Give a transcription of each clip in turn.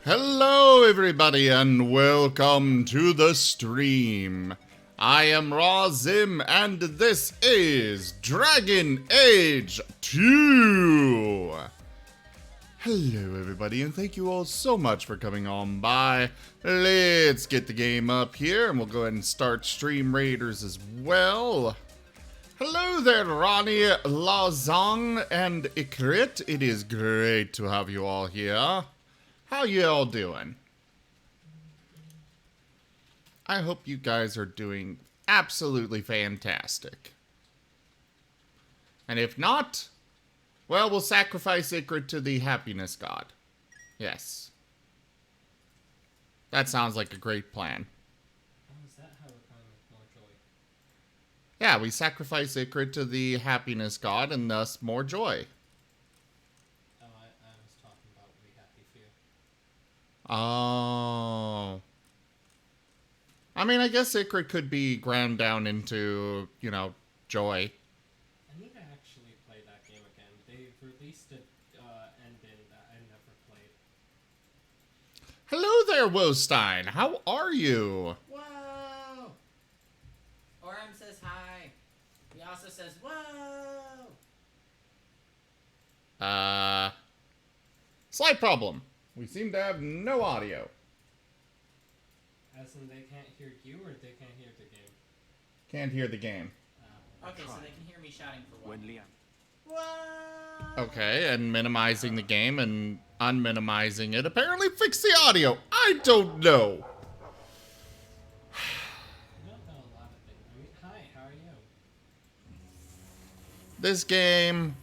Hello everybody and welcome to the stream. I am Razim and this is Dragon Age 2. Hello everybody and thank you all so much for coming on by. Let's get the game up here and we'll go ahead and start Stream Raiders as well. Hello there Ronnie, Lazong and Ikrit. It is great to have you all here. How you all doing? I hope you guys are doing absolutely fantastic. And if not, well, we'll sacrifice Ikrit to the happiness god. Yes. That sounds like a great plan. Oh, is that how we're going with more joy? Yeah, we sacrifice Ikrit to the happiness god and thus more joy. Oh, I was talking about We Happy Fear. Oh. I mean, I guess Ikrit could be ground down into, you know, joy. I need to actually play that game again. They released an ending that I never played. Hello there, Wostein. How are you? Whoa! Oram says hi. He also says, whoa! Slight problem. We seem to have no audio. As in they can't hear you or they can't hear the game? Can't hear the game. Okay, so they can hear me shouting for what? Liam. Whoa! Okay, and minimizing the game and unminimizing it apparently fixed the audio. I don't know. I don't know a lot of things. I mean, hi, how are you? This game...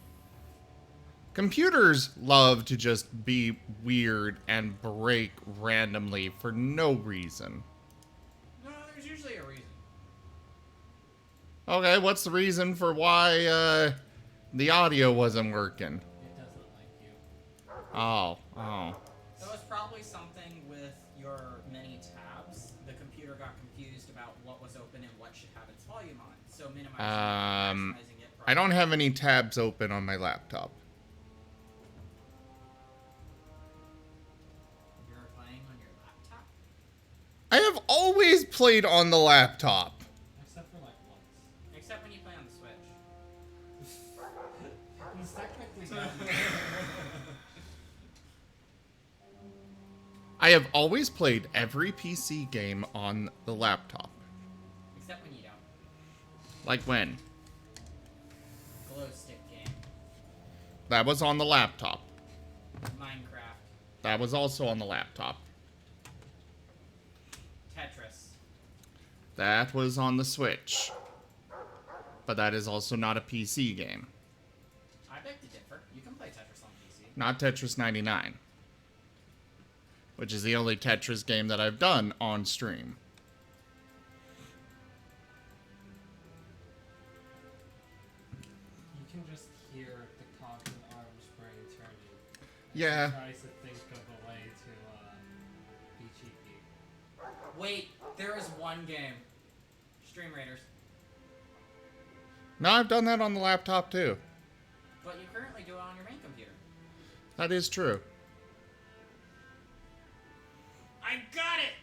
Computers love to just be weird and break randomly for no reason. No, there's usually a reason. Okay, what's the reason for why the audio wasn't working? It doesn't like you. Oh. So it's probably something with your many tabs. The computer got confused about what was open and what should have its volume on. So minimizing it, maximizing it. I don't have any tabs open on my laptop. You're playing on your laptop? I have always played on the laptop. Except for like once. Except when you play on the Switch. He's technically not. I have always played every PC game on the laptop. Except when you don't. Like when? Glow stick game. That was on the laptop. Minecraft. That was also on the laptop. Tetris. That was on the Switch. But that is also not a PC game. I beg to differ. You can play Tetris on PC. Not Tetris 99. Which is the only Tetris game that I've done on stream. You can just hear the cock and arms brain turning. Yeah. He tries to think of a way to be cheeky. Wait, there is one game. Stream Raiders. No, I've done that on the laptop too. But you currently do it on your main computer. That is true. I got it!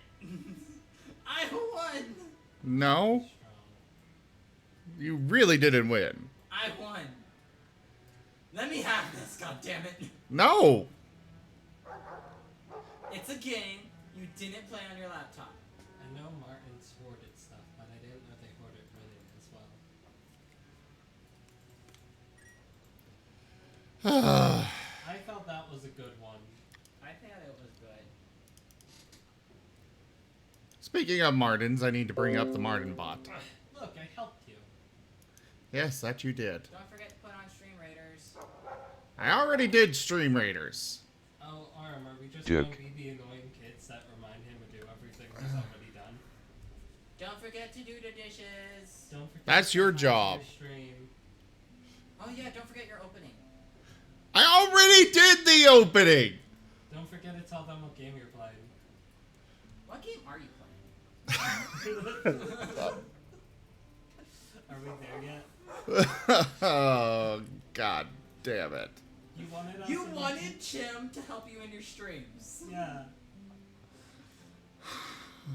I won! No, Strong. you really didn't win. I won. Let me have this, goddammit. No! It's a game you didn't play on your laptop. I know Martin's hoarded stuff, but I didn't know they hoarded running as well. I felt that was a good one. I think it was good. Speaking of Martins, I need to bring up the Martin bot. Look, I helped you. Yes, that you did. Don't forget to put on Stream Raiders. I already did Stream Raiders. Oh, Arm, are we just Jerk. going to be the annoying kids that remind him to do everything he's already done? Don't forget to do the dishes. Don't forget That's to your come to job. Stream. Oh yeah, don't forget your opening. I already did the opening! Don't forget to tell them what game you're playing. What game are you playing? Are we there yet? Oh, god damn it. You wanted us You to- wanted Chim to help you in your streams. Yeah.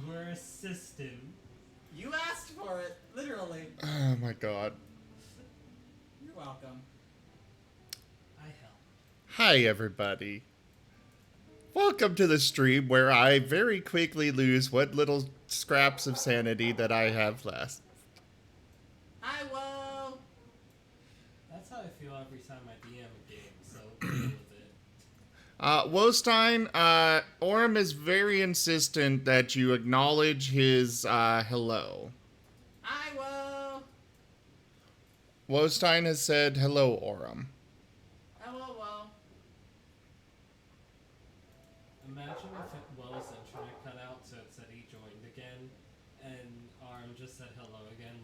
We're assistant. You asked for it, literally. Oh my god. You're welcome. I help. Hi, everybody. Welcome to the stream where I very quickly lose what little scraps of sanity that I have left. Hi, whoa. That's how I feel every time I DM a game, so deal with it. Wostein, Orem is very insistent that you acknowledge his, hello. Hi, whoa. Wostein has said, hello, Orem. Hello, whoa. Imagine if it was internet cut out so it said he joined again, and Arm just said hello again,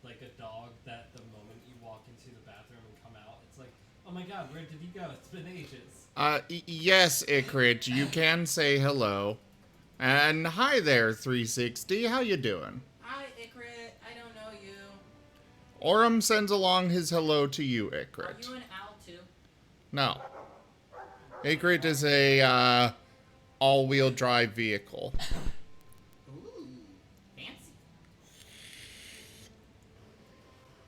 like a dog that the moment you walk into the bathroom and come out, it's like, oh my god, where did he go? It's been ages. Yes, Ikrit, you can say hello. And hi there, 360, how you doing? Hi, Ikrit. I don't know you. Orem sends along his hello to you, Are Ikrit. you an owl, too? No. Ikrit is a, all-wheel drive vehicle. Ooh, fancy.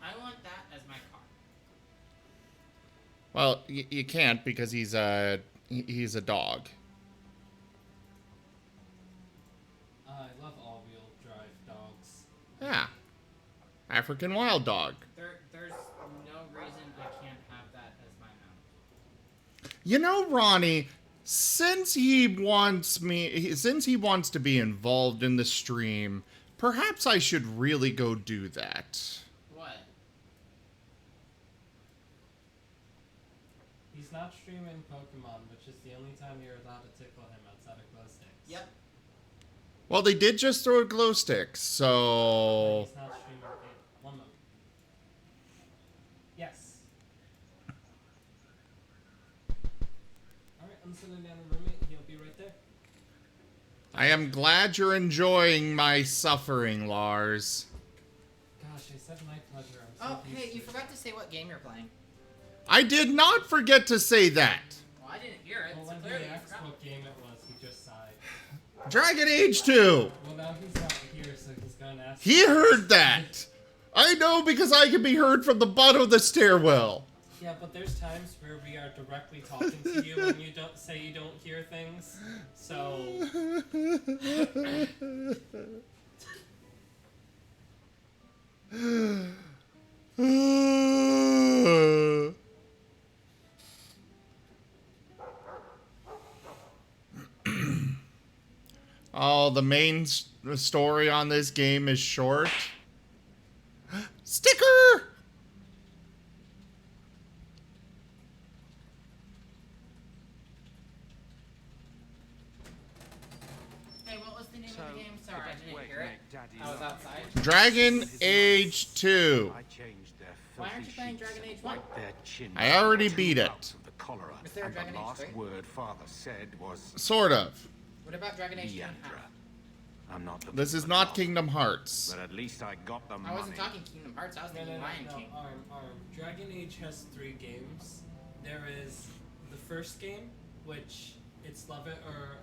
I want that as my car. Well, you can't because he's a dog. I love all-wheel drive dogs. Yeah. African wild dog. There's no reason I can't have that as my mount. You know, Ronnie, since he wants to be involved in the stream, perhaps I should really go do that. What? He's not streaming Pokemon, which is the only time you're allowed to tickle him outside of glow sticks. Yep. Well, they did just throw a glow stick, so... He's not streaming. Okay, one moment. Yes. Alright, I'm sending down a roommate. He'll be right there. I am glad you're enjoying my suffering, Lars. Gosh, I said my pleasure. I'm so Oh, used hey, to you it. forgot to say what game you're playing. I did not forget to say that. Well, I didn't hear it, Well, so when clearly he you asked forgot. what game it was, he just sighed. Dragon Age 2. Well, now he's not here, so he's going to ask. He heard that. I know because I can be heard from the bottom of the stairwell. Yeah, but there's times where we are directly talking to you and you don't say you don't hear things. So Oh, the main story on this game is short. Sticker! Hey, what was the name of the game? Sorry, I didn't hear it. I was outside. Dragon Age 2. Why aren't you playing Dragon Age 1? I already beat it. Is there a Dragon the Age last 3? word father said was Sort of. What about Dragon Age 2 and Leandra. half? I'm not the This is not Kingdom Hearts. But at least I got the money. I wasn't talking Kingdom Hearts, I was no, thinking Lion King. Arm. Dragon Age has 3 games. There is the first game, which it's love it or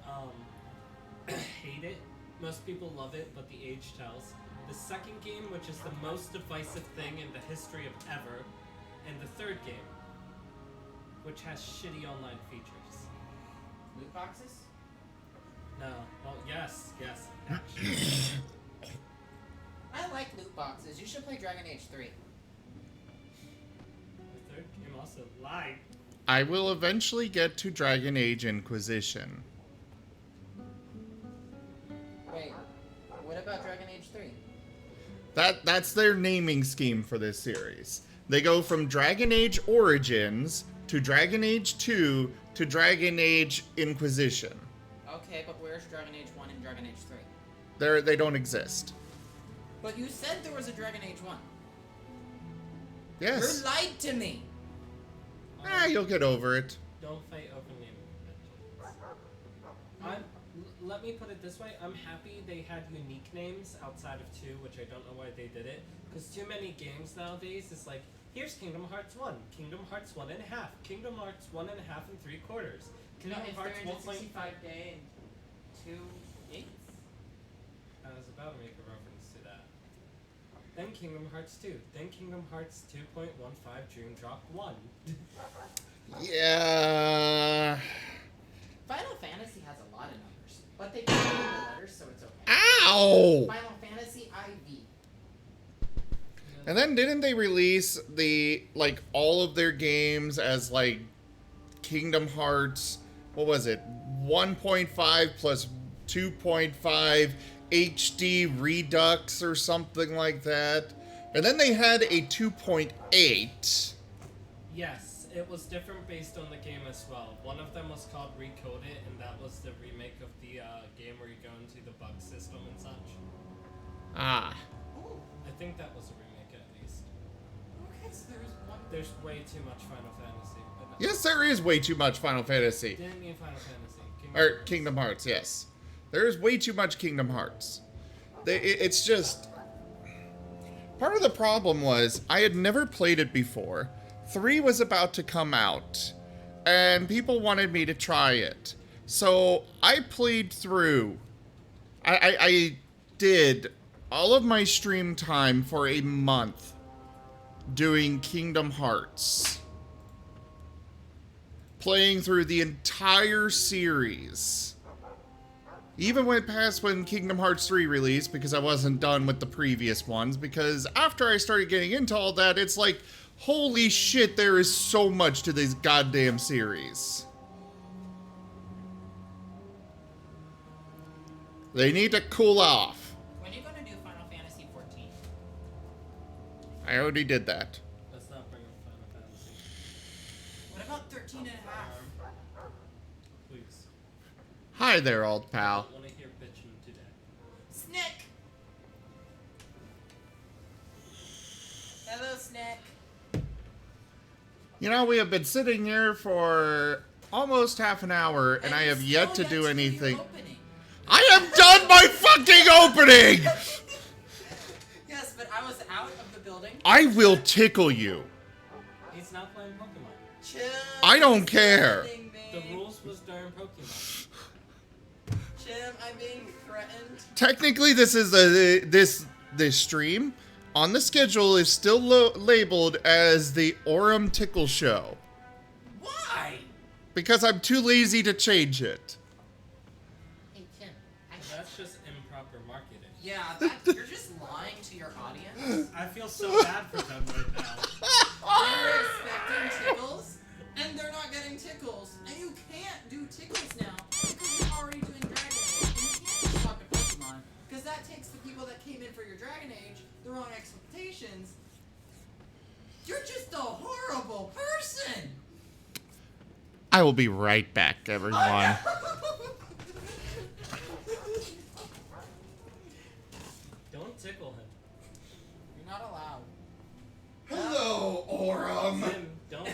hate it. Most people love it, but the age tells. The second game, which is the most divisive thing in the history of ever, and the third game, which has shitty online features. Loot boxes? No. Well, yes, actually. I like loot boxes. You should play Dragon Age 3. The third game also lied. I will eventually get to Dragon Age Inquisition. Wait, what about Dragon Age 3? That's their naming scheme for this series. They go from Dragon Age Origins to Dragon Age 2 to Dragon Age Inquisition. Okay, but where's Dragon Age 1 and Dragon Age 3? They don't exist. But you said there was a Dragon Age 1. Yes. You lied to me! You'll get over it. Don't fight open naming conventions. Let me put it this way, I'm happy they had unique names outside of 2, which I don't know why they did it. Because too many games nowadays, it's like, here's Kingdom Hearts 1, Kingdom Hearts 1.5, Kingdom Hearts 1.5 and 3/4. You know, Kingdom if Hearts 1.5. 365 day and 2 8s? I was about to make a reference to that. Then Kingdom Hearts 2. Then Kingdom Hearts 2.15 Dream Drop 1. Yeah. Final Fantasy has a lot of numbers, but they put it in the letters, so it's okay. Ow! Final Fantasy IV. And then didn't they release the, like, all of their games as, like, Kingdom Hearts, what was it, 1.5 plus 2.5 HD Redux or something like that? And then they had a 2.8. Yes, it was different based on the game as well. One of them was called Recoded, and that was the remake of the game where you go into the bug system and such. Ah. Ooh. I think that was a remake at least. Okay, so there's one. There's way too much Final Fantasy. But Yes, there is way too much Final Fantasy. Didn't mean Final Fantasy. Or Kingdom Hearts, yes. There is way too much Kingdom Hearts. It's just... Part of the problem was, I had never played it before. 3 was about to come out, and people wanted me to try it. So, I played through. I did all of my stream time for a month doing Kingdom Hearts. Playing through the entire series. Even went past when Kingdom Hearts 3 released because I wasn't done with the previous ones. Because after I started getting into all that, it's like, holy shit, there is so much to this goddamn series. They need to cool off. When are you gonna do Final Fantasy 14? I already did that. Let's not bring up Final Fantasy. What about 13 and a half? Please. Hi there, old I pal. don't want to hear bitching today. Snick! Hello, Snick. You know, we have been sitting here for almost half an hour, and I have yet to do anything. I am done my fucking opening! Yes, but I was out of the building. I will tickle you. He's not playing Pokemon. Chill. I don't care. The rules was during Pokemon. Chim, I'm being threatened. Technically, this is this stream on the schedule is still labeled as the Aurum Tickle Show Why? because I'm too lazy to change it. Hey, Chim. That's just improper marketing. Yeah, you're just lying to your audience. I feel so bad for them right now. They're expecting tickles, and they're not getting tickles. And you can't do tickles now because you're already doing Dragon Age. And you can't just talk to Pokemon because that takes the people that came in for your Dragon Age the wrong expectations. You're just a horrible person. I will be right back, everyone. Don't tickle him. You're not allowed. Hello, Aurum. Tim, don't.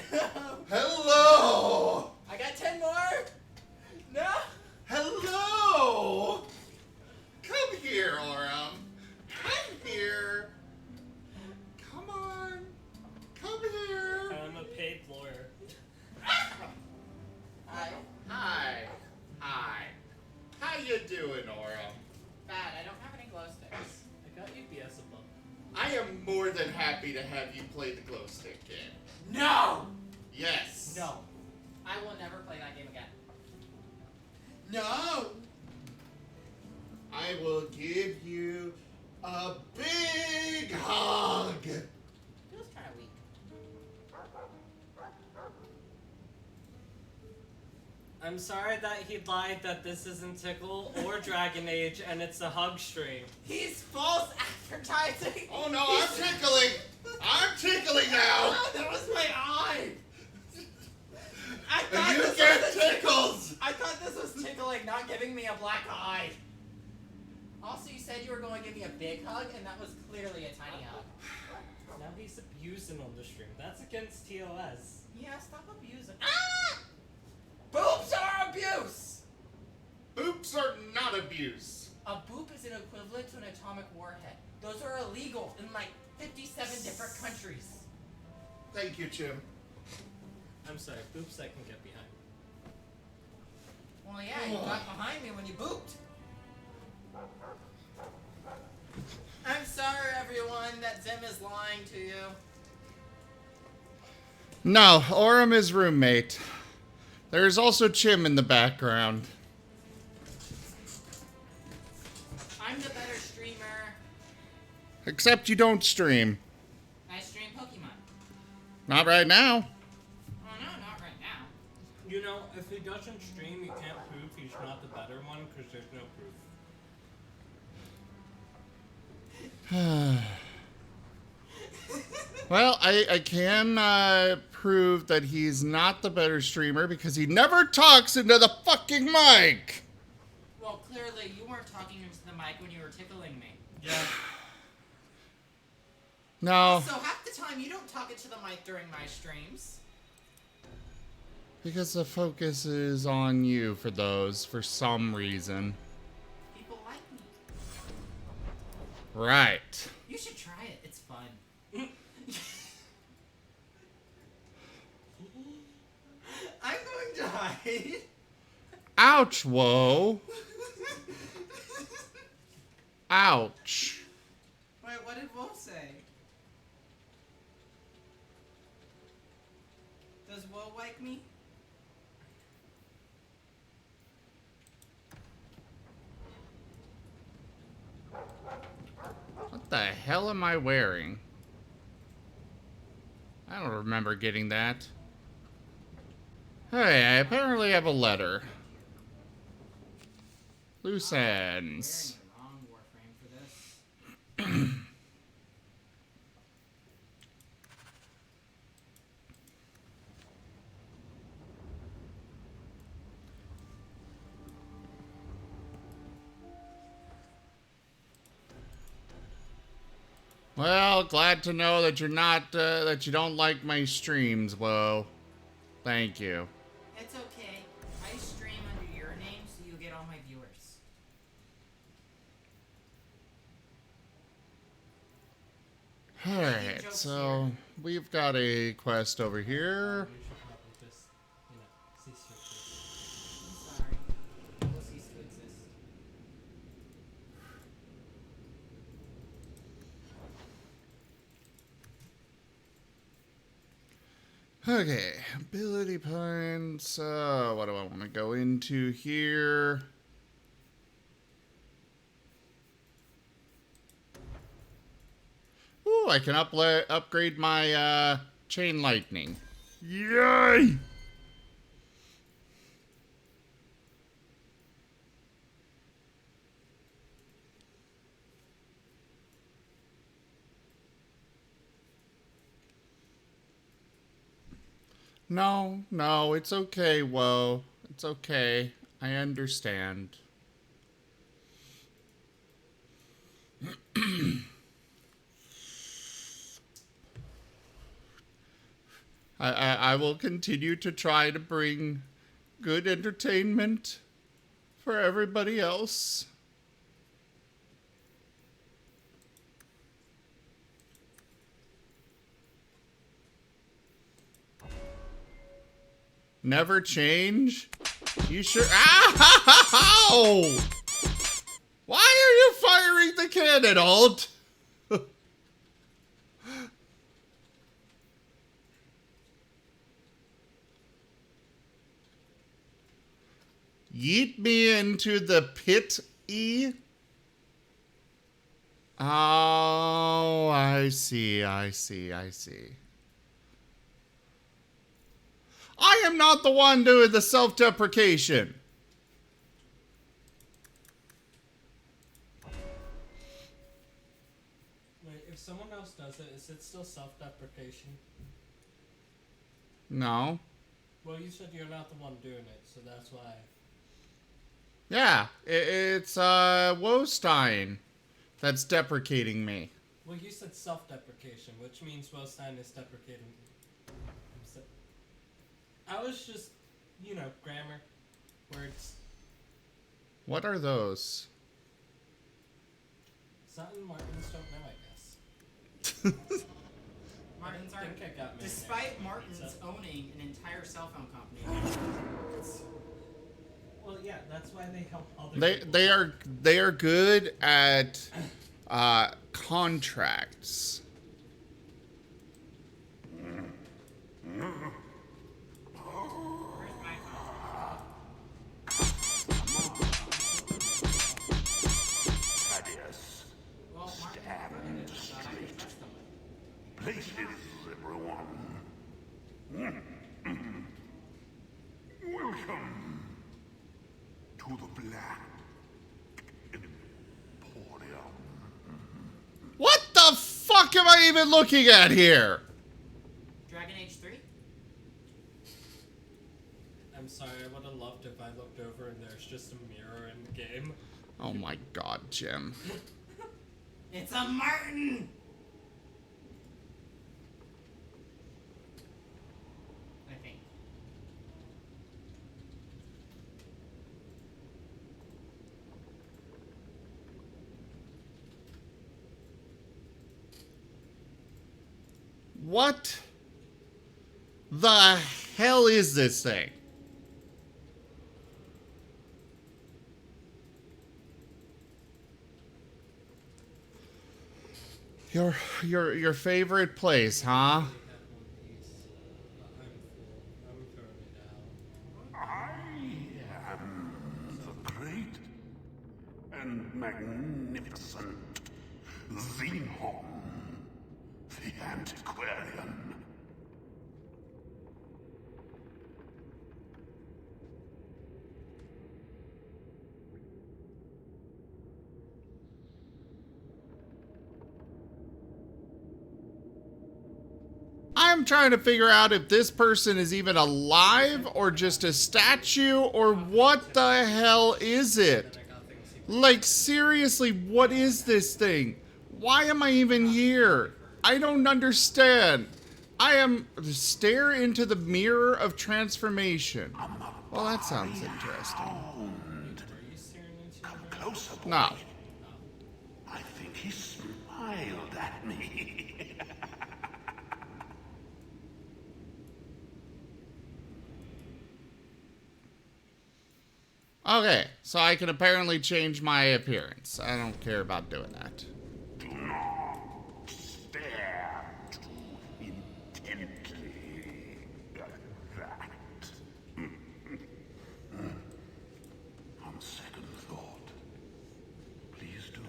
Hello. I got 10 more. No. Hello. Come here, Aurum. Come here. Come on. Come here. I'm a paid lawyer. Hi. Hi. Hi. How you doing, Aurum? Bad. I don't have any glow sticks. I got you Beelzebub. I am more than happy to have you play the glow stick game. No. Yes. No. I will never play that game again. No. I will give you a big hug. Feels kind of weak. I'm sorry that he lied that this isn't Tickle or Dragon Age and it's a hug stream. He's false advertising. Oh no, I'm tickling. I'm tickling now. Oh, that was my eye. I And thought you this get was a tickles. I thought this was tickling, not giving me a black eye. Also, you said you were going to give me a big hug, and that was clearly a tiny hug. Now he's abusing on the stream. That's against TOS. Yeah, stop abusing. Ah! Boobs are abuse! Boobs are not abuse. A boop is an equivalent to an atomic warhead. Those are illegal in like 57 different countries. Thank you, Jim. I'm sorry, boops I can get behind. Well, yeah, you got behind me when you booped. I'm sorry, everyone, that Zim is lying to you. No, Orem is roommate. There's also Chim in the background. I'm the better streamer. Except you don't stream. I stream Pokemon. Not right now. Oh no, not right now. You know, if he doesn't stream, you can't prove he's not the better one because there's no proof. Well, I can prove that he's not the better streamer because he never talks into the fucking mic. Well, clearly you weren't talking into the mic when you were tickling me. Yeah. No, So half the time you don't talk into the mic during my streams. because the focus is on you for those, for some reason. People like me. Right. You should try it. It's fun. I'm going to hide. Ouch, whoa. Ouch. Wait, what did Wolf say? Does Wolf like me? What the hell am I wearing? I don't remember getting that. Hey, I apparently have a letter. Loose ends. Wearing the wrong Warframe for this. Well, glad to know that you're not, that you don't like my streams, whoa. Thank you. It's okay. I stream under your name so you get all my viewers. Alright, so we've got a quest over here. You should probably just, cease your proof. I'm sorry. We'll cease to exist. Okay, ability points. What do I want to go into here? Ooh, I can upgrade my chain lightning. Yay! No, it's okay, whoa. It's okay. I understand. I will continue to try to bring good entertainment for everybody else. Never change? You sure? Ow! Why are you firing the cannon, Alt? Yeet me into the pit, E? Oh, I see. I am not the one doing the self-deprecation. Wait, if someone else does it, is it still self-deprecation? No. Well, you said you're not the one doing it, so that's why. Yeah, it's Wostein that's deprecating me. Well, you said self-deprecation, which means Wostein is deprecating himself. I was just, grammar, words. What are those? Something Martins don't know, I guess. Martins I are. think I got me Despite there. Martins So- owning an entire cell phone company. Well, yeah, that's why they help other people. They are good at contracts. Where's my phone? Thaddeus, Well, Martin, stand straight. Places, everyone. Welcome to the Black Emporium. What the fuck am I even looking at here? Dragon Age 3? I'm sorry, I would have loved if I looked over and there's just a mirror in the game. Oh my god, Jim. It's a Martin! I think. What the hell is this thing? Your favorite place, huh? I had one piece, but I'm full. I'm throwing it out. I am the great and magnificent Xenon, the Antiquarian. I'm trying to figure out if this person is even alive or just a statue or what the hell is it? I got things Like, seriously, what is this thing? Why am I even here? I don't understand. I am stare into the mirror of transformation. Well, that sounds interesting. Are you staring into Come your closer, boy. No. I think he smiled at me. Okay, so I can apparently change my appearance. I don't care about doing that. Do not stare too intently at that. On second thought, please do.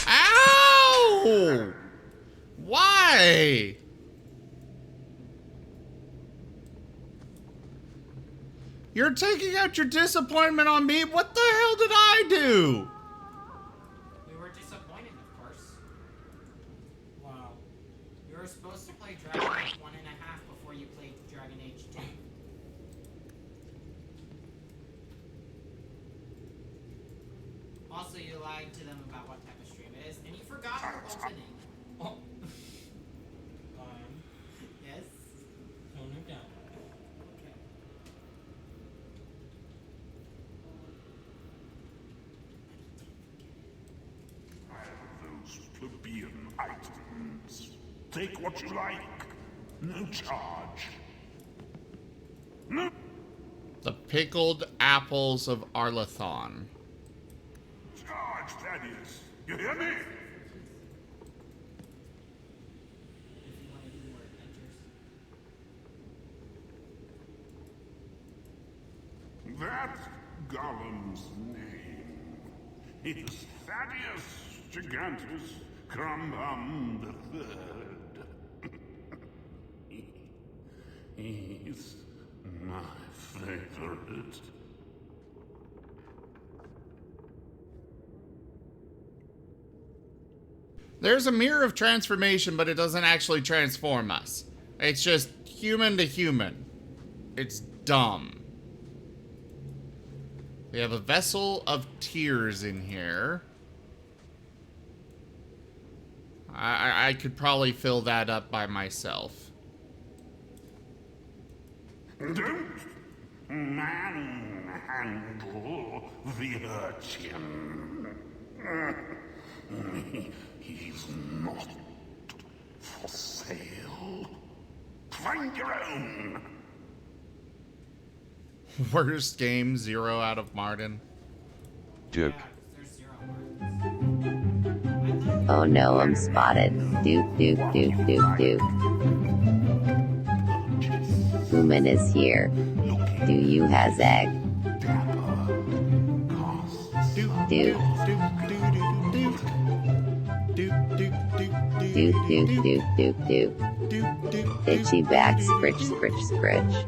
Ow! Why? You're taking out your disappointment on me? What the hell did I do? We were disappointed, of course. Wow. You were supposed to play Dragon Age 1.5 before you played Dragon Age 2. Also, you lied to them about what type of stream it is, and you forgot your opening. Oh. Yes? Tone it down. Okay. Those plebeian items. Take what you like. No charge. No. The pickled apples of Arlathon. Charge, Thaddeus. You hear me? If you want to do more adventures. That Gollum's name is Thaddeus Gigantus Crumbum the Third. He's my favorite. There's a mirror of transformation, but it doesn't actually transform us. It's just human to human. It's dumb. We have a vessel of tears in here. I could probably fill that up by myself. Don't manhandle the urchin. He's not for sale. Find your own. Worst game, 0 out of Martin. Duke. Yeah, 'cause there's 0 marks. Oh no, I'm spotted. Duke, Duke, Duke, Duke, Duke. Human is here. Do you has egg? Duke, Duke, Duke, Duke, Duke, Duke. Itchy back, scritch, scritch, scritch.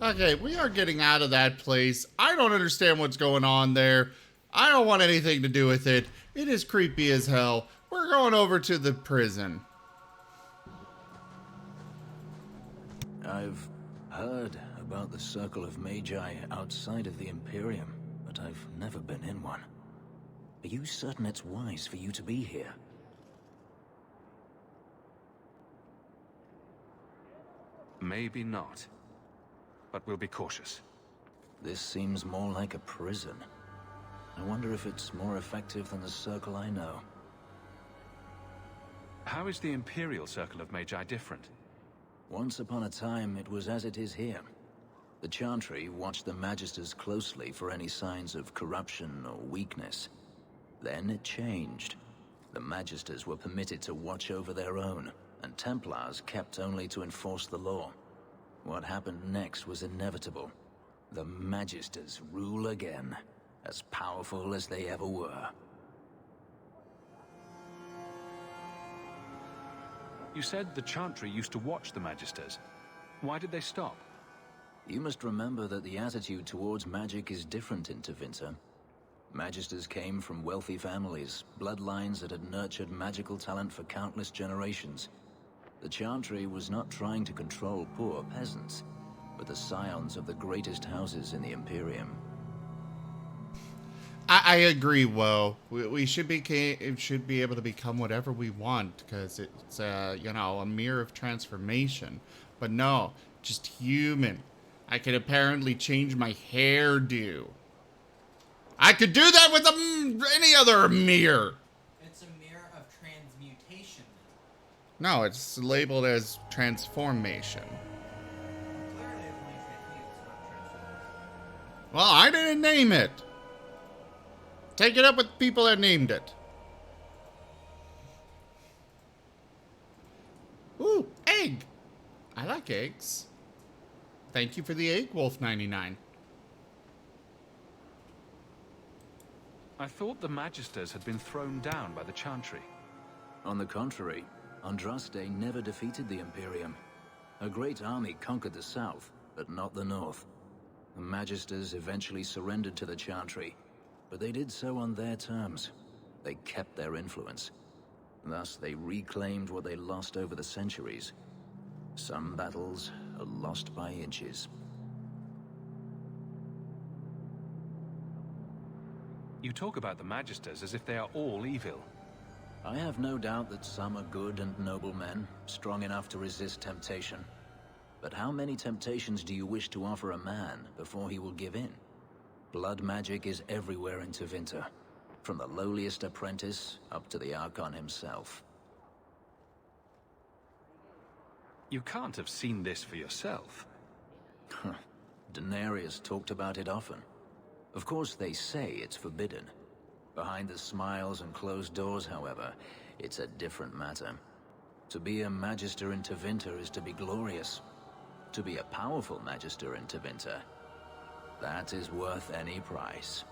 Okay, we are getting out of that place. I don't understand what's going on there. I don't want anything to do with it. It is creepy as hell. We're going over to the prison. I've heard about the Circle of Magi outside of the Imperium, but I've never been in one. Are you certain it's wise for you to be here? Maybe not. But we'll be cautious. This seems more like a prison. I wonder if it's more effective than the Circle I know. How is the Imperial Circle of Magi different? Once upon a time, it was as it is here. The Chantry watched the Magisters closely for any signs of corruption or weakness. Then it changed. The Magisters were permitted to watch over their own, and Templars kept only to enforce the law. What happened next was inevitable. The Magisters rule again, as powerful as they ever were. You said the Chantry used to watch the Magisters. Why did they stop? You must remember that the attitude towards magic is different in Tevinter. Magisters came from wealthy families, bloodlines that had nurtured magical talent for countless generations. The Chantry was not trying to control poor peasants, but the scions of the greatest houses in the Imperium. I agree, Woe. We should be able to become whatever we want because it's you know, a mirror of transformation. But no, just human. I could apparently change my hairdo. I could do that with any other mirror. It's a mirror of transmutation. No, it's labeled as transformation. Clearly, it only transmutes, not transforms. Well, I didn't name it. Take it up with people that named it. Ooh, egg. I like eggs. Thank you for the egg, Wolf99. I thought the Magisters had been thrown down by the Chantry. On the contrary, Andraste never defeated the Imperium. A great army conquered the south, but not the north. The Magisters eventually surrendered to the Chantry, but they did so on their terms. They kept their influence. Thus, they reclaimed what they lost over the centuries. Some battles are lost by inches. You talk about the Magisters as if they are all evil. I have no doubt that some are good and noble men, strong enough to resist temptation. But how many temptations do you wish to offer a man before he will give in? Blood magic is everywhere in Tevinter, from the lowliest apprentice up to the Archon himself. You can't have seen this for yourself. Daenerys talked about it often. Of course, they say it's forbidden. Behind the smiles and closed doors, however, it's a different matter. To be a Magister in Tevinter is to be glorious. To be a powerful Magister in Tevinter, that is worth any price.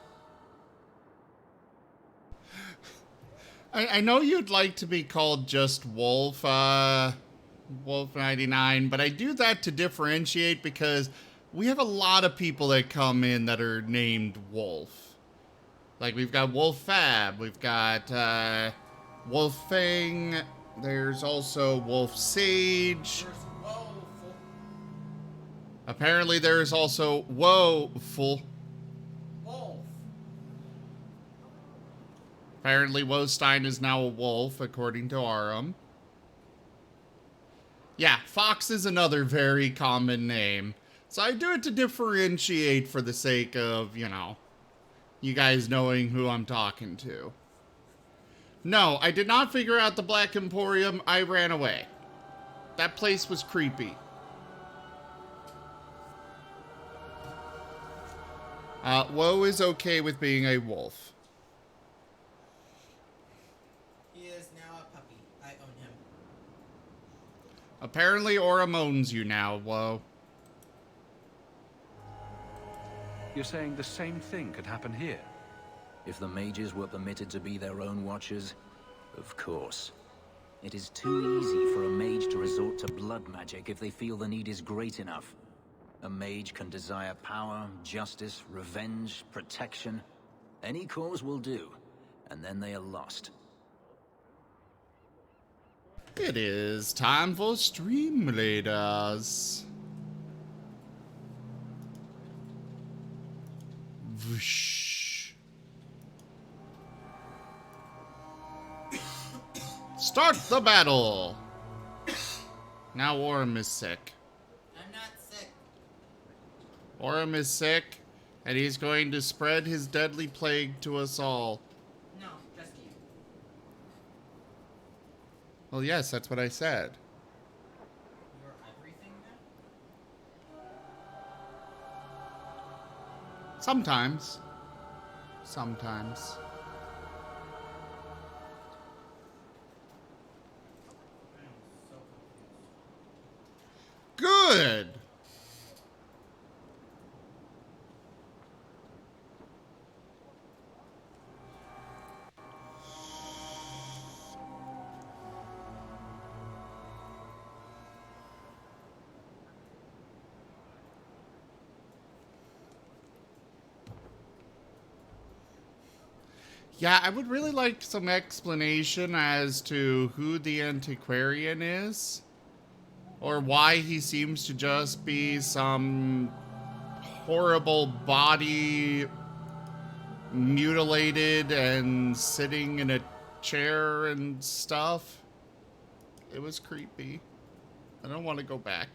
I know you'd like to be called just Wolf, Wolf99, but I do that to differentiate because we have a lot of people that come in that are named Wolf. Like, we've got Wolf Fab, we've got, Wolf Fang, there's also Wolf Sage. There's woeful. Apparently there is also Woeful. Wolf. Apparently Woestein is now a wolf, according to Aram. Yeah, Fox is another very common name. So I do it to differentiate for the sake of, you know, you guys knowing who I'm talking to. No, I did not figure out the Black Emporium. I ran away. That place was creepy. Woe is okay with being a wolf. He is now a puppy. I own him. Apparently Aurum owns you now, Woe. You're saying the same thing could happen here? If the mages were permitted to be their own watchers, of course. It is too easy for a mage to resort to blood magic if they feel the need is great enough. A mage can desire power, justice, revenge, protection. Any cause will do, and then they are lost. It is time for stream leaders. Whoosh. Start the battle! Now Aurum is sick. I'm not sick. Aurum is sick, and he's going to spread his deadly plague to us all. No, just you. Well, yes, that's what I said. You're everything now? Sometimes. Sometimes. I am so confused. Good! Yeah, I would really like some explanation as to who the antiquarian is. Or why he seems to just be some horrible body mutilated and sitting in a chair and stuff. It was creepy. I don't want to go back.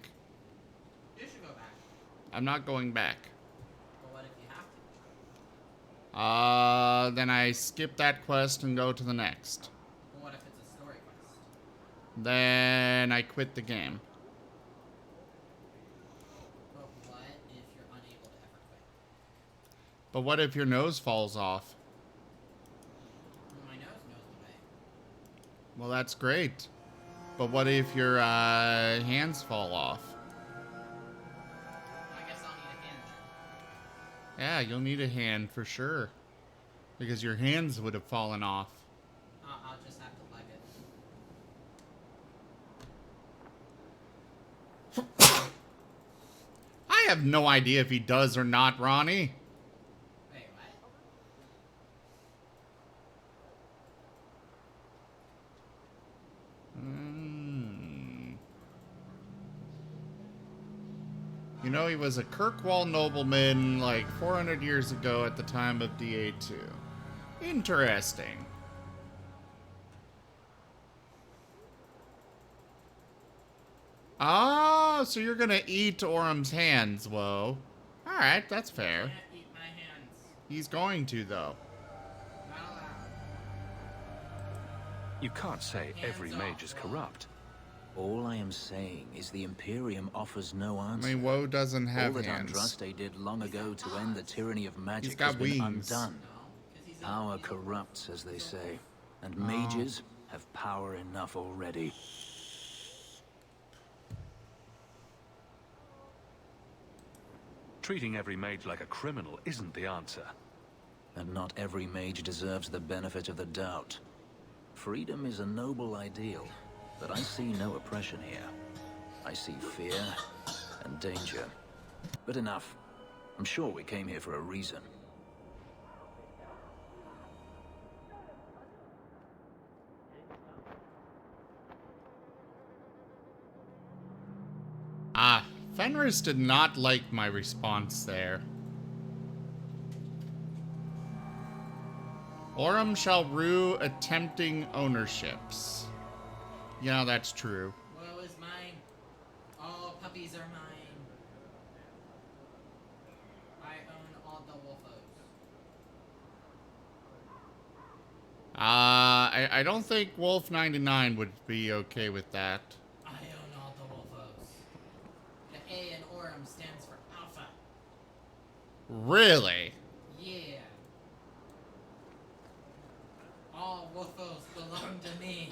You should go back. I'm not going back. But what if you have to? Then I skip that quest and go to the next. But what if it's a story quest? Then I quit the game. But what if you're unable to ever quit? But what if your nose falls off? My nose knows the way. Well, that's great. But what if your hands fall off? I guess I'll need a hand then. Yeah, you'll need a hand for sure. Because your hands would have fallen off. I'll just have to leg it. I have no idea if he does or not, Ronnie. Wait, what? You know, he was a Kirkwall nobleman like 400 years ago at the time of DA2. Interesting. Oh, so you're gonna eat Aurum's hands, Woe. Alright, that's I fair. can't eat my hands. He's going to, though. Not allowed. You can't say every Hands mage off, is Will. corrupt. All I am saying is the Imperium offers no I answer. mean, Woe doesn't All have that hands. Andraste did long ago to end the tyranny of magic got has been wings. undone. No, because he's Power corrupts, as they say, and mages have power enough already. Treating every mage like a criminal isn't the answer. And not every mage deserves the benefit of the doubt. Freedom is a noble ideal, but I see no oppression here. I see fear and danger. But enough. I'm sure we came here for a reason. Ah, Fenris did not like my response there. Aurum shall rue attempting ownerships. Yeah, that's true. Woe is mine. All puppies are mine. I own all the wolfos. I don't think Wolf 99 would be okay with that. I own all the Wolfos. The A in Orem stands for Alpha. Really? Yeah. All Wolfos belong to me.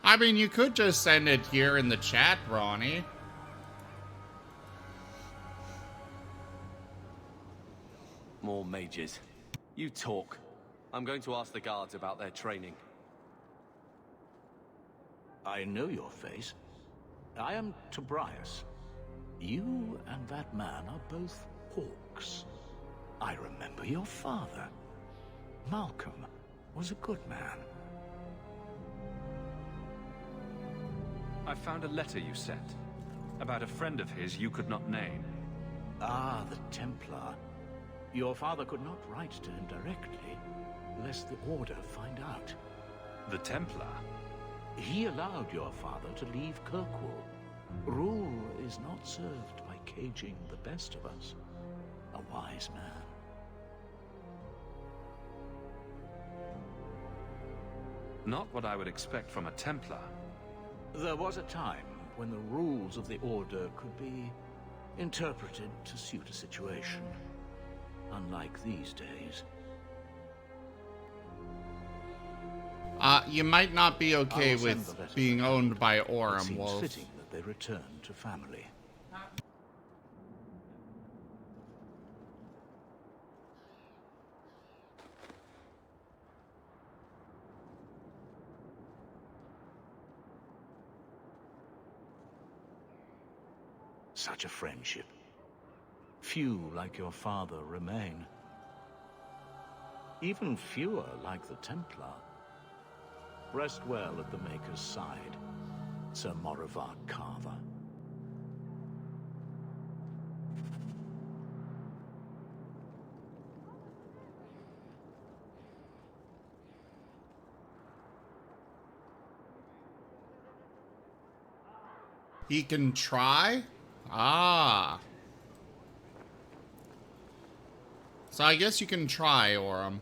I mean, you could just send it here in the chat, Ronnie. More mages. You talk. I'm going to ask the guards about their training. I know your face. I am Tobias. You and that man are both hawks. I remember your father. Malcolm was a good man. I found a letter you sent about a friend of his you could not name. Ah, the Templar. Your father could not write to him directly, lest the Order find out. The Templar? He allowed your father to leave Kirkwall. Rule is not served by caging the best of us. A wise man. Not what I would expect from a Templar. There was a time when the rules of the Order could be interpreted to suit a situation. Unlike these days. You might not be okay I'll send with the letter being to owned by It Orem, seems Wolf. fitting that they return to family. Such a friendship. Few like your father remain. Even fewer like the Templar. Rest well at the Maker's side, Sir Morivar Carver. He can try? Ah. So I guess you can try, Orem.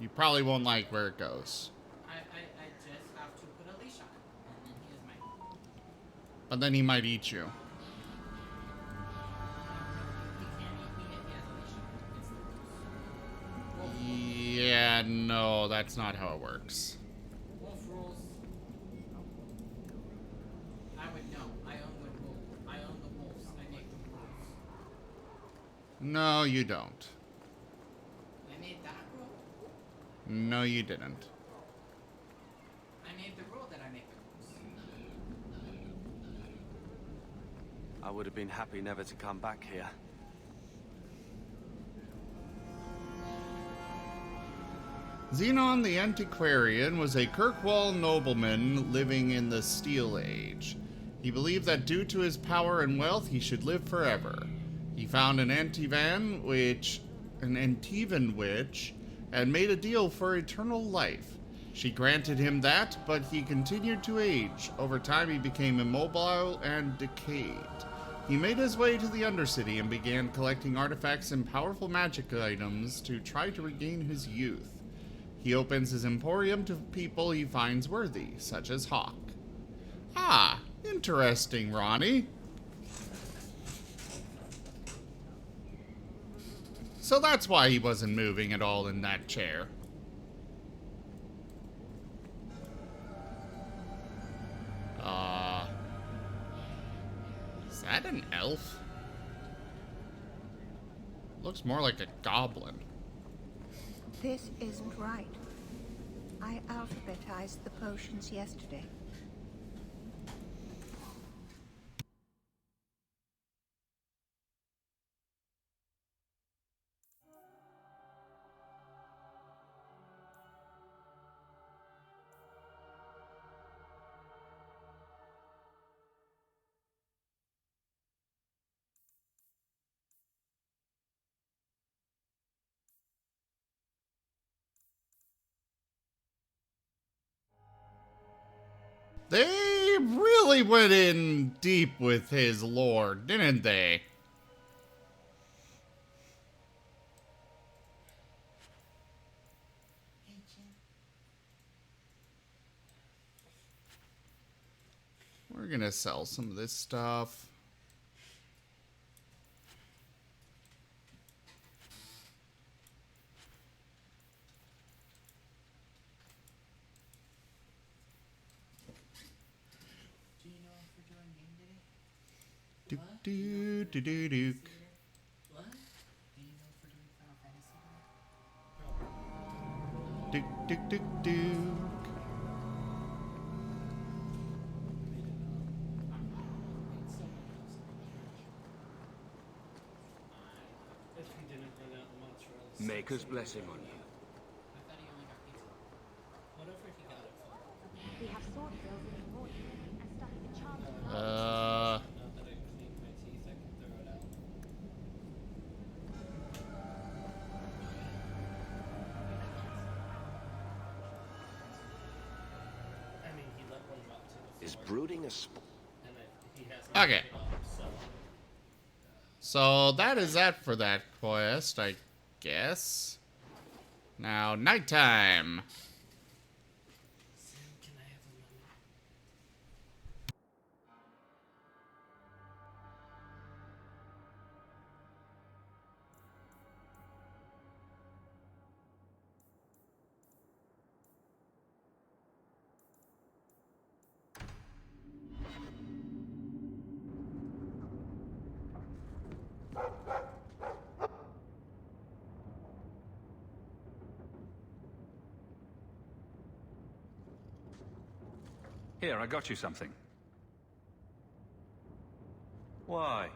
You probably won't like where it goes. I just have to put a leash on him, and then he is mine. But then he might eat you. He can't eat me if he has a leash on. It's the rules. Wolf, Yeah, no, that's not how it works. wolf rules. I would know. I own the wolf. I own the wolves. I make the rules. No, you don't. I made that rule. No, you didn't. I made the rule that I make the rules. I would have been happy never to come back here. Xenon the Antiquarian was a Kirkwall nobleman living in the Steel Age. He believed that due to his power and wealth, he should live forever. He found an Antivan witch, and made a deal for eternal life. She granted him that, but he continued to age. Over time, he became immobile and decayed. He made his way to the Undercity and began collecting artifacts and powerful magic items to try to regain his youth. He opens his emporium to people he finds worthy, such as Hawk. Ah, interesting, Ronnie. So that's why he wasn't moving at all in that chair. Is that an elf? Looks more like a goblin. This isn't right. I alphabetized the potions yesterday. They really went in deep with his lore, didn't they? We're gonna sell some of this stuff. Do you know if we're doing game day? Dook doo doo doo dook. What? Do you know if we're doing Final Fantasy today? Dook dook dook dook. If he didn't run out the mozzarella. Maker's blessing on you. I thought he only got pizza. Whatever he got it for. We have sword drills in the morning and studied the charm. Now that I cleaned my teeth, I can throw it out. I mean, he let one drop to the Is floor, brooding a sp... and he has Okay. it off, so. So that is that for that quest, I guess. Now, nighttime. Sam, can I have a moment? Here, I got you something. Why?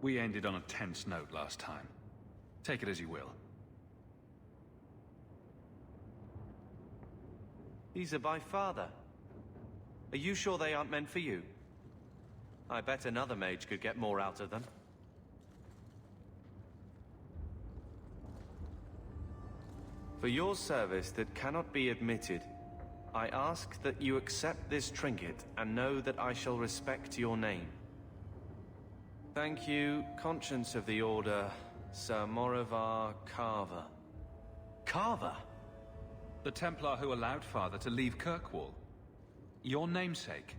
We ended on a tense note last time. Take it as you will. These are by father. Are you sure they aren't meant for you? I bet another mage could get more out of them. For your service that cannot be admitted, I ask that you accept this trinket and know that I shall respect your name. Thank you, Conscience of the Order, Sir Morivar Carver. Carver? The Templar who allowed Father to leave Kirkwall. Your namesake.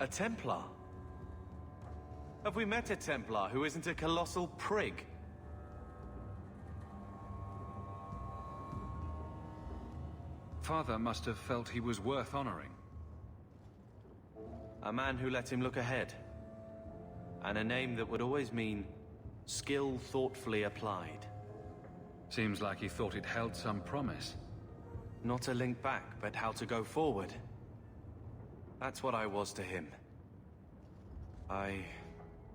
A Templar? Have we met a Templar who isn't a colossal prig? Father must have felt he was worth honoring. A man who let him look ahead. And a name that would always mean skill thoughtfully applied. Seems like he thought it held some promise. Not a link back, but how to go forward. That's what I was to him. I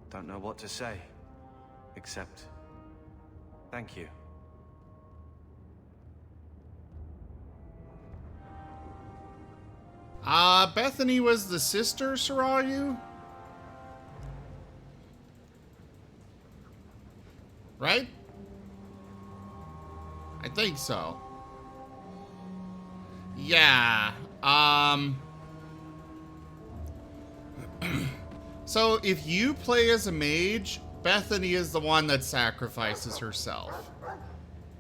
don't know what to say, except thank you. Bethany was the sister, Sarayu? Right? I think so. Yeah, so if you play as a mage, Bethany is the one that sacrifices herself.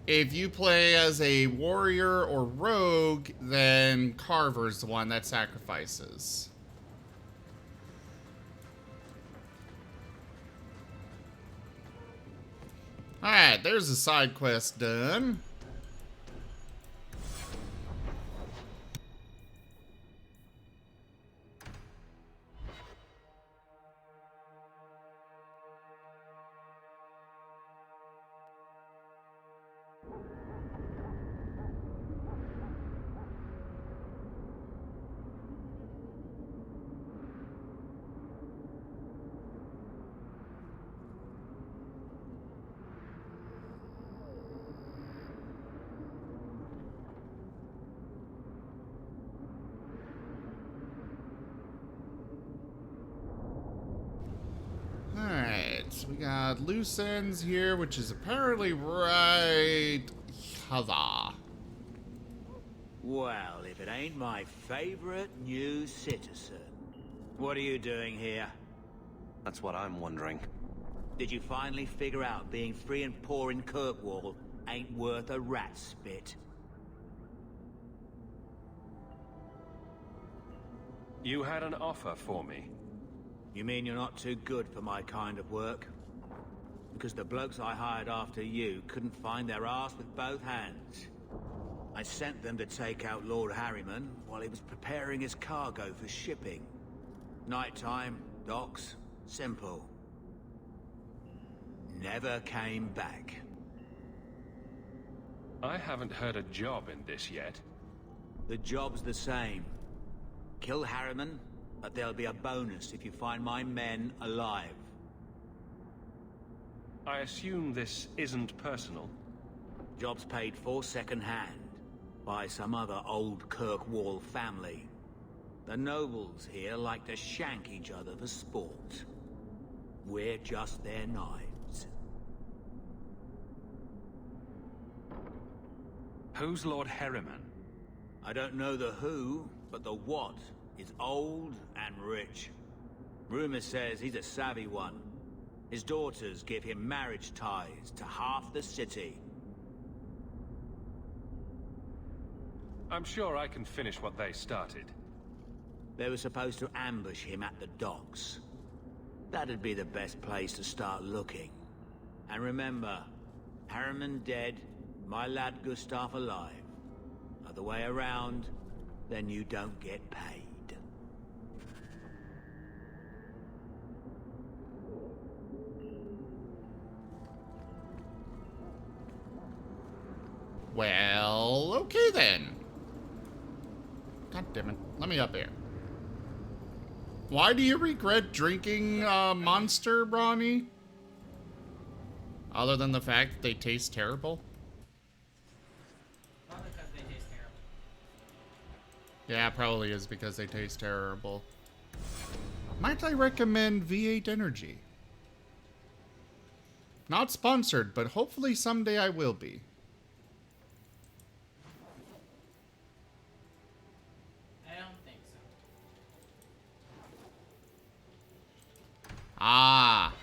If you play as a warrior or rogue, then Carver's the one that sacrifices. Alright, there's a side quest done. Alright, so we got loose ends here, which is apparently right... Huzzah. Well, if it ain't my favorite new citizen. What are you doing here? That's what I'm wondering. Did you finally figure out being free and poor in Kirkwall ain't worth a rat's spit. You had an offer for me. You mean you're not too good for my kind of work? Because the blokes I hired after you couldn't find their arse with both hands. I sent them to take out Lord Harriman while he was preparing his cargo for shipping. Nighttime, docks, simple. Never came back. I haven't heard a job in this yet. The job's the same. Kill Harriman, but there'll be a bonus if you find my men alive. I assume this isn't personal. Job's paid for second-hand by some other old Kirkwall family. The nobles here like to shank each other for sport. We're just their knives. Who's Lord Harriman? I don't know the who, but the what is old and rich. Rumor says he's a savvy one. His daughters give him marriage ties to half the city. I'm sure I can finish what they started. They were supposed to ambush him at the docks. That'd be the best place to start looking. And remember, Harriman dead, my lad Gustav alive. Other way around, then you don't get paid. Well, okay then. God damn it. Let me up here. Why do you regret drinking Monster Brawny? Other than the fact that they taste terrible? Not because they taste terrible. Yeah, it probably is because they taste terrible. Might I recommend V8 Energy? Not sponsored, but hopefully someday I will be. I don't think so. Ah.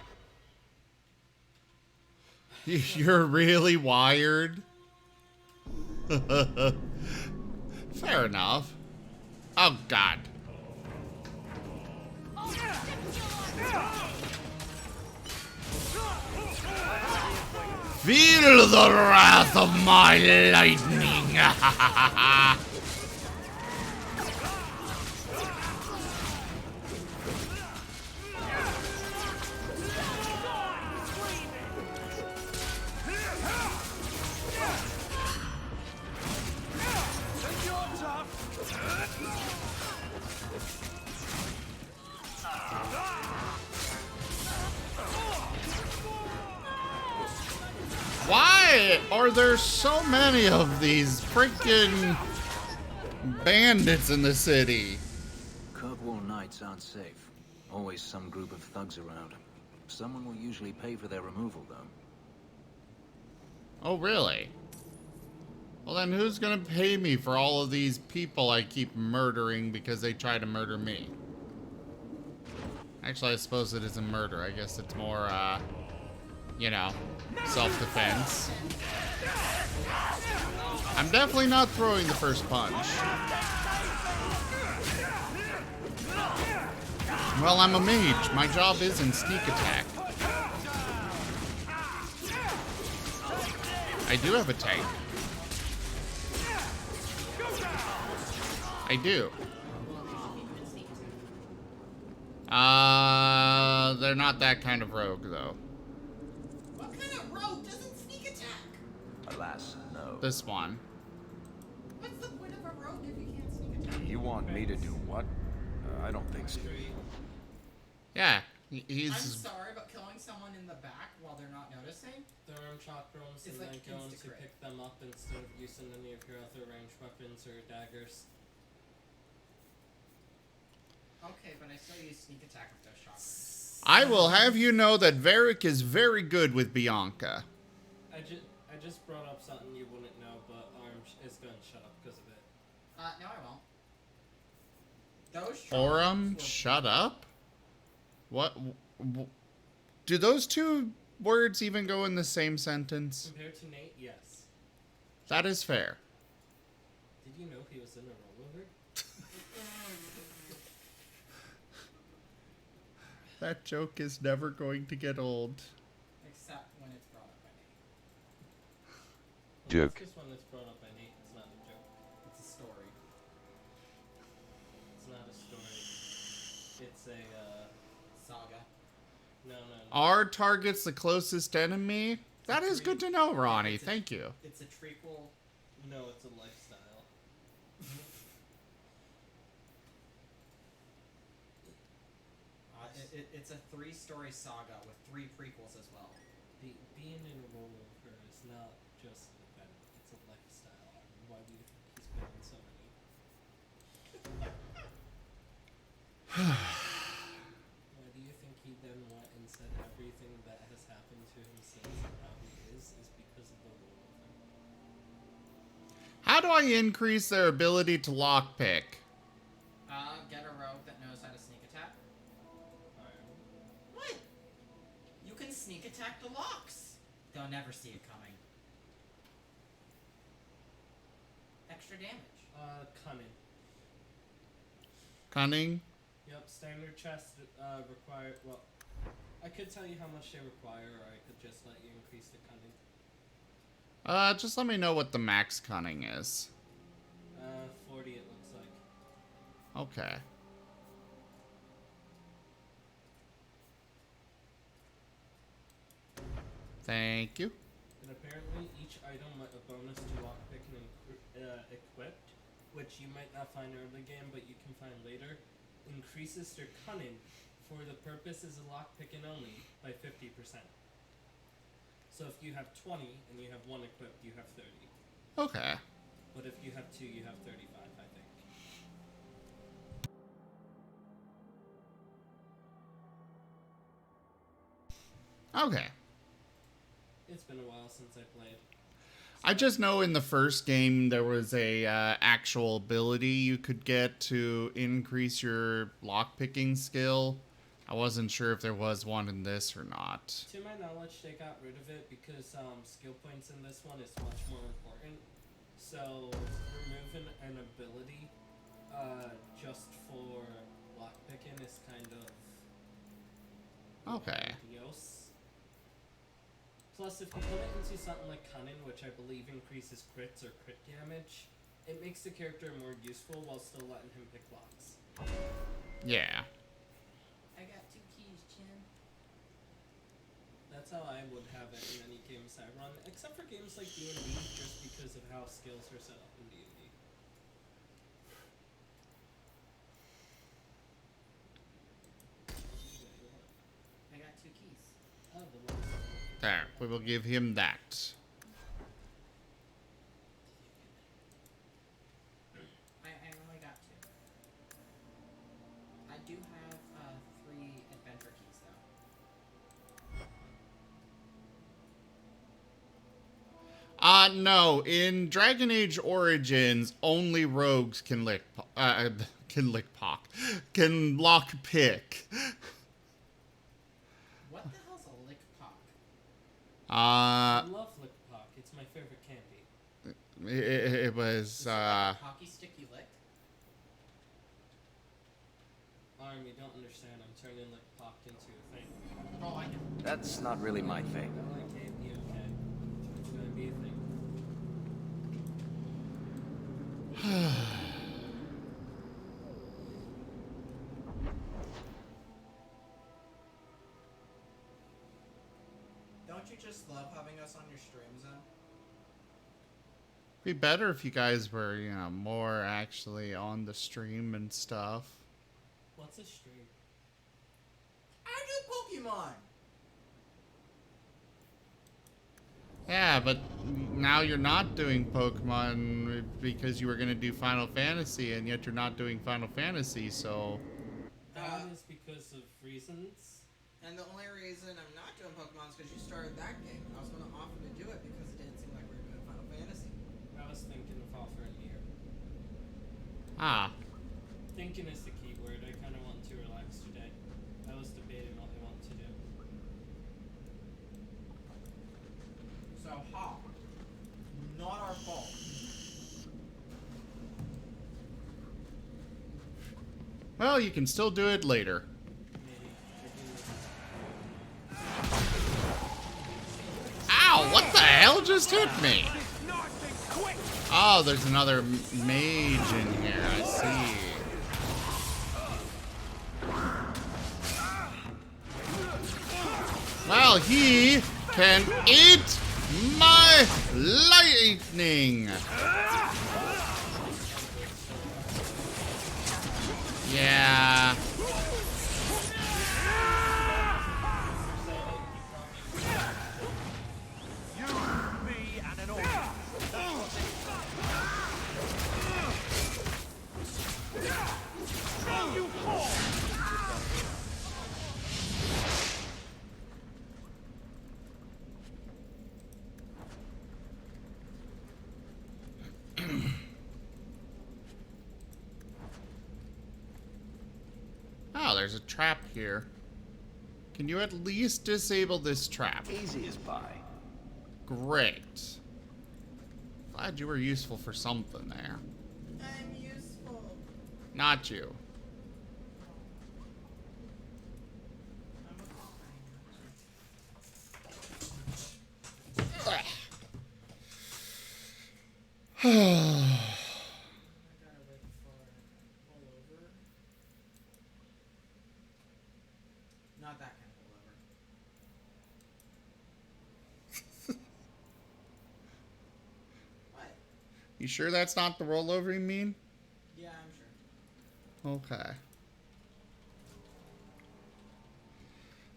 You're really wired? Fair enough. Oh, God. Feel the wrath of my lightning! Why are there so many of these freaking bandits in the city? Kirkwall nights aren't safe. Always some group of thugs around. Someone will usually pay for their removal, though. Oh, really? Well, then who's gonna pay me for all of these people I keep murdering because they try to murder me? Actually, I suppose it isn't murder. I guess it's more, you know, self-defense. I'm definitely not throwing the first punch. Well, I'm a mage. My job isn't sneak attack. I do have a tank. I do. They're not that kind of rogue, though. What kind of rogue doesn't sneak attack? Alas, no. This one. What's the point of a rogue if you can't sneak attack? You want me to do what? I don't think so. Yeah, I'm he's... sorry, but killing someone in the back while they're not noticing? Throw them chakrams and It's like then go to insta-crit. pick them up instead of using any of your other ranged weapons or daggers. Okay, but I still use sneak attack with those shots. I will have you know that Varric is very good with Bianca. I just brought up something you wouldn't know, but Arms is going to shut up because of it. No, I won't. Those Orum, shut up? What? Do those two words even go in the same sentence? Compared to Nate, yes. That is fair. Did you know he was in a rollover? That joke is never going to get old. Except when it's brought up by Nate. Well, Joke. that's just when it's brought up by Nate. It's not a joke. It's a story. It's not a story. It's a, Saga. No. Are targets the closest enemy? That is good to know, Ronnie. Thank you. It's a trequel. No, it's a lifestyle. It's a 3-story saga with 3 prequels as well. Being in a rollover is not just an event, it's a lifestyle. Why do you think he's been in so many? Why do you think he then went and said everything that has happened to him since and how he is because of the rollover? How do I increase their ability to lockpick? Get a rogue that knows how to sneak attack. What? You can sneak attack the locks. They'll never see it coming. Extra damage. Cunning. Cunning? Yep, standard chests require, well, I could tell you how much they require, or I could just let you increase the cunning. Just let me know what the max cunning is. 40 it looks like. Okay. Thank you. And apparently each item with a bonus to lockpick and equipped, which you might not find early game, but you can find later, increases their cunning for the purposes of lockpicking only by 50%. So if you have 20 and you have 1 equipped, you have 30. Okay. But if you have 2, you have 35, I think. Okay. It's been a while since I played. I just know in the first game there was a actual ability you could get to increase your lockpicking skill. I wasn't sure if there was one in this or not. To my knowledge, they got rid of it because skill points in this one is much more important. So removing an ability just for lockpicking is kind of Okay. grandiose. Plus, if you put it into something like Cunning, which I believe increases crits or crit damage, it makes the character more useful while still letting him pick locks. Yeah. I got 2 keys, Chin. That's how I would have it in any games I run, except for games like D&D, just because of how skills are set up in D&D. I got 2 keys. Oh, the ones. There. We will give him that. I only got 2. I do have 3 adventure keys though. No. In Dragon Age Origins, only rogues can can lock pick. What the hell's a lick pock? I love Lick Pock. It's my favorite candy. It was Hockey stick you licked? Arm, you don't understand. I'm turning Lick Pock into a thing. Oh, I know. That's not really my thing. Okay, okay. It's gonna be a thing. Don't you just love having us on your streams then? be better if you guys were, you know, more actually on the stream and stuff. What's a stream? I do Pokemon! Yeah, but now you're not doing Pokemon because you were going to do Final Fantasy, and yet you're not doing Final Fantasy, so... That is because of reasons. And the only reason I'm not doing Pokemon is because you started that game. I was going to offer to do it because it didn't seem like we were doing Final Fantasy. I was thinking of offering Nier. Ah. Thinking is the key word. I kind of want to relax today. I was debating what I want to do. Well, you can still do it later. Ow! What the hell just hit me? Oh, there's another mage in here. I see. Well, he can eat my lightning. Yeah. Oh, there's a trap here. Can you at least disable this trap? Easy as pie. Great. Glad you were useful for something there. I'm useful. Not you. Not that kind of lover. What? You sure that's not the rollover you mean? Yeah, I'm sure. Okay.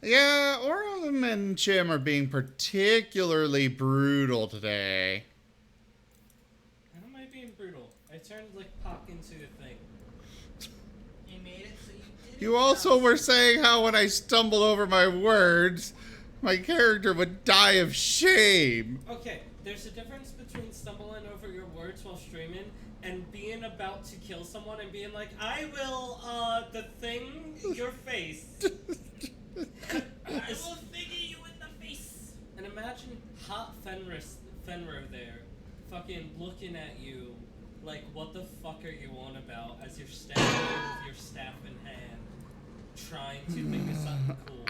Yeah, Orem and Chim are being particularly brutal today. How am I being brutal? I turned like Puck into a thing. You made it so you did. You also were saying how when I stumble over my words, my character would die of shame. Okay, there's a difference between stumbling over your words while streaming and being about to kill someone and being like, I will, the thing, your face. I will figure you in the face. And imagine hot Fenrir there, fucking looking at you like, what the fuck are you on about as you're standing with your staff in hand, trying to think of something cool.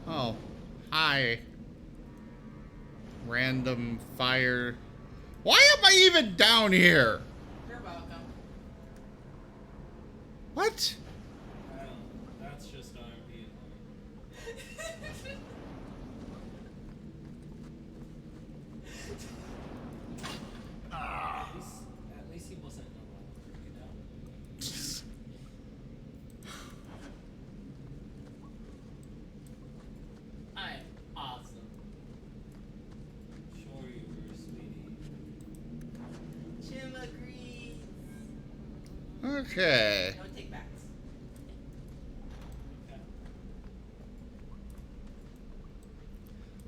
Oh, hi. Random fire. Why am I even down here? You're welcome. What? Well, that's just R&B at least he wasn't alone, you know? I'm awesome. Sure you were, sweetie. Jim agrees. Okay. No take backs.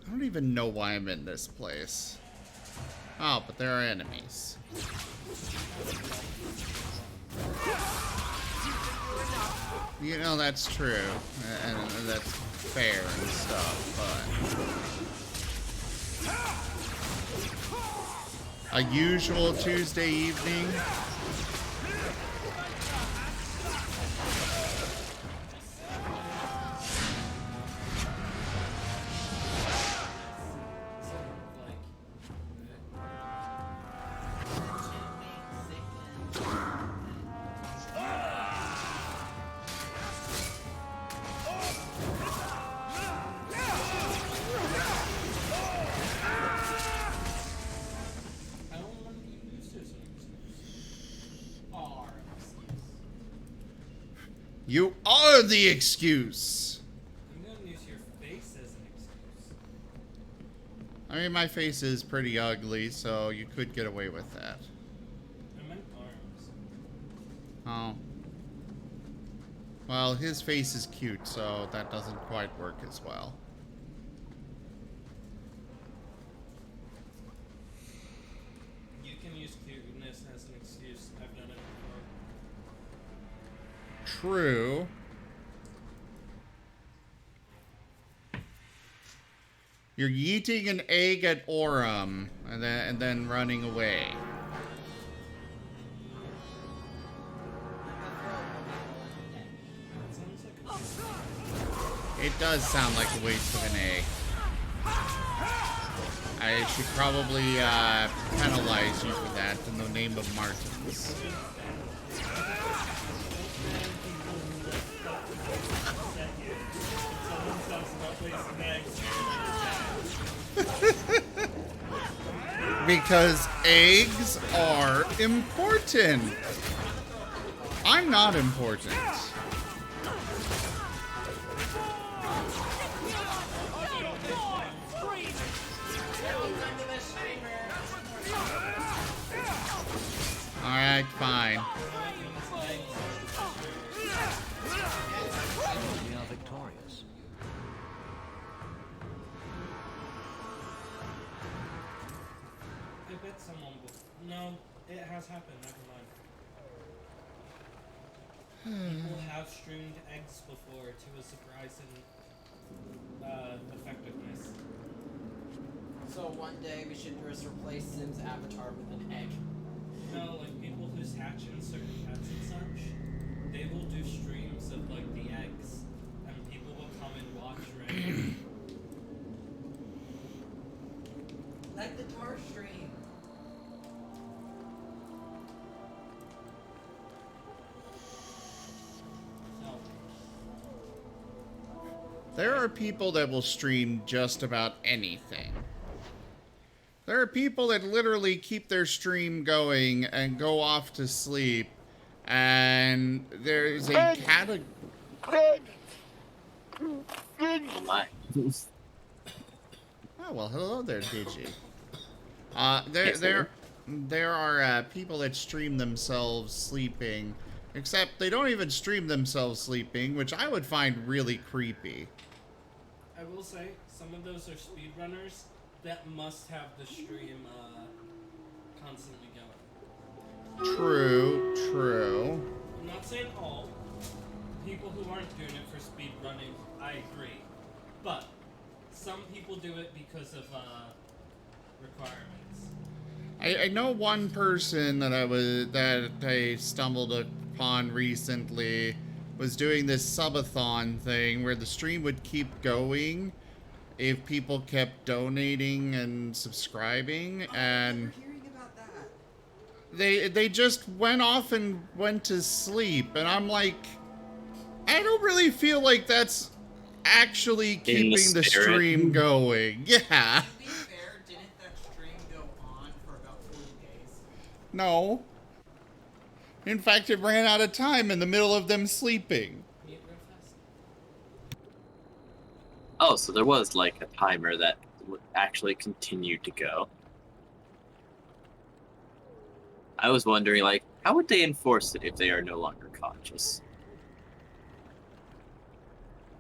I don't even know why I'm in this place. Oh, but there are enemies. You know, that's true. And that's fair and stuff, but... A usual Tuesday evening. You are the excuse. I'm gonna use your face as an excuse. I mean, my face is pretty ugly, so you could get away with that. I meant arms. Oh. Well, his face is cute, so that doesn't quite work as well. You can use cuteness as an excuse. I've done it before. True. You're yeeting an egg at Orem and then running away. It does sound like a waste of an egg. I should probably penalize you for that in the name of Martins. Because eggs are important. I'm not important. Alright, fine. We are victorious. I bet someone will. No, it has happened. Never mind. People have streamed eggs before to a surprising effectiveness. So one day we should just replace Sim's avatar with an egg. No, like people who's hatching certain pets and such, they will do streams of like the eggs, and people will come and watch regularly. Like the tar stream. There are people that will stream just about anything. There are people that literally keep their stream going and go off to sleep, and there's a category. My. Oh well, hello there, Digi. There are people that stream themselves sleeping, except they don't even stream themselves sleeping, which I would find really creepy. I will say, some of those are speedrunners that must have the stream constantly going. True. I'm not saying all. People who aren't doing it for speedrunning, I agree. But some people do it because of requirements. I know one person that I stumbled upon recently was doing this subathon thing where the stream would keep going if people kept donating and subscribing, and they just went off and went to sleep, and I'm like, I don't really feel like that's actually keeping the stream going. Yeah. To be fair, didn't that stream go on for about 40 days? No. In fact, it ran out of time in the middle of them sleeping. Oh, so there was like a timer that would actually continue to go. I was wondering, like, how would they enforce it if they are no longer conscious?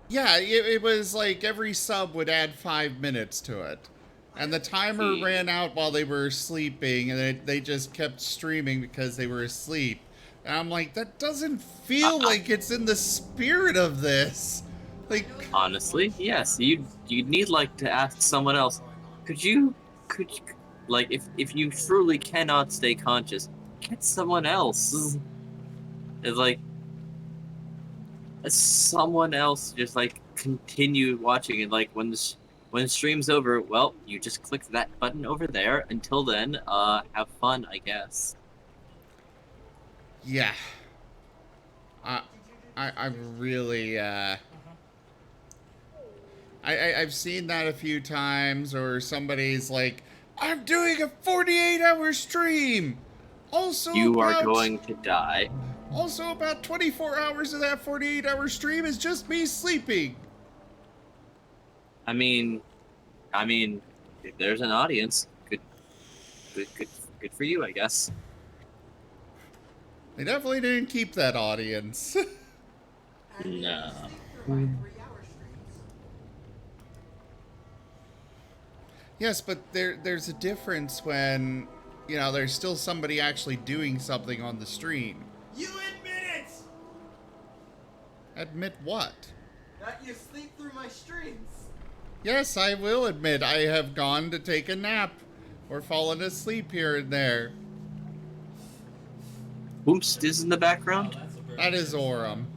Yeah, it was like every sub would add 5 minutes to it. And the timer ran out while they were sleeping, and they just kept streaming because they were asleep. And I'm like, that doesn't feel like it's in the spirit of this. Like, honestly, yes. You need like to ask someone else. Could you like if you truly cannot stay conscious, get someone else. It's like someone else just like continue watching, and like when the stream's over, well, you just click that button over there. Until then, have fun, I guess. yeah. I really, I've seen that a few times, or somebody's like, I'm doing a 48-hour stream! Also, you are going to die. Also, about 24 hours of that 48-hour stream is just me sleeping. I mean, if there's an audience, good for you, I guess. They definitely didn't keep that audience. No. Yes, but there's a difference when, you know, there's still somebody actually doing something on the stream. You admit it! Admit what? That you sleep through my streams. Yes, I will admit I have gone to take a nap or fallen asleep here and there. Whoops is in the background? That is Aurum.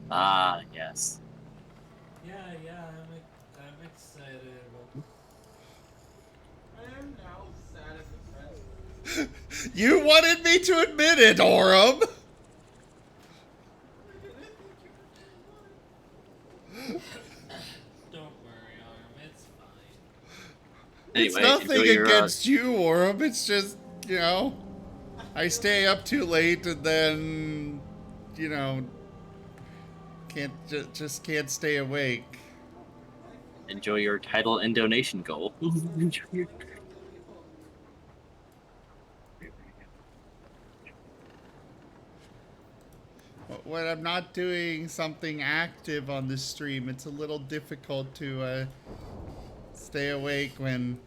Ah, yes. Yeah, You wanted me to admit it, Orem. Don't worry, Orem. It's fine. It's Anyway, nothing enjoy your, against you, Orem. It's just, you know, I stay up too late and then, you know, just can't stay awake. enjoy your title and donation goal. Enjoy your- When I'm not doing something active on the stream, it's a little difficult to stay awake when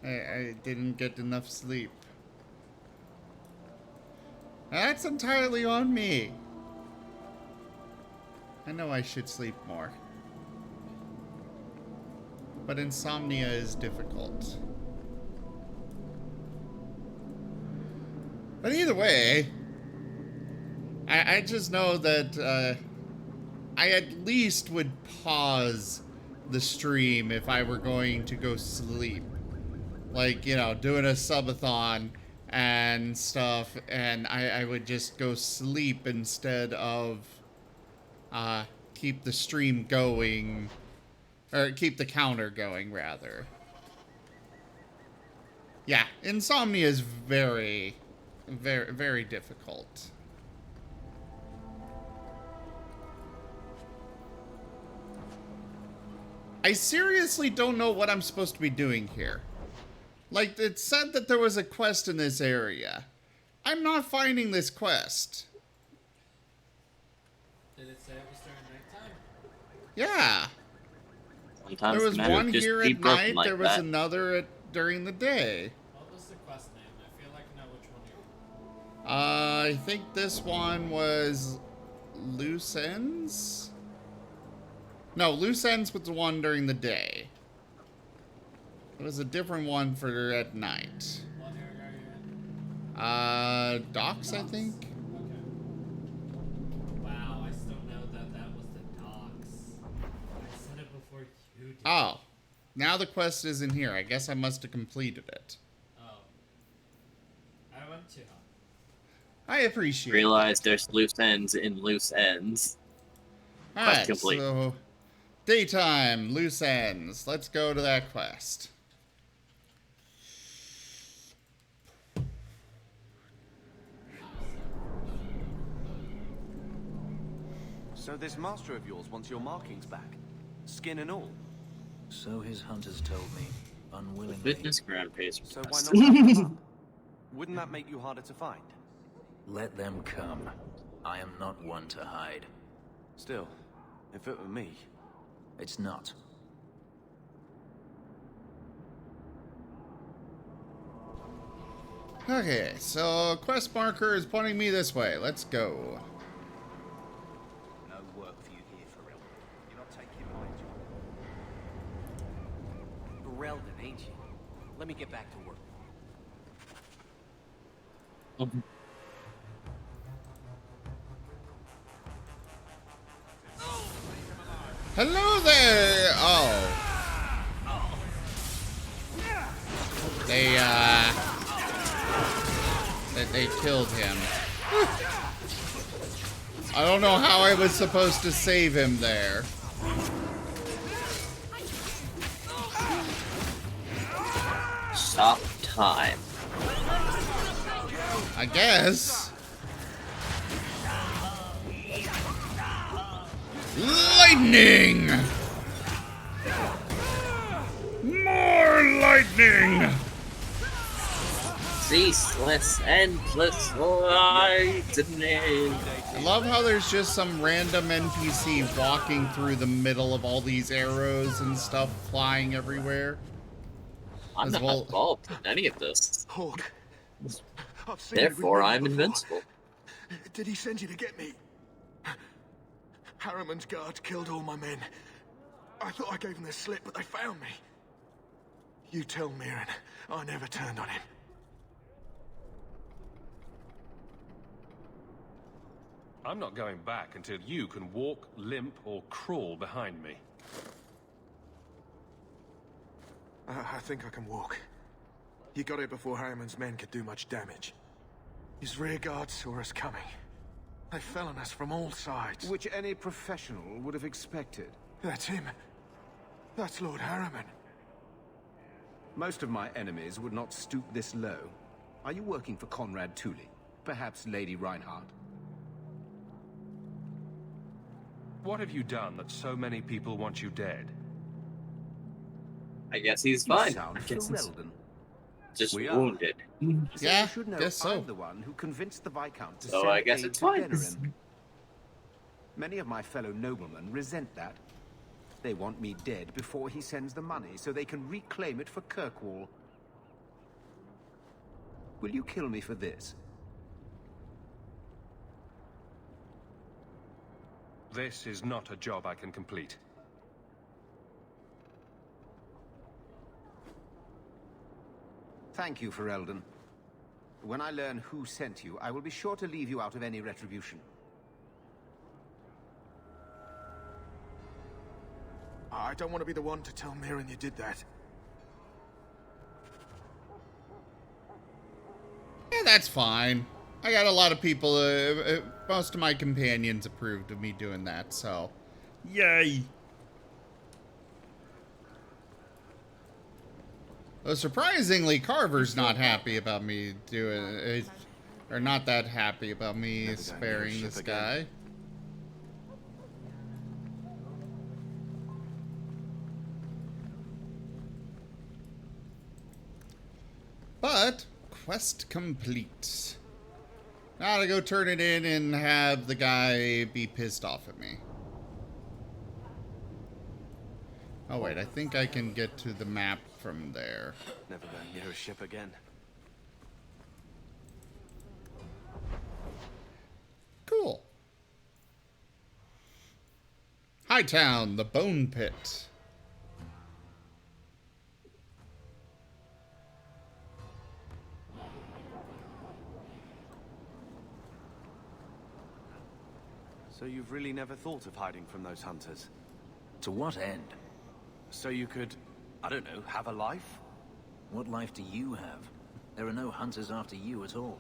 I didn't get enough sleep. That's entirely on me. I know I should sleep more. But insomnia is difficult. But either way, I just know that I at least would pause the stream if I were going to go sleep. Like, you know, doing a subathon and stuff, and I would just go sleep instead of keep the stream going, or keep the counter going, rather. Yeah, insomnia is very, very, very difficult. I seriously don't know what I'm supposed to be doing here. Like, it said that there was a quest in this area. I'm not finding this quest. Did it say it was during nighttime? Yeah. Sometimes There was the matter one just here be at broken night, like there was that. another during the day. What was the quest name? I feel like I know which one you're... I think this one was Loose Ends? No, Loose Ends was the one during the day. It was a different one for at night. What area are you in? Docks, I think? Okay. Wow, I still know that that was the docks. I said it before you did. Oh. Now the quest is in here. I guess I must have completed it. Oh. I went too high. I appreciate it. Realize there's loose ends in loose ends. Alright, complete. so daytime, loose ends. Let's go to that quest. So this master of yours wants your markings back, skin and all. So his hunters told me, unwillingly. Fitness ground pace. So why not hunt them up? Wouldn't that make you harder to find? Let them come. I am not one to hide. Still, if it were me... It's not. Okay, so quest marker is pointing me this way. Let's go. No work for you here, Pharrell. You're not taking my job. Ferelden, ain't you? Let me get back to work. Hello there! Oh. They killed him. I don't know how I was supposed to save him there. Stop time. I guess. Lightning! More lightning! Ceaseless, endless lightning. I love how there's just some random NPC walking through the middle of all these arrows and stuff flying everywhere. I'm As not well- involved in any of this. Hawk. I've seen Therefore, you with I'm Liam before. invincible. Did he send you to get me? Harriman's guards killed all my men. I thought I gave them the slip, but they found me. You tell Mirren I never turned on him. I'm not going back until you can walk, limp, or crawl behind me. I think I can walk. He got it before Harriman's men could do much damage. His rear guard saw us coming. They fell on us from all sides. Which any professional would have expected. That's him. That's Lord Harriman. Most of my enemies would not stoop this low. Are you working for Conrad Tooley? Perhaps Lady Reinhardt? What have you done that so many people want you dead? I guess he's You fine. sound I guess he's Ferelden. just We are. wounded. So Yeah, you should know guess so. I'm the one who convinced the Viscount to So send I guess aid it's to fine. Denerim. Many of my fellow noblemen resent that. They want me dead before he sends the money, so they can reclaim it for Kirkwall. Will you kill me for this? This is not a job I can complete. Thank you, Ferelden. When I learn who sent you, I will be sure to leave you out of any retribution. I don't want to be the one to tell Mirren you did that. Yeah, that's fine. I got a lot of people, most of my companions approved of me doing that, so. Yay! Though surprisingly, Carver's not happy about me doing it, or not that happy about me sparing this guy. But, quest complete. Now to go turn it in and have the guy be pissed off at me. Oh wait, I think I can get to the map from there. Never going near a ship again. Cool. Hightown, the Bone Pit. So you've really never thought of hiding from those hunters? To what end? So you could, I don't know, have a life? What life do you have? There are no hunters after you at all.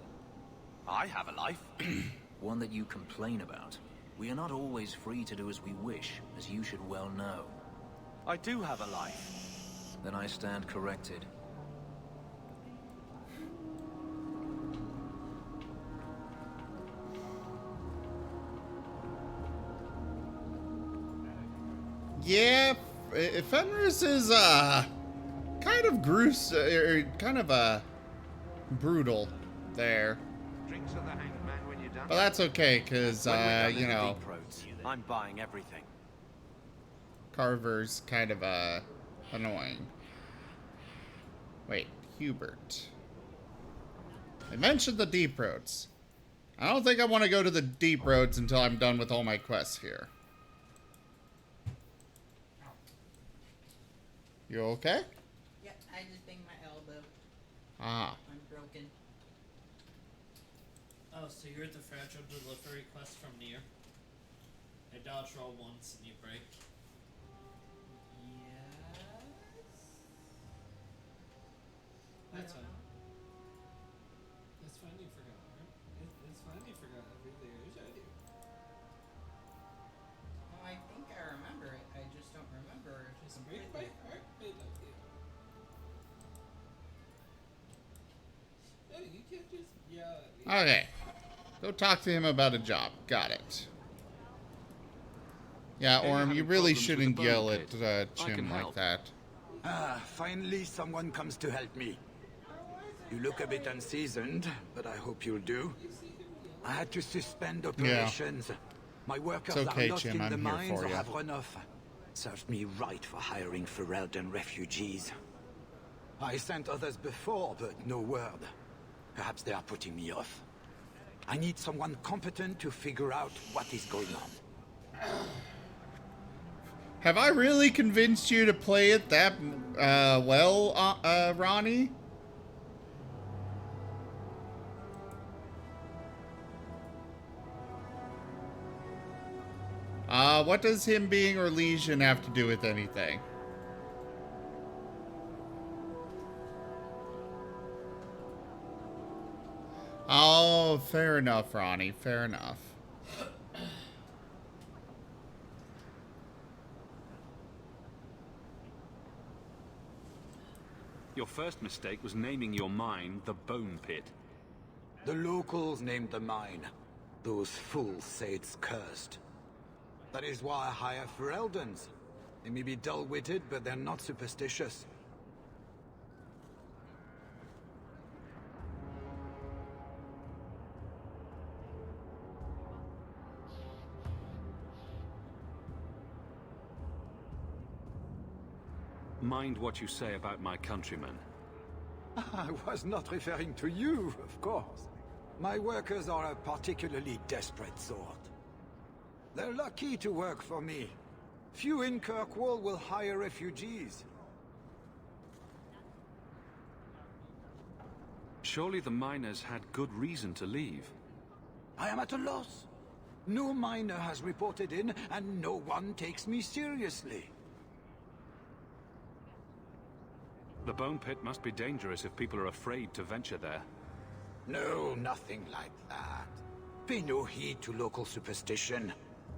I have a life. One that you complain about. We are not always free to do as we wish, as you should well know. I do have a life. Then I stand corrected. Yeah, Fenris is, kind of gruesome, kind of, brutal there. Drinks of the hanged man when you're done. But that's okay, because, When we're done in you the know, deep roads, I'm buying everything. Carver's kind of, annoying. Wait, Hubert. I mentioned the deep roads. I don't think I want to go to the deep roads until I'm done with all my quests here. You okay? Yep, I just banged my elbow. Ah. I'm broken. Oh, so you're the fragile delivery quest from Nier? I dodge roll once and you break. Yes. That's fine. That's fine, you forgot, right? It's fine, you forgot everything I showed you. Well, I think I remember it. I just don't remember it Just break my completely. heart, made of you. No, you can't just yell at me. Okay. Go talk to him about a job. Got it. Yeah, Hey, you're Orm, you having really problems with shouldn't the yell bone at pit. I Jim can like help. that. Ah, finally someone comes to help me. You look a bit unseasoned, but I hope you'll do. I had to suspend operations. My workers It's okay, are lost Jim, in I'm the here mines for or ya. have run off. Served me right for hiring Ferelden refugees. I sent others before, but no word. Perhaps they are putting me off. I need someone competent to figure out what is going on. Have I really convinced you to play it that well, Ronnie? What does him being Orlesian have to do with anything? Oh, fair enough, Ronnie. Fair enough. Your first mistake was naming your mine the Bone Pit. The locals named the mine. Those fools say it's cursed. That is why I hire Fereldans. They may be dull-witted, but they're not superstitious. Mind what you say about my countrymen. I was not referring to you, of course. My workers are a particularly desperate sort. They're lucky to work for me. Few in Kirkwall will hire refugees. Surely the miners had good reason to leave. I am at a loss. No miner has reported in, and no one takes me seriously. The Bone Pit must be dangerous if people are afraid to venture there. No, nothing like that. Pay no heed to local superstition.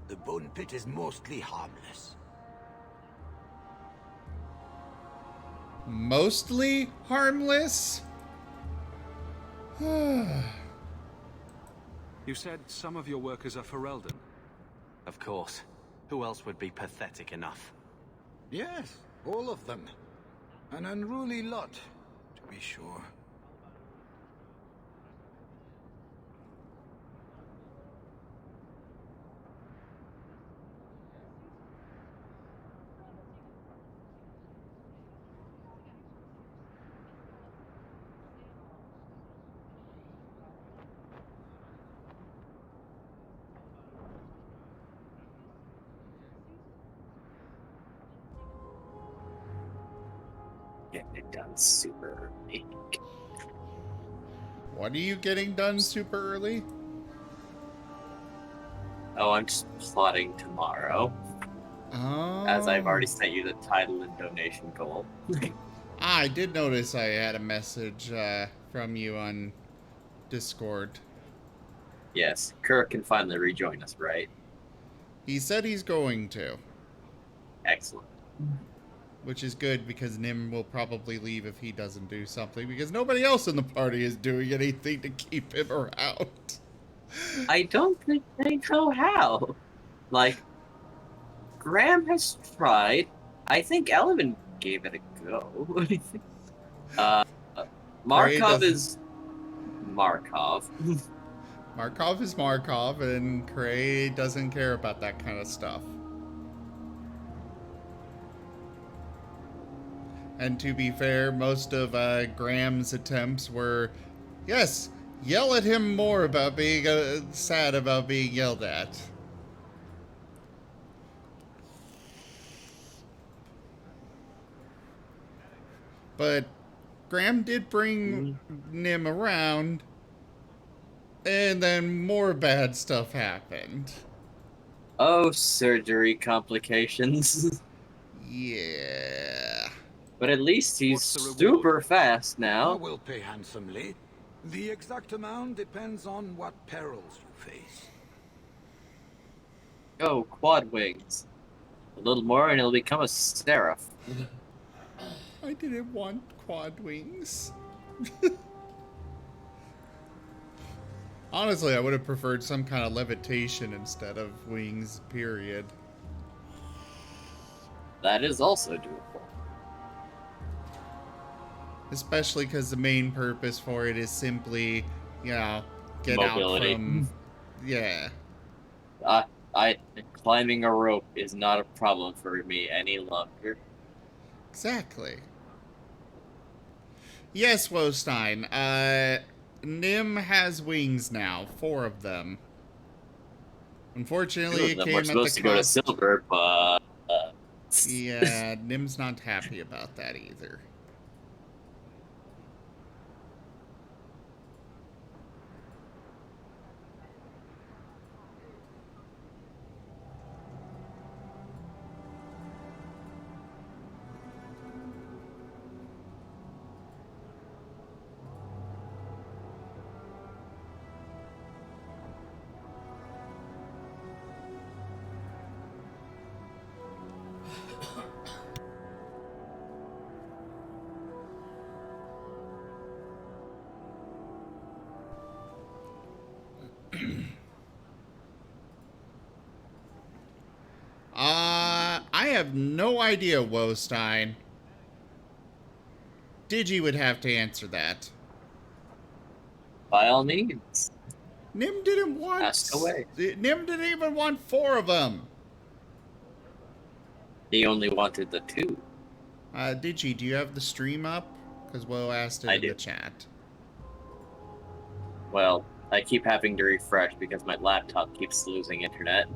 The Bone Pit is mostly harmless. Mostly harmless? You said some of your workers are Ferelden. Of course. Who else would be pathetic enough? Yes, all of them. An unruly lot, to be sure. Getting it done super early. What are you getting done super early? Oh, I'm just plotting tomorrow. Oh. As I've already sent you the title and donation goal. I did notice I had a message from you on Discord. Yes, Kirk can finally rejoin us, right? He said he's going to. Excellent. Which is good, because Nim will probably leave if he doesn't do something, because nobody else in the party is doing anything to keep him around. I don't think they know how. Like, Graham has tried. I think Elvin gave it a go. Markov is Markov. Markov is Markov, and Cray doesn't care about that kind of stuff. And to be fair, most of Graham's attempts were, yes, yell at him more about being sad about being yelled at. But Graham did bring Nim around, and then more bad stuff happened. Oh, surgery complications. Yeah. But at least he's super fast I now. will pay handsomely. The exact amount depends on what perils you face. Oh, quad wings. A little more and he'll become a seraph. I didn't want quad wings. Honestly, I would have preferred some kind of levitation instead of wings, period. That is also doable. Especially because the main purpose for it is simply, you know, get Mobility. out from... Yeah. Climbing a rope is not a problem for me any longer. Exactly. Yes, Wostein. Nim has wings now. 4 of them. Unfortunately, it We're came at supposed the to go to cost... silver, but... Yeah, Nim's not happy about that either. I have no idea, Wostein. Digi would have to answer that. By all means. Nim didn't want... Ask away. Nim didn't even want 4 of them. He only wanted the 2. Digi, do you have the stream up? Because Woe asked it in the chat. Well, I keep having to refresh because my laptop keeps losing internet.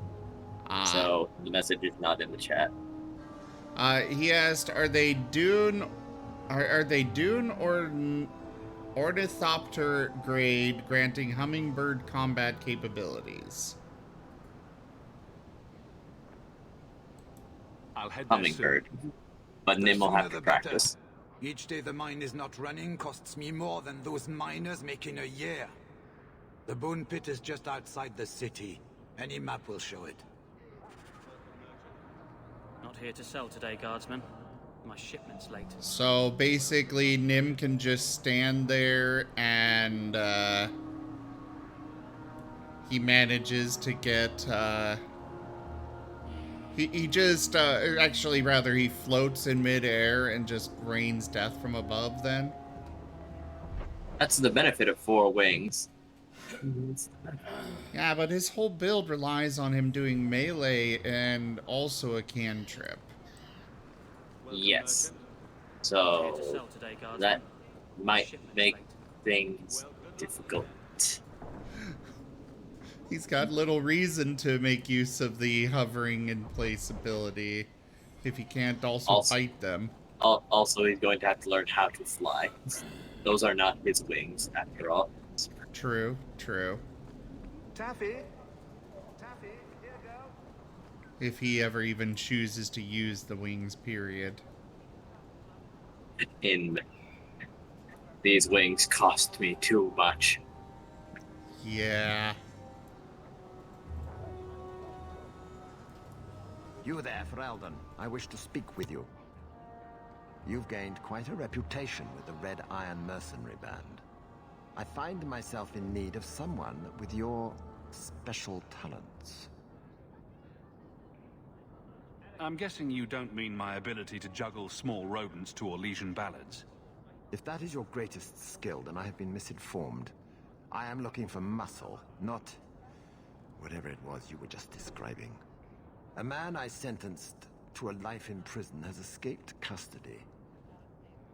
So the message is not in the chat. He asked, are they Dune... Are they Dune or Ornithopter grade, granting hummingbird combat capabilities? I'll head Hummingbird. But Nim will have to practice. Each day the mine is not running costs me more than those miners make in a year. The Bone Pit is just outside the city. Any map will show it. Not here to sell today, guardsman. My shipment's late. So basically, Nim can just stand there and he manages to get he just actually rather he floats in midair and just rains death from above then. That's the benefit of 4 wings. Yeah, but his whole build relies on him doing melee and also a cantrip. Yes. So that might make things difficult. He's got little reason to make use of the hovering in place ability if he can't also fight them. Also, he's going to have to learn how to fly. Those are not his wings, after all. True, true. Taffy? Taffy, here go. If he ever even chooses to use the wings, period. These wings cost me too much. Yeah. You there, Ferelden. I wish to speak with you. You've gained quite a reputation with the Red Iron Mercenary Band. I find myself in need of someone with your special talents. I'm guessing you don't mean my ability to juggle small rodents to Orlesian ballads. If that is your greatest skill, then I have been misinformed. I am looking for muscle, not whatever it was you were just describing. A man I sentenced to a life in prison has escaped custody.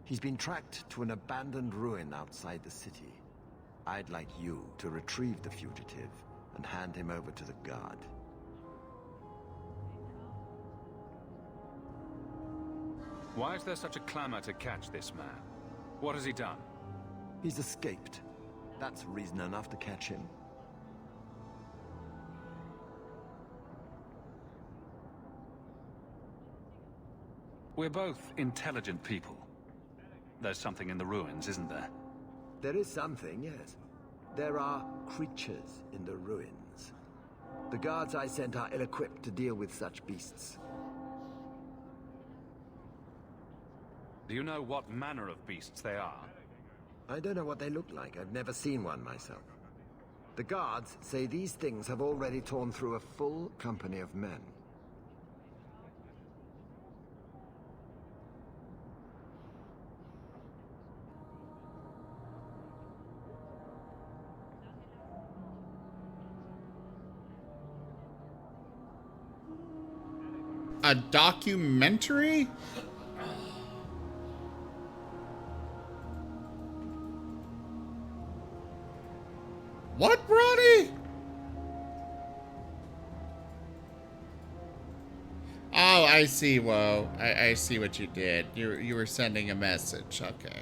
He's been tracked to an abandoned ruin outside the city. I'd like you to retrieve the fugitive and hand him over to the guard. Why is there such a clamor to catch this man? What has he done? He's escaped. That's reason enough to catch him. We're both intelligent people. There's something in the ruins, isn't there? There is something, yes. There are creatures in the ruins. The guards I sent are ill-equipped to deal with such beasts. Do you know what manner of beasts they are? I don't know what they look like. I've never seen one myself. The guards say these things have already torn through a full company of men. A documentary? What, Ronnie? Oh, I see, whoa. I see what you did. You were sending a message, okay.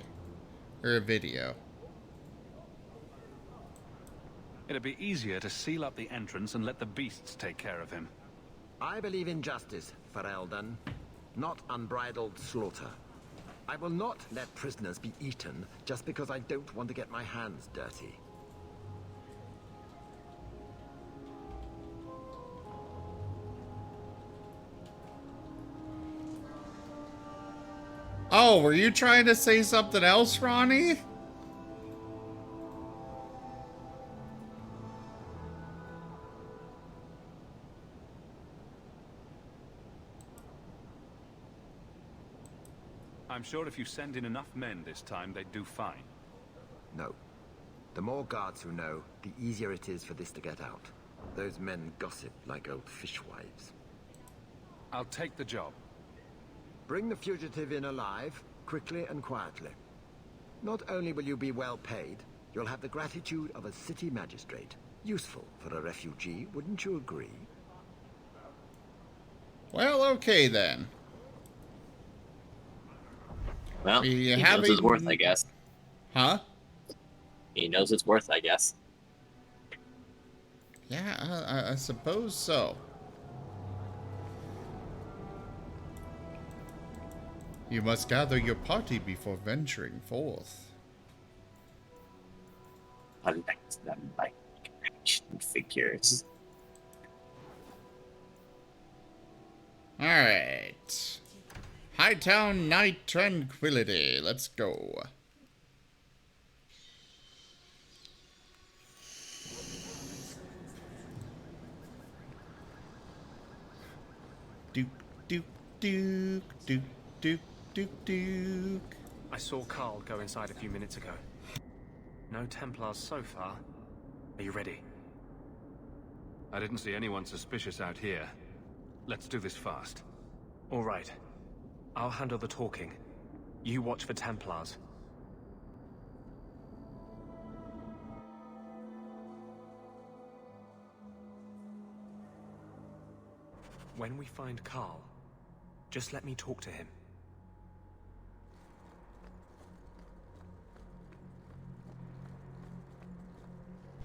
Or a video. It'd be easier to seal up the entrance and let the beasts take care of him. I believe in justice, Ferelden, not unbridled slaughter. I will not let prisoners be eaten just because I don't want to get my hands dirty. Oh, were you trying to say something else, Ronnie? I'm sure if you send in enough men this time, they'd do fine. No. The more guards who know, the easier it is for this to get out. Those men gossip like old fishwives. I'll take the job. Bring the fugitive in alive, quickly and quietly. Not only will you be well paid, you'll have the gratitude of a city magistrate. Useful for a refugee, wouldn't you agree? Well, okay then. Well, he knows it's worth, I guess. Huh? He knows it's worth, I guess. Yeah, I suppose so. You must gather your party before venturing forth. Collect them like action figures. Alright. Hightown Night Tranquility. Let's go. Duke, Duke, Duke, Duke, Duke, Duke, Duke. I saw Carl go inside a few minutes ago. No Templars so far. Are you ready? I didn't see anyone suspicious out here. Let's do this fast. All right. I'll handle the talking. You watch for Templars. When we find Carl, just let me talk to him.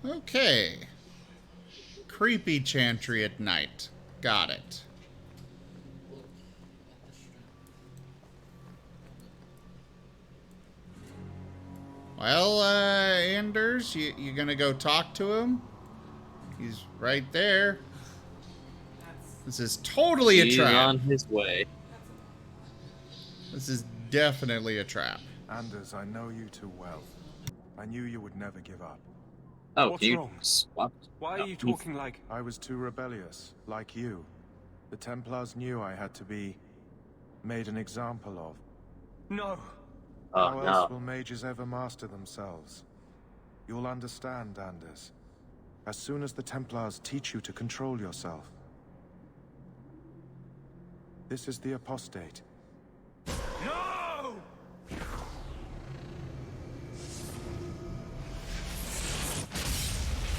Okay. Creepy chantry at night. Got it. Well, Anders, you gonna go talk to him? He's right there. This is totally a trap. He's on his way. This is definitely a trap. Anders, I know you too well. I knew you would never give up. Oh, what's you wrong? swapped? Why are you talking like... I was too rebellious, like you. The Templars knew I had to be made an example of. No. How else will mages ever master themselves? You'll understand, Anders. As soon as the Templars teach you to control yourself. This is the apostate. No!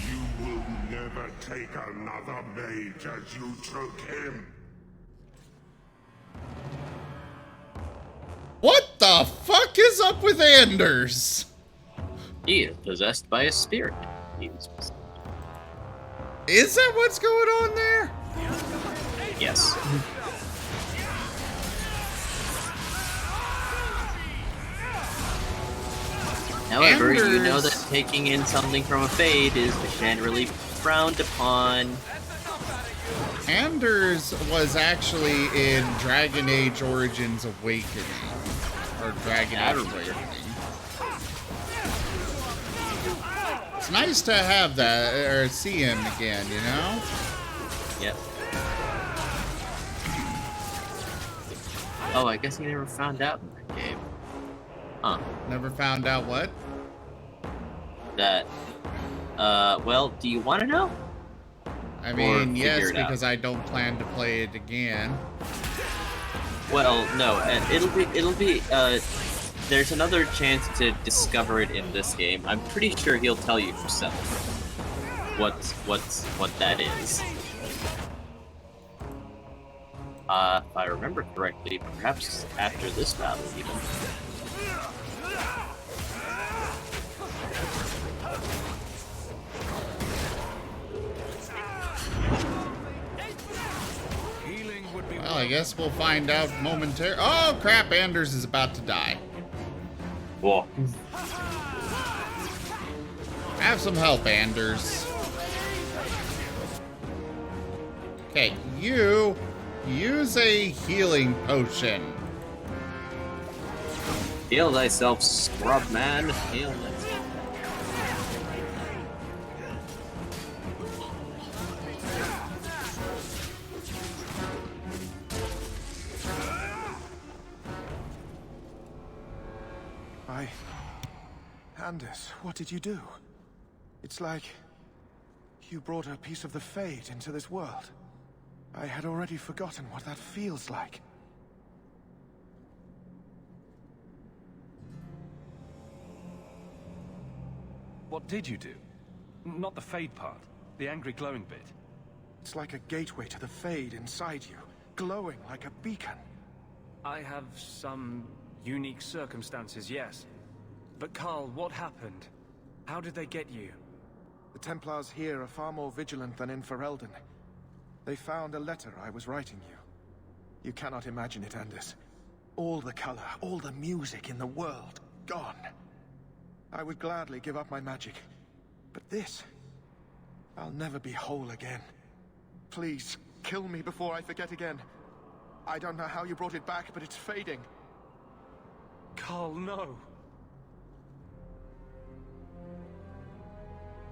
You will never take another mage as you took him. What the fuck is up with Anders? He is possessed by a spirit. Is that what's going on there? Yes. However, you know that taking in something from a Fade is generally frowned upon. Anders was actually in Dragon Age Origins Awakening. Or Dragon Age Awakening. It's nice to have that, or see him again, you know? Yep. Oh, I guess he never found out in that game. Huh. Never found out what? That, well, do you want to know? I mean, yes, because I don't plan to play it again. Well, no, and it'll be, there's another chance to discover it in this game. I'm pretty sure he'll tell you himself what that is. If I remember correctly, perhaps after this battle, even. Well, I guess we'll find out momentarily. Oh, crap, Anders is about to die. Whoa. Have some help, Anders. Okay, you use a healing potion. Heal thyself, scrub man. Heal thyself. Anders, what did you do? It's like you brought a piece of the Fade into this world. I had already forgotten what that feels like. What did you do? Not the Fade part, the angry glowing bit. It's like a gateway to the Fade inside you, glowing like a beacon. I have some unique circumstances, yes. But Carl, what happened? How did they get you? The Templars here are far more vigilant than in Ferelden. They found a letter I was writing you. You cannot imagine it, Anders. All the color, all the music in the world, gone. I would gladly give up my magic. But this... I'll never be whole again. Please, kill me before I forget again. I don't know how you brought it back, but it's fading. Carl, no.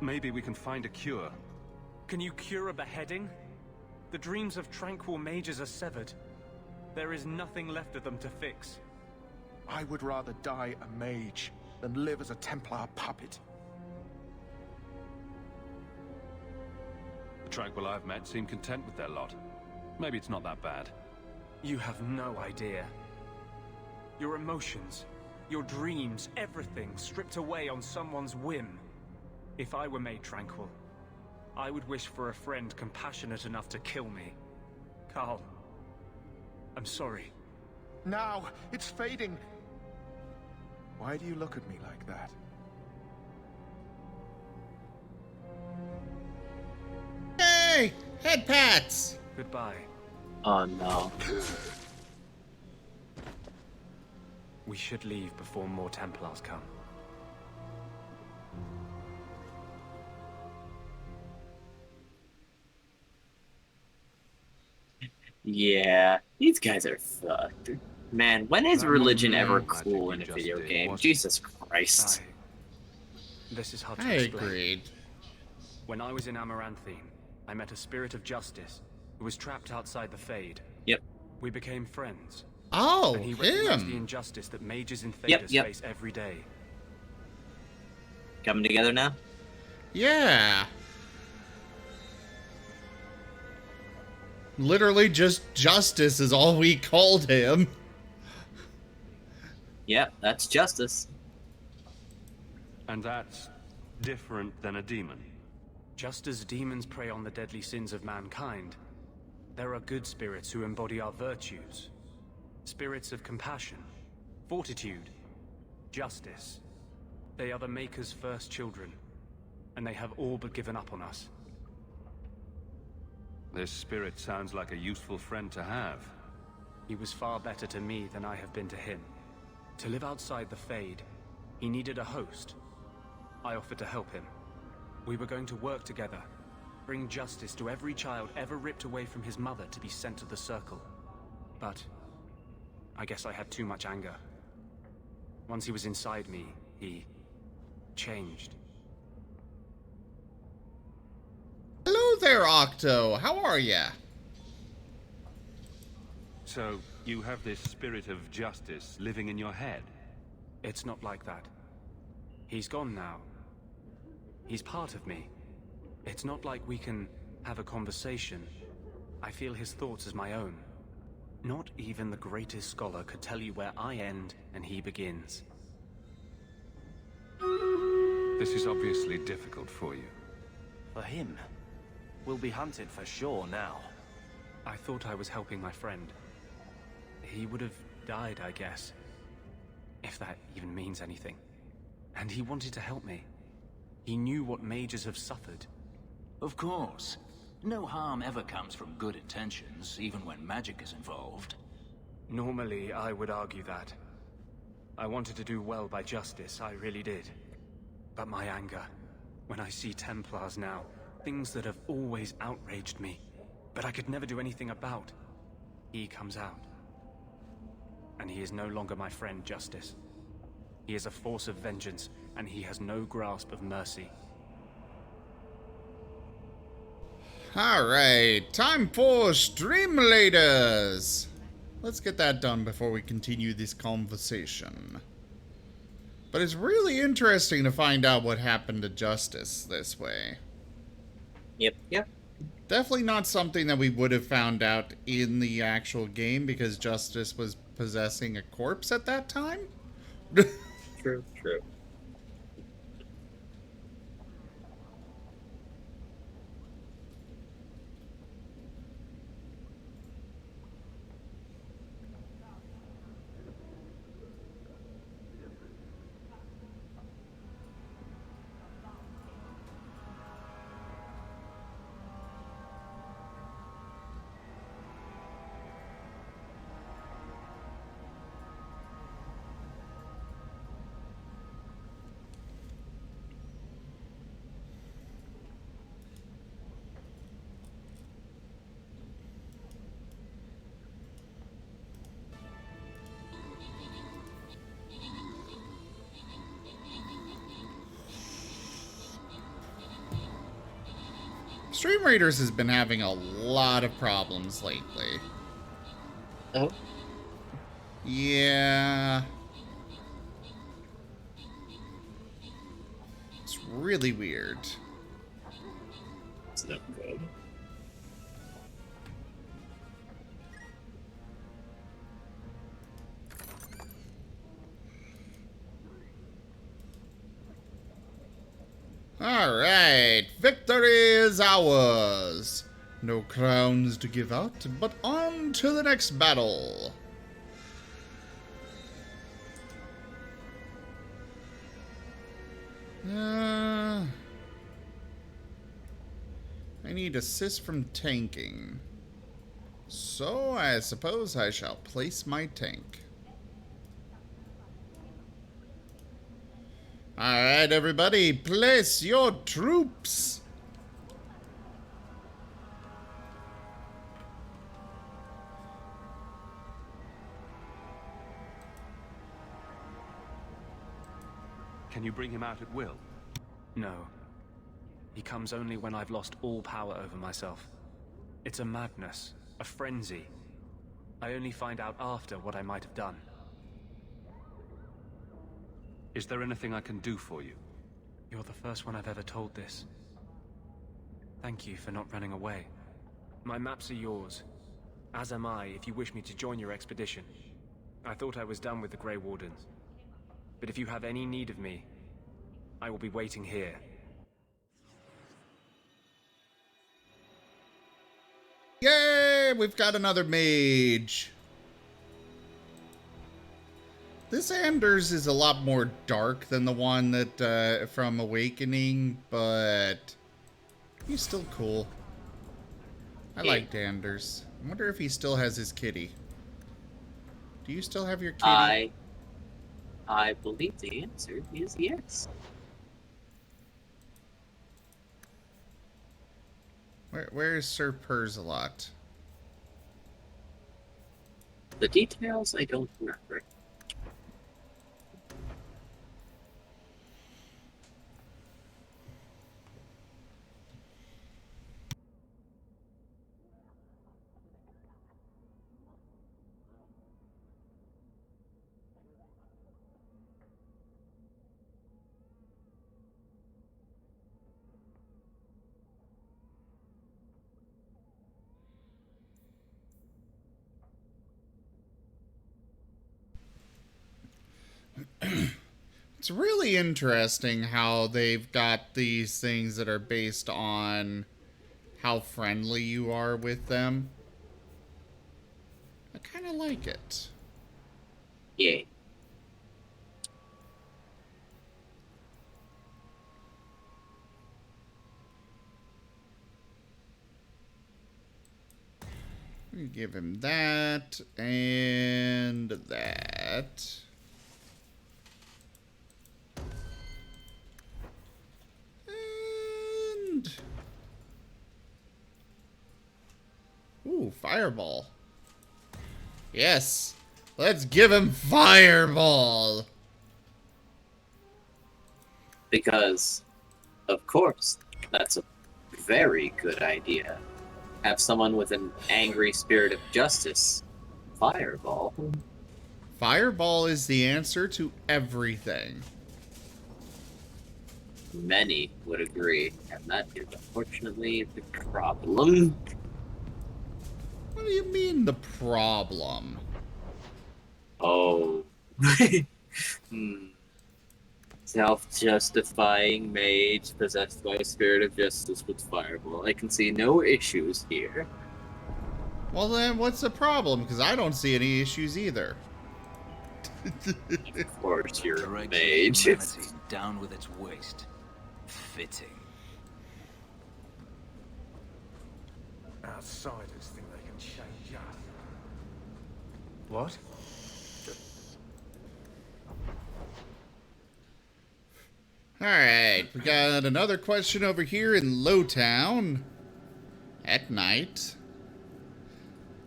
Maybe we can find a cure. Can you cure a beheading? The dreams of tranquil mages are severed. There is nothing left of them to fix. I would rather die a mage than live as a Templar puppet. The Tranquil I've met seem content with their lot. Maybe it's not that bad. You have no idea. Your emotions, your dreams, everything stripped away on someone's whim. If I were made tranquil, I would wish for a friend compassionate enough to kill me. Carl, I'm sorry. Now, it's fading. Why do you look at me like that? Hey! Head pats! Goodbye. Oh no. We should leave before more Templars come. Yeah, these guys are fucked. Man, when is religion ever cool in a video game? Jesus Christ. This is hard to I explain. agreed. When I was in Amaranthine, I met a spirit of justice who was trapped outside the Fade. Yep. We became friends. Oh, and he recognized the him. injustice that mages in Thedas face every day. Coming together now? Yeah. Literally just justice is all we called him. Yep, that's justice. And that's different than a demon. Just as demons prey on the deadly sins of mankind, there are good spirits who embody our virtues. Spirits of compassion, fortitude, justice. They are the Maker's first children, and they have all but given up on us. This spirit sounds like a useful friend to have. He was far better to me than I have been to him. To live outside the Fade, he needed a host. I offered to help him. We were going to work together, bring justice to every child ever ripped away from his mother to be sent to the Circle. But I guess I had too much anger. Once he was inside me, he changed. Hello there, Octo. How are ya? So, you have this spirit of justice living in your head? It's not like that. He's gone now. He's part of me. It's not like we can have a conversation. I feel his thoughts as my own. Not even the greatest scholar could tell you where I end and he begins. This is obviously difficult for you. For him, we'll be hunted for sure now. I thought I was helping my friend. He would have died, I guess. If that even means anything. And he wanted to help me. He knew what mages have suffered. Of course. No harm ever comes from good intentions, even when magic is involved. Normally, I would argue that. I wanted to do well by justice, I really did. But my anger, when I see Templars now, things that have always outraged me, but I could never do anything about, he comes out. And he is no longer my friend, Justice. He is a force of vengeance, and he has no grasp of mercy. Alright, time for Stream Leaders. Let's get that done before we continue this conversation. But it's really interesting to find out what happened to Justice this way. Yep. Definitely not something that we would have found out in the actual game because Justice was possessing a corpse at that time. True. Stream Raiders has been having a lot of problems lately. Oh? Yeah. It's really weird. It's not good. Alright, victory is ours. No crowns to give out, but on to the next battle. I need assist from tanking. So I suppose I shall place my tank. Alright, everybody, place your troops! Can you bring him out at will? No. He comes only when I've lost all power over myself. It's a madness, a frenzy. I only find out after what I might have done. Is there anything I can do for you? You're the first one I've ever told this. Thank you for not running away. My maps are yours, as am I if you wish me to join your expedition. I thought I was done with the Grey Wardens. But if you have any need of me, I will be waiting here. Yay! We've got another mage. This Anders is a lot more dark than the one that from Awakening, but he's still cool. I liked Anders. I wonder if he still has his kitty. Do you still have your kitty? I believe the answer is yes. Where is Sir Perzelot? The details I don't remember. It's really interesting how they've got these things that are based on how friendly you are with them. I kind of like it. Yeah. We give him that and that. And ooh, fireball. Yes. Let's give him fireball. Because, of course, that's a very good idea. Have someone with an angry spirit of justice. Fireball. Fireball is the answer to everything. many would agree, and that is unfortunately the problem. What do you mean the problem? Oh. Self-justifying mage possessed by a spirit of justice with fireball. I can see no issues here. Well then, what's the problem? Because I don't see any issues either. Of course, you're a Correct mage. humanity down with its waist. Fitting. Outsiders think they can change us. What? Alright, we got another question over here in Lowtown. At night.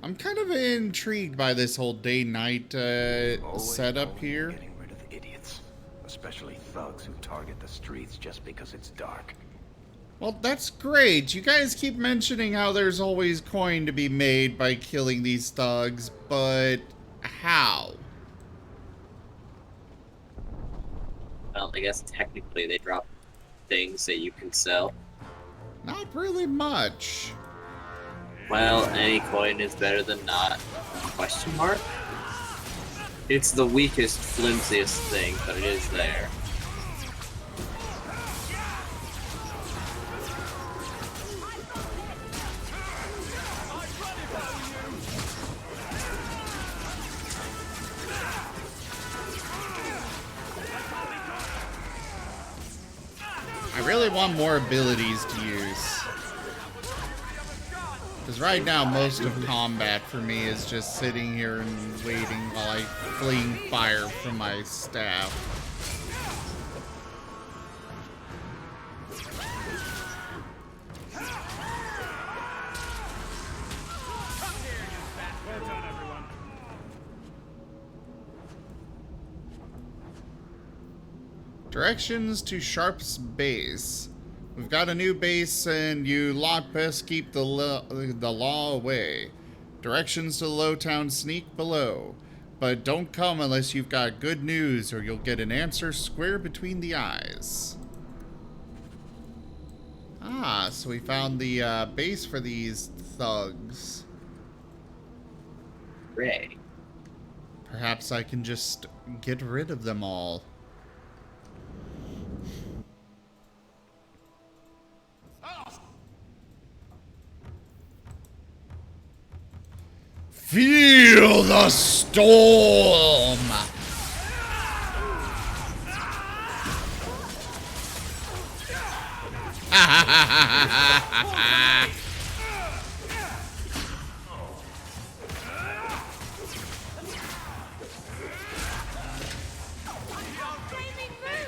I'm kind of intrigued by this whole day-night setup here. Getting rid of the idiots, especially thugs who target the streets just because it's dark. Well, that's great. You guys keep mentioning how there's always coin to be made by killing these thugs, but how? Well, I guess technically they drop things that you can sell. Not really much. Well, any coin is better than not. Question mark? It's the weakest, flimsiest thing, but it is there. I really want more abilities to use. Because right now, most of combat for me is just sitting here and waiting while I fling fire from my staff. Directions to Sharp's base. We've got a new base, and you lot best keep the law away. Directions to Lowtown sneak below. But don't come unless you've got good news, or you'll get an answer square between the eyes. Ah, so we found the base for these thugs. Ray. Perhaps I can just get rid of them all. Feel the storm!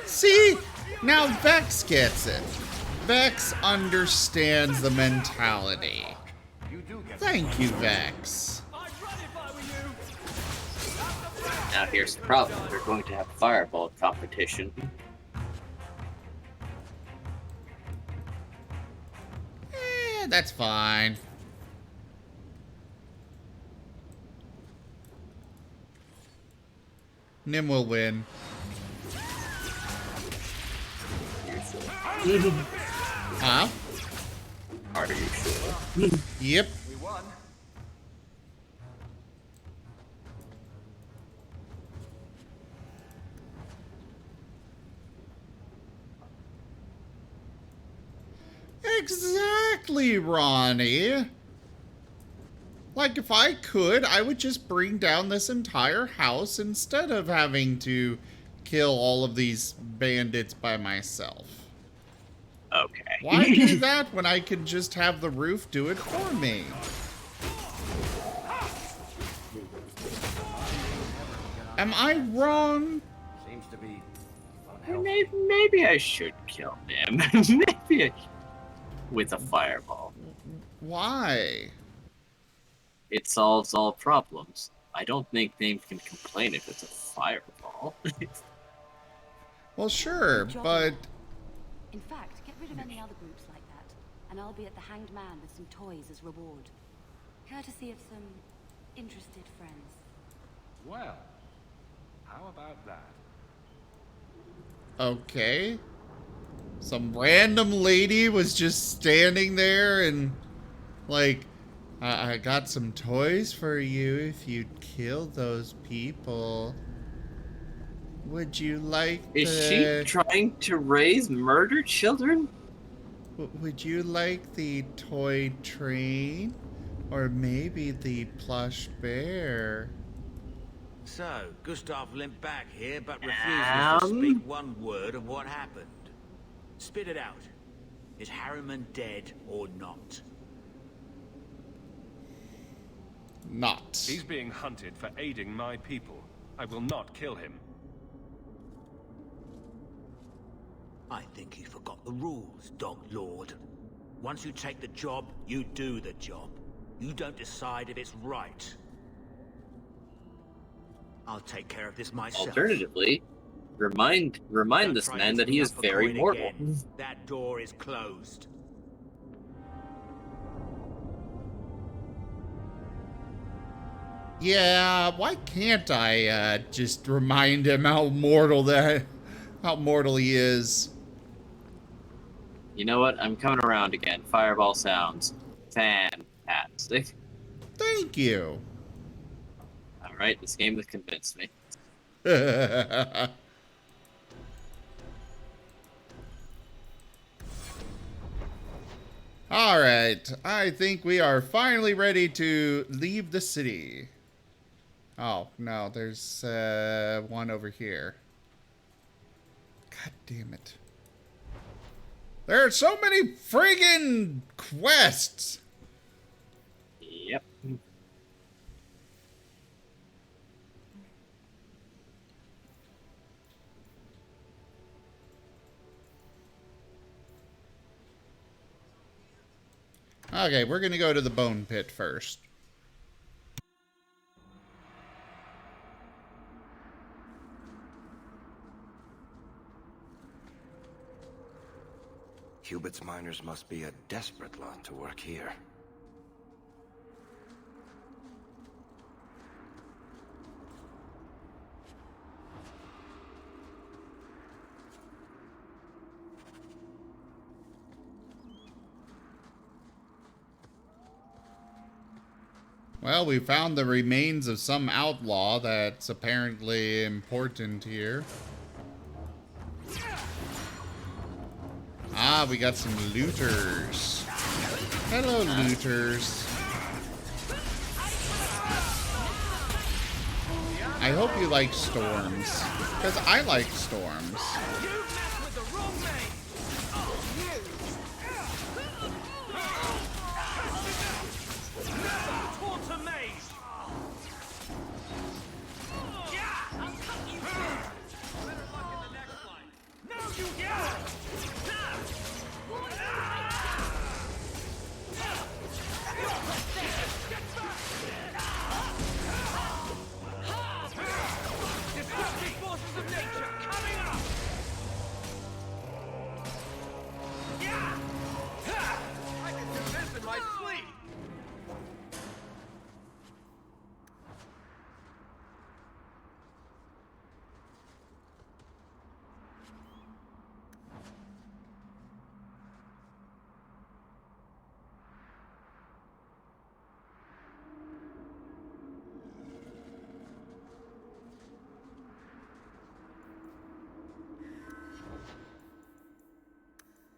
See? Now Vex gets it. Vex understands the mentality. Thank you, Vex. Now here's the problem. We're going to have fireball competition. That's fine. Nim will win. Huh? Are you sure? Yep. We won. Exactly, Ronnie. Like, if I could, I would just bring down this entire house instead of having to kill all of these bandits by myself. Okay. Why do that when I can just have the roof do it for me? Am I wrong? Seems to be Maybe I should kill him. Maybe I with a fireball. Why? It solves all problems. I don't think they can complain if it's a fireball. Well, sure, but... In fact, get rid of any other groups like that, and I'll be at the Hanged Man with some toys as reward. Courtesy of some interested friends. Well, how about that? Okay. Some random lady was just standing there and like, I got some toys for you if you'd kill those people. Would you like Is she trying to raise murdered children? Would you like the toy train? Or maybe the plush bear? So, Gustav limped back here, but refuses to speak one word of what happened. Spit it out. Is Harriman dead or not? Not. He's being hunted for aiding my people. I will not kill him. I think you forgot the rules, Dog Lord. Once you take the job, you do the job. You don't decide if it's right. I'll take care of this myself. Alternatively, remind this man that he is very mortal. That door is closed. Yeah, why can't I just remind him how mortal he is? You know what? I'm coming around again. Fireball sounds fantastic. Thank you. All right, this game has convinced me. All right, I think we are finally ready to leave the city. Oh, no, there's one over here. God damn it. There are so many friggin' quests! Yep. Okay, we're gonna go to the bone pit first. Hubert's miners must be a desperate lot to work here. Well, we found the remains of some outlaw that's apparently important here. Ah, we got some looters. Hello, looters. I hope you like storms, because I like storms.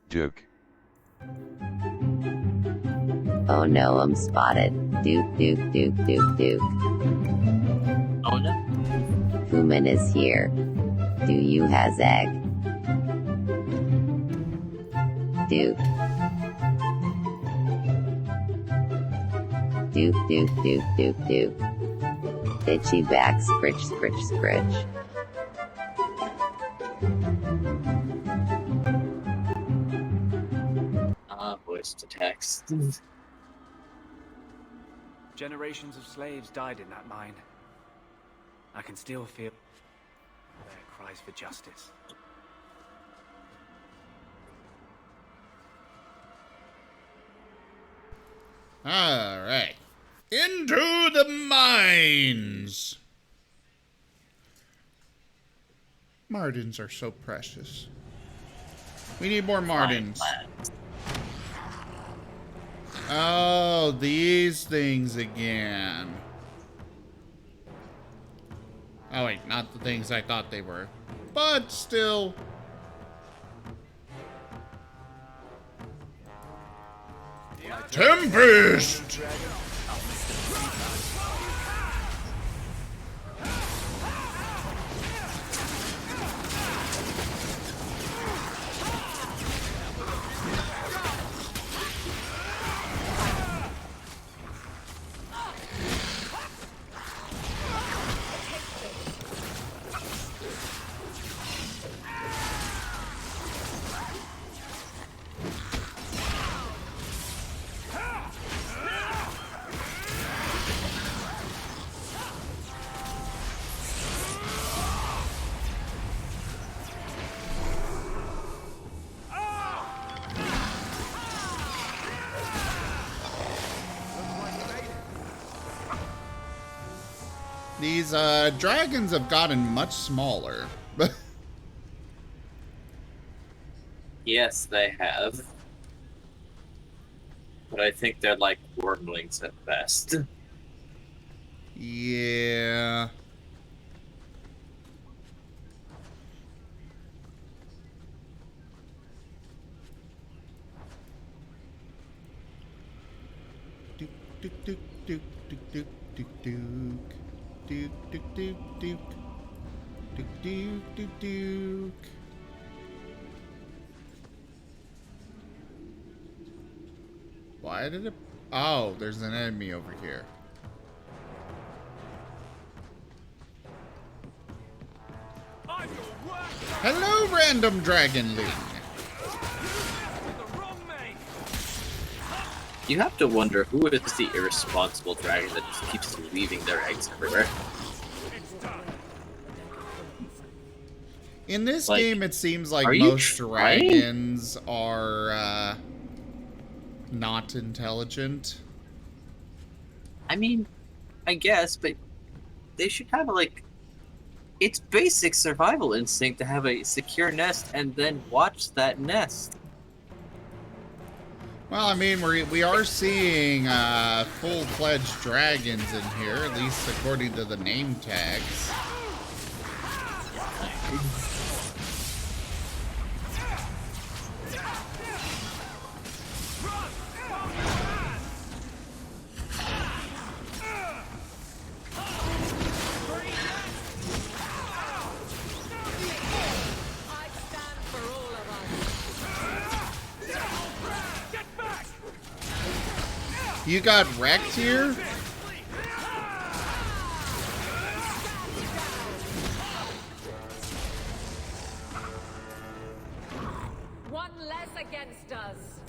Duke. Oh no, I'm spotted. Duke. Oh no. Fuman is here. Do you has egg? Duke. Duke. Itchy back, scritch. Voice to text. Generations of slaves died in that mine. I can still feel their cries for justice. All right. Into the mines. Martins are so precious. We need more Martins. Oh, these things again. Oh wait, not the things I thought they were. But still. Tempest! These dragons have gotten much smaller. Yes, they have. But I think they're like wormlings at best. Yeah. Duke, duke, duke, duke, duke, duke, duke, duke. Duke, duke, duke, duke. Duke, duke, duke, duke. Why did it... Oh, there's an enemy over here. Hello, random dragonling. You have to wonder who is the irresponsible dragon that just keeps leaving their eggs everywhere. In this Like, game, it seems like are you most trying? dragons are not intelligent. I mean, I guess, but they should have like... It's basic survival instinct to have a secure nest and then watch that nest. Well, I mean, we are seeing full-fledged dragons in here, at least according to the name tags. You got wrecked here? One less against us.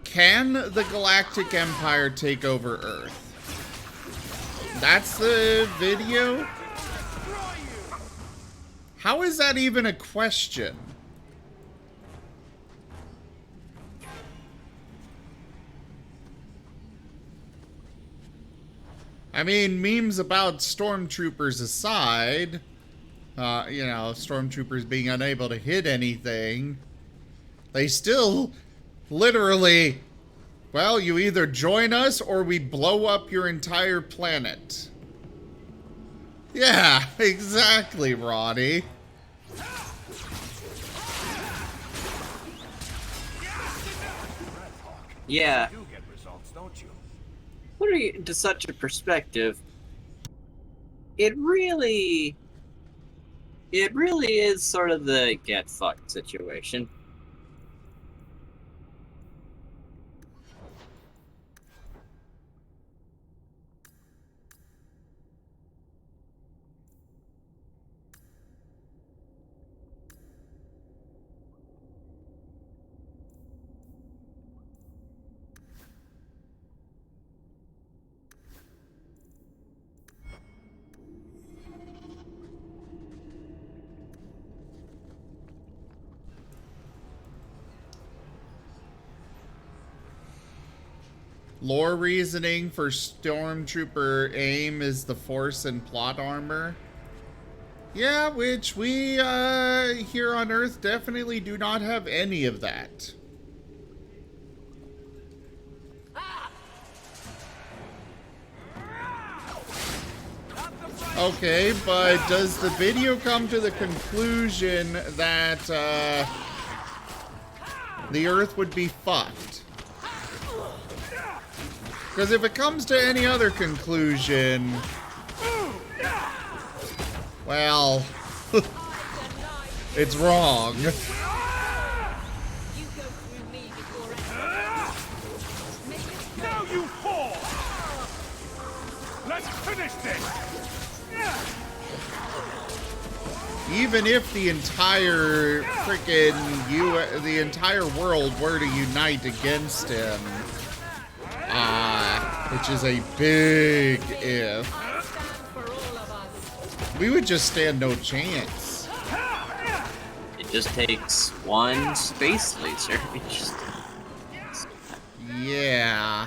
Can the Galactic Empire take over Earth? That's the video? How is that even a question? I mean, memes about stormtroopers aside, you know, stormtroopers being unable to hit anything, they still literally, well, you either join us or we blow up your entire planet. Yeah, exactly, Ronnie. Yeah. You do get results, don't you? Put it into such a perspective, it really is sort of the get fucked situation. Lore reasoning for Stormtrooper aim is the Force and plot armor. Yeah, which we here on Earth definitely do not have any of that. Okay, but does the video come to the conclusion that the Earth would be fucked? Because if it comes to any other conclusion, well, it's wrong. Now you fall! Let's finish this! Even if the entire the entire world were to unite against him, which is a big if, we would just stand no chance. It just takes one space laser. Yeah.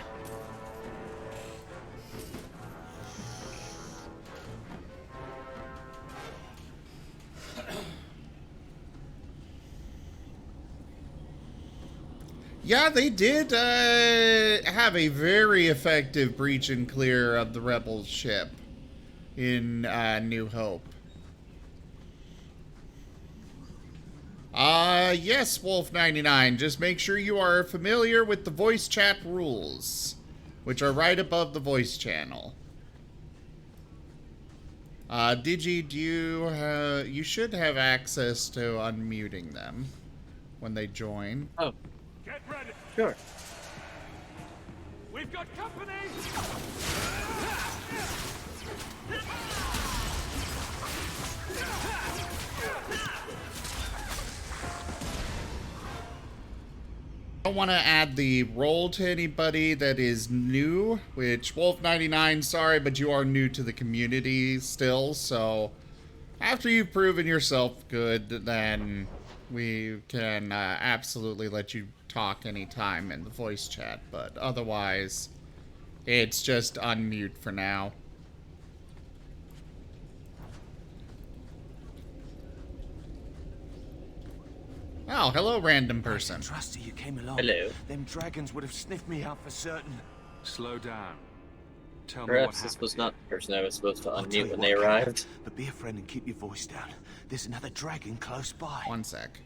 Yeah, they did have a very effective breach and clear of the Rebel ship in New Hope. Yes, Wolf99. Just make sure you are familiar with the voice chat rules, which are right above the voice channel. Digi, you should have access to unmuting them when they join. Oh. Get ready. Sure. We've got company. I don't want to add the role to anybody that is new, which Wolf99, sorry, but you are new to the community still, so after you've proven yourself good, then we can absolutely let you talk anytime in the voice chat, but otherwise, it's just unmute for now. Oh, hello, random person. Trusty, you came along. Hello. Them dragons would have sniffed me out for certain. Slow down. Tell me what Perhaps happened. this was not the person I was supposed to I'll tell unmute you when what, they Cal, arrived. But be a friend and keep your voice down. There's another dragon close by. One sec.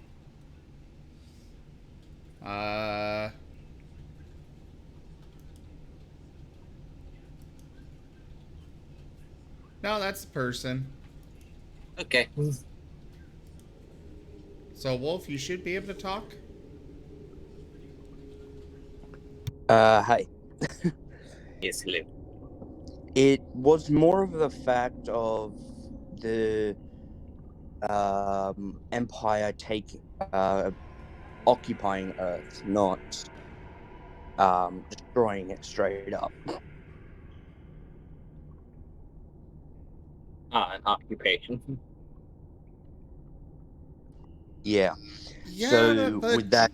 No, that's the person. Okay. So, Wolf, you should be able to talk. Hi. Yes, hello. It was more of the fact of the Empire occupying Earth, not destroying it straight up. An occupation. Yeah. Yeah, so but with that,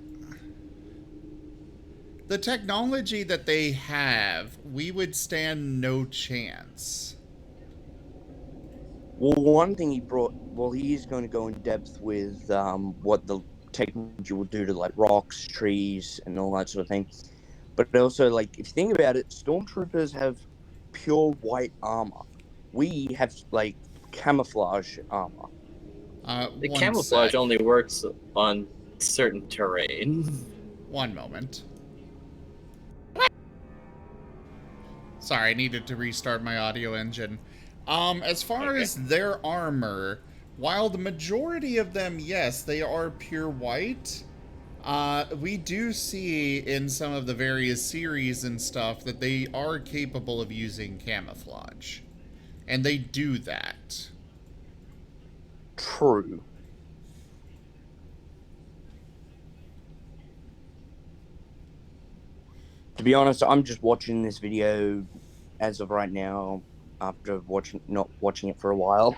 the technology that they have, we would stand no chance. well, one thing he brought, he is going to go in depth with what the technology will do to like rocks, trees, and all that sort of thing. But also, like, if you think about it, stormtroopers have pure white armor. We have like camouflage armor. The camouflage only works on certain terrain. One moment. Sorry, I needed to restart my audio engine. As far as their armor, while the majority of them, yes, they are pure white, we do see in some of the various series and stuff that they are capable of using camouflage. And they do that. True. To be honest, I'm just watching this video as of right now after not watching it for a while.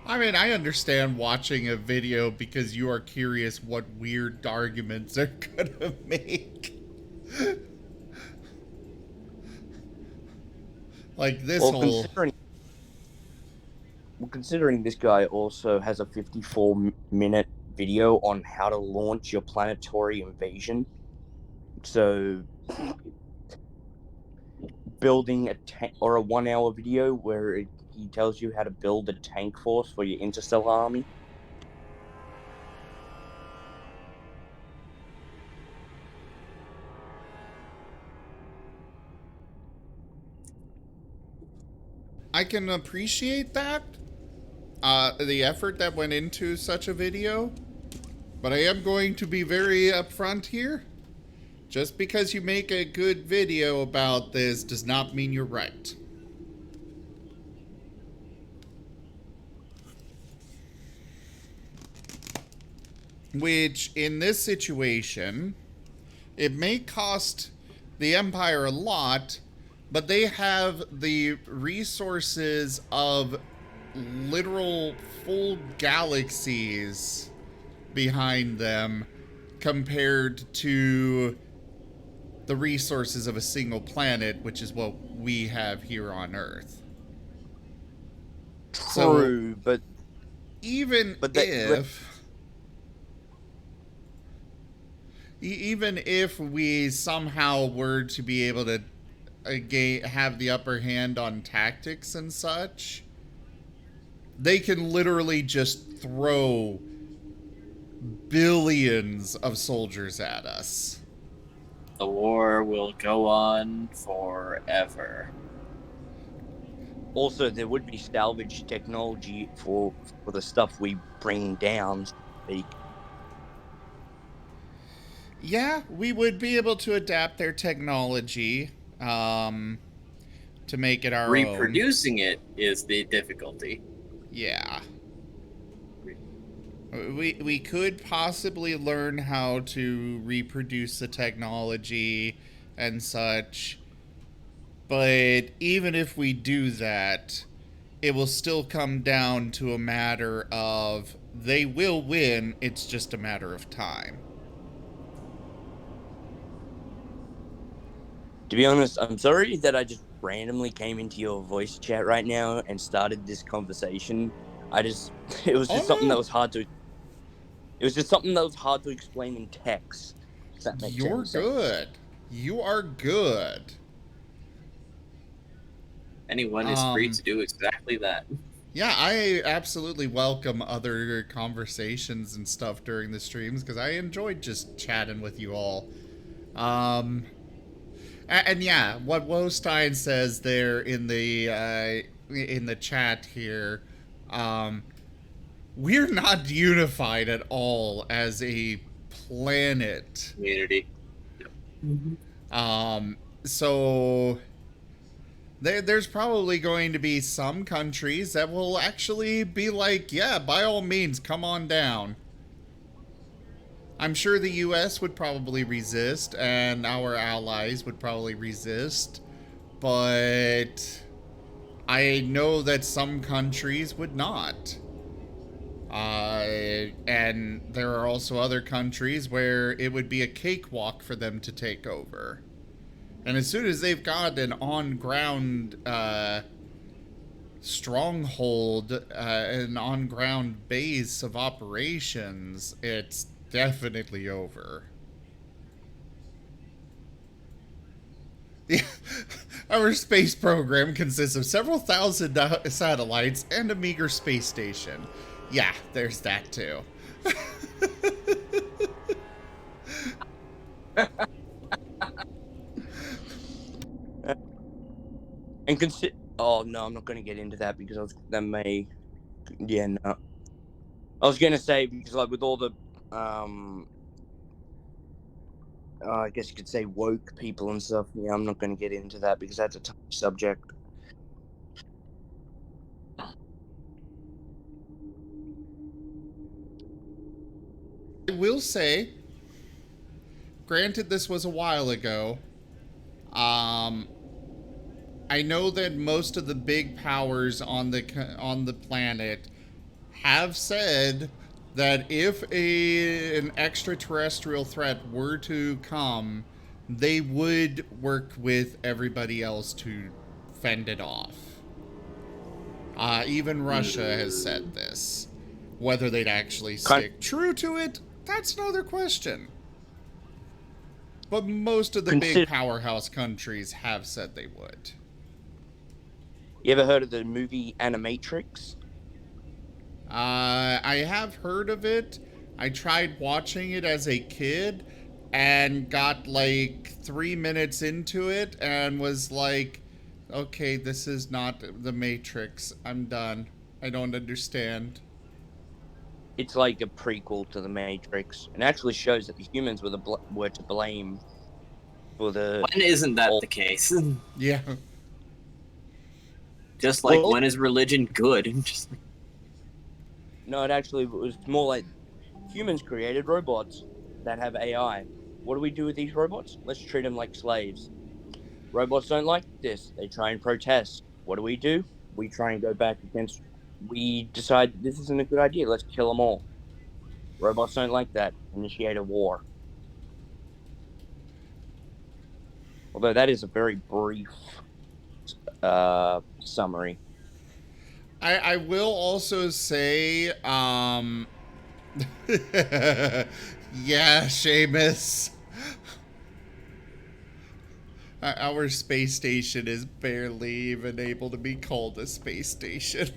I mean, I understand watching a video because you are curious what weird arguments they're gonna make. Like this Well, whole... considering this guy also has a 54-minute video on how to launch your planetary invasion. So, building a tank, or a 1-hour video where he tells you how to build a tank force for your interstellar army. I can appreciate that, the effort that went into such a video, but I am going to be very upfront here. Just because you make a good video about this does not mean you're right. Which, in this situation, it may cost the Empire a lot, but they have the resources of literal full galaxies behind them compared to the resources of a single planet, which is what we have here on Earth. True, but even if we somehow were to be able to have the upper hand on tactics and such, they can literally just throw billions of soldiers at us. The war will go on forever. Also, there would be salvage technology for the stuff we bring down. Yeah, we would be able to adapt their technology to make it our own. Reproducing it is the difficulty. Yeah. We could possibly learn how to reproduce the technology and such, but even if we do that, it will still come down to a matter of they will win, it's just a matter of time. To be honest, I'm sorry that I just randomly came into your voice chat right now and started this conversation. It was just something that was hard to... It was just something that was hard to explain in text. If that makes You're sense. good. You are good. Anyone is free to do exactly that. Yeah, I absolutely welcome other conversations and stuff during the streams because I enjoyed just chatting with you all. And yeah, what Wostein says there in the chat here, we're not unified at all as a planet. Community. So there's probably going to be some countries that will actually be like, yeah, by all means, come on down. I'm sure the US would probably resist, and our allies would probably resist, but I know that some countries would not. And there are also other countries where it would be a cakewalk for them to take over. And as soon as they've got an on-ground stronghold, an on-ground base of operations, it's definitely over. Our space program consists of several thousand satellites and a meager space station. Yeah, there's that too. And oh no, I'm not going to get into that because that may, yeah, no. I was going to say because like with all the, I guess you could say woke people and stuff. Yeah, I'm not going to get into that because that's a tough subject. I will say, granted this was a while ago, I know that most of the big powers on the planet have said that if an extraterrestrial threat were to come, they would work with everybody else to fend it off. Even Russia has said this. Whether they'd actually stick true to it, that's another question. But most of the big powerhouse countries have said they would. You ever heard of the movie Animatrix? I have heard of it. I tried watching it as a kid and got like 3 minutes into it and was like, okay, this is not the Matrix. I'm done. I don't understand. It's like a prequel to the Matrix, and actually shows that the humans were to blame for the. When isn't that the case? Yeah. Just like, when is religion good? Just like... No, it actually was more like humans created robots that have AI. What do we do with these robots? Let's treat them like slaves. Robots don't like this. They try and protest. What do? We try and go back against... We decide this isn't a good idea. Let's kill them all. Robots don't like that. Initiate a war. Although that is a very brief summary. I will also say, yeah, Seamus. Our space station is barely even able to be called a space station.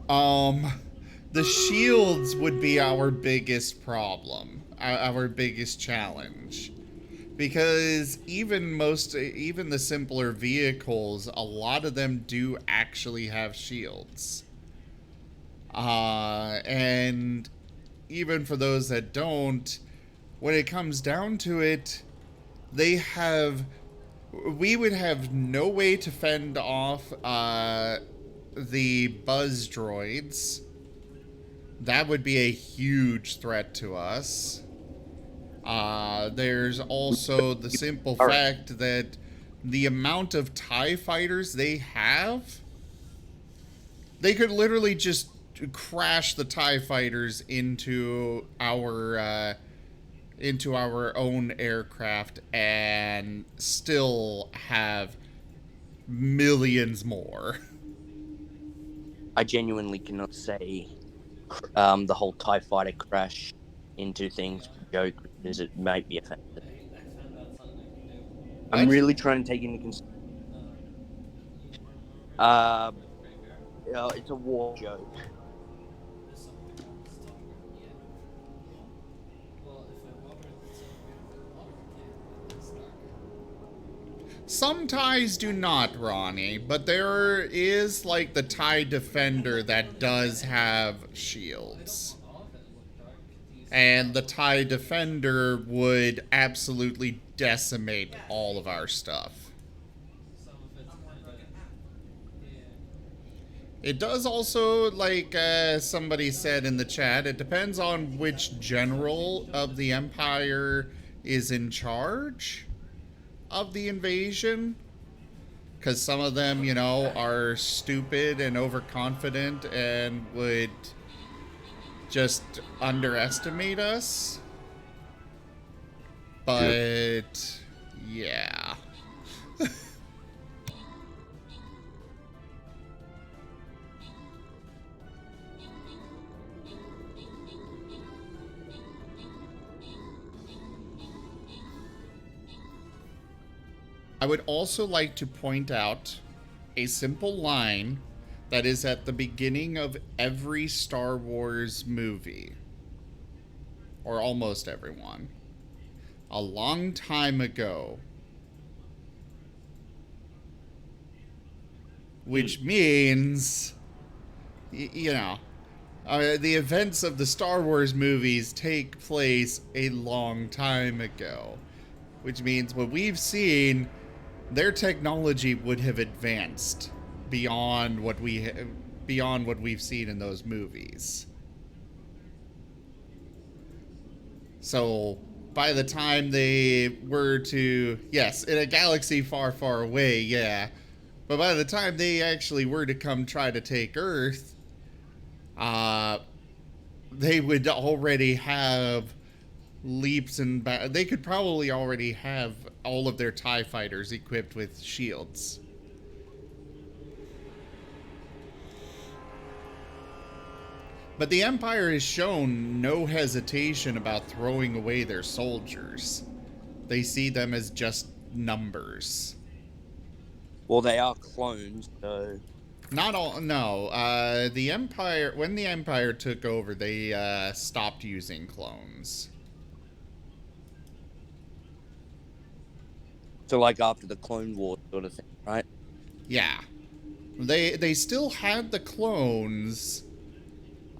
The shields would be our biggest problem, our biggest challenge. Because even the simpler vehicles, a lot of them do actually have shields. And even for those that don't, when it comes down to it, we would have no way to fend off the buzz droids. That would be a huge threat to us. There's also the simple fact that the amount of TIE fighters they have, they could literally just crash the TIE fighters into our own aircraft and still have millions more. I genuinely cannot say the whole TIE fighter crash into things joke, because it might be offensive. I'm really trying to take into consideration. It's a war joke. Some TIEs do not, Ronnie, but there is like the TIE Defender that does have shields. And the TIE Defender would absolutely decimate all of our stuff. It does also, like somebody said in the chat, it depends on which general of the Empire is in charge of the invasion. Because some of them, you know, are stupid and overconfident and would just underestimate us. But yeah. I would also like to point out a simple line that is at the beginning of every Star Wars movie. Or almost everyone. A long time ago. Which means, you know, the events of the Star Wars movies take place a long time ago. Which means what we've seen, their technology would have advanced beyond what we've seen in those movies. So by the time they were to, yes, in a galaxy far, far away, yeah, but by the time they actually were to come try to take Earth, they would already have leaps and they could probably already have all of their TIE fighters equipped with shields. But the Empire has shown no hesitation about throwing away their soldiers. They see them as just numbers. Well, they are clones, so... Not all, no. The Empire, when the Empire took over, they stopped using clones. So, like, after the Clone Wars sort of thing, right? Yeah. They still had the clones.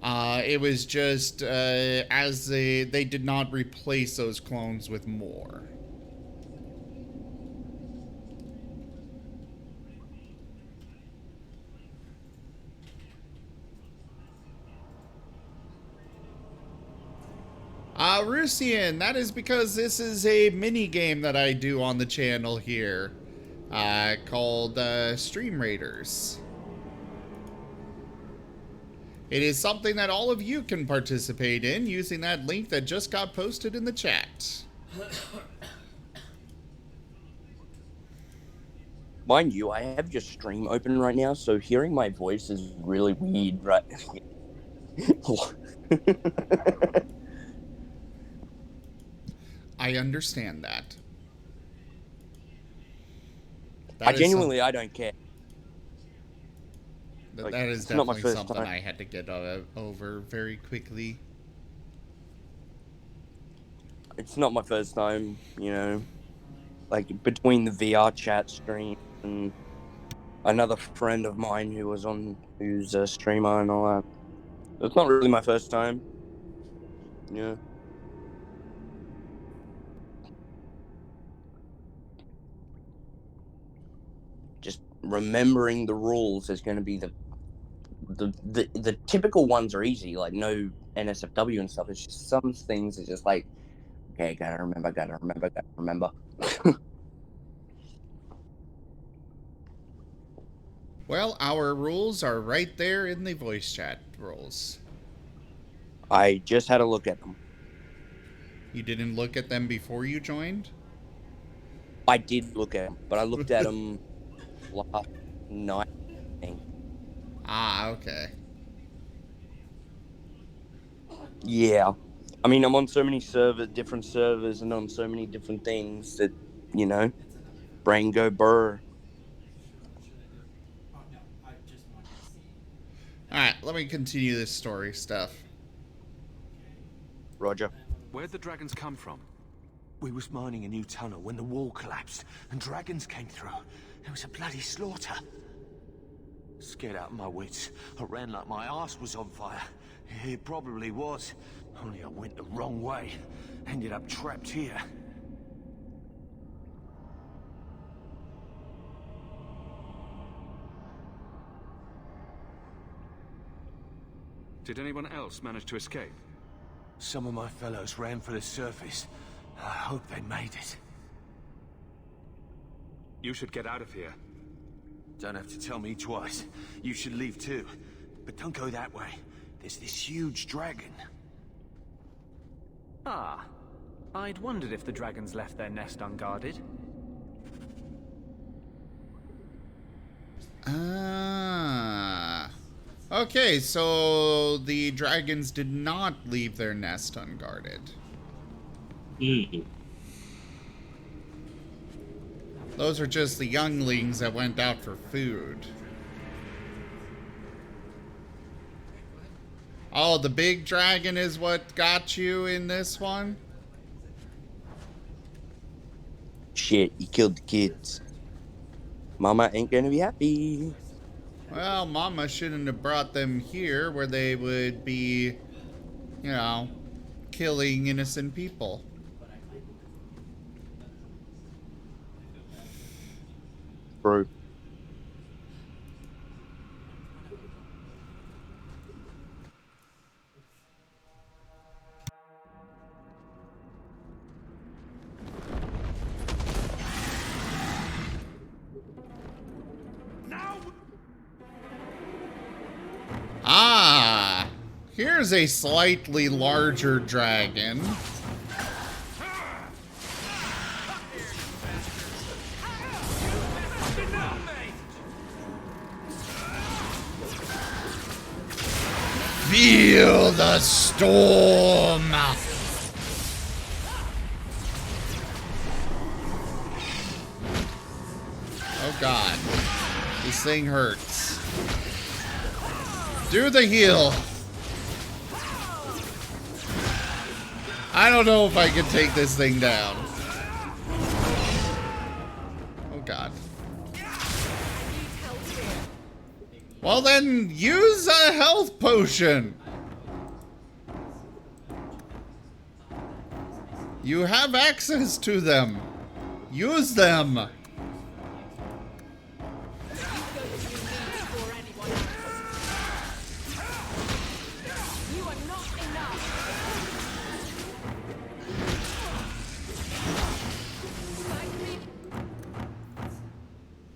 It was just, as they did not replace those clones with more. Rusian, that is because this is a mini game that I do on the channel here, called Stream Raiders. It is something that all of you can participate in using that link that just got posted in the chat. Mind you, I have your stream open right now, so hearing my voice is really weird, right? I understand that. I genuinely, I don't care. That is definitely something I had to get over very quickly. It's not my first time, you know. Like, between the VR chat stream and another friend of mine who's a streamer and all that. It's not really my first time. Yeah. Just remembering the rules is going to be the typical ones are easy, like no NSFW and stuff. It's just some things are just like, okay, gotta remember. Well, our rules are right there in the voice chat rules. I just had a look at them. You didn't look at them before you joined? I did look at them, but I looked at them last night. Ah, okay. Yeah. I mean, I'm on so many different servers and on so many different things that, you know, brain go burr. Alright, let me continue this story stuff. Roger. Where'd the dragons come from? We was mining a new tunnel when the wall collapsed and dragons came through. It was a bloody slaughter. Scared out of my wits. I ran like my arse was on fire. It probably was. Only I went the wrong way. Ended up trapped here. Did anyone else manage to escape? Some of my fellows ran for the surface. I hope they made it. You should get out of here. Don't have to tell me twice. You should leave too. But don't go that way. There's this huge dragon. Ah. I'd wondered if the dragons left their nest unguarded. Ah. Okay, so the dragons did not leave their nest unguarded. Those are just the younglings that went out for food. Oh, the big dragon is what got you in this one? Shit, you killed the kids. Mama ain't gonna be happy. Well, Mama shouldn't have brought them here where they would be, you know, killing innocent people. Bro. Ah, here's a slightly larger dragon. Feel the storm. Oh god. This thing hurts. Do the heal. I don't know if I can take this thing down. Oh god. Well then, use a health potion. You have access to them. Use them.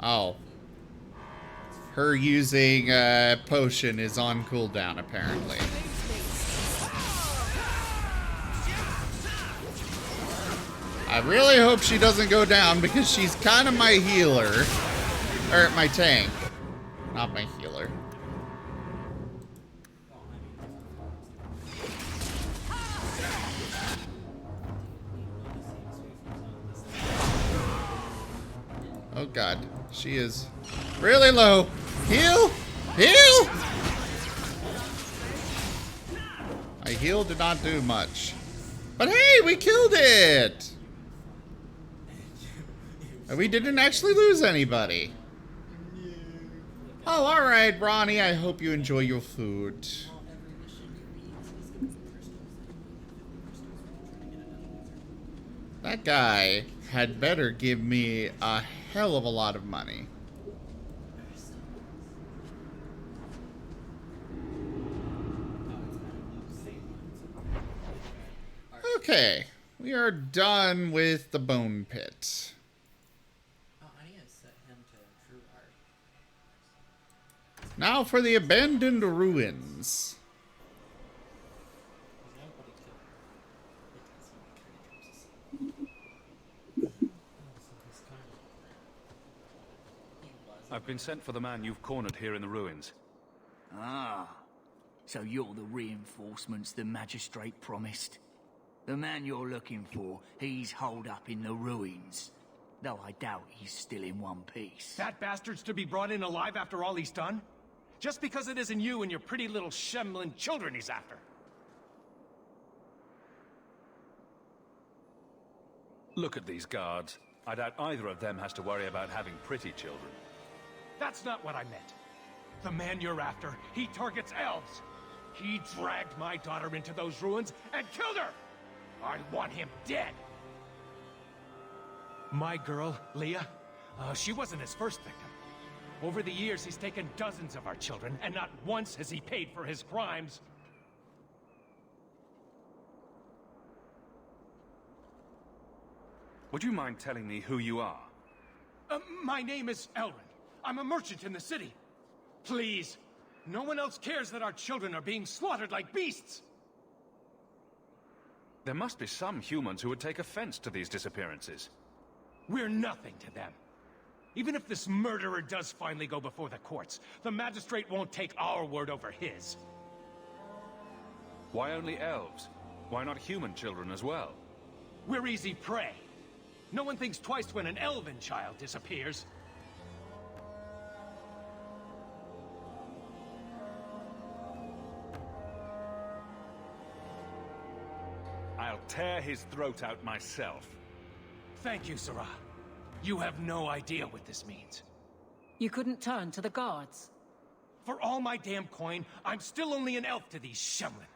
Oh. Her using a potion is on cooldown, apparently. I really hope she doesn't go down because she's kind of my healer. Or my tank. Not my healer. Oh god. She is really low. Heal! Heal! My heal did not do much. But hey, we killed it! And we didn't actually lose anybody. Oh, alright, Ronnie. I hope you enjoy your food. That guy had better give me a hell of a lot of money. Okay, we are done with the bone pit. Now for the abandoned ruins. I've been sent for the man you've cornered here in the ruins. Ah, so you're the reinforcements the magistrate promised. The man you're looking for, he's holed up in the ruins. Though I doubt he's still in one piece. That bastard's to be brought in alive after all he's done? Just because it isn't you and your pretty little Shemlin children he's after. Look at these guards. I doubt either of them has to worry about having pretty children. That's not what I meant. The man you're after, he targets elves. He dragged my daughter into those ruins and killed her! I want him dead! My girl, Leah, she wasn't his first victim. Over the years, he's taken dozens of our children, and not once has he paid for his crimes. Would you mind telling me who you are? My name is Elrond. I'm a merchant in the city. Please, no one else cares that our children are being slaughtered like beasts. There must be some humans who would take offense to these disappearances. We're nothing to them. Even if this murderer does finally go before the courts, the magistrate won't take our word over his. Why only elves? Why not human children as well? We're easy prey. No one thinks twice when an elven child disappears. I'll tear his throat out myself. Thank you, Sarah. You have no idea what this means. You couldn't turn to the guards. For all my damn coin, I'm still only an elf to these Shemlin.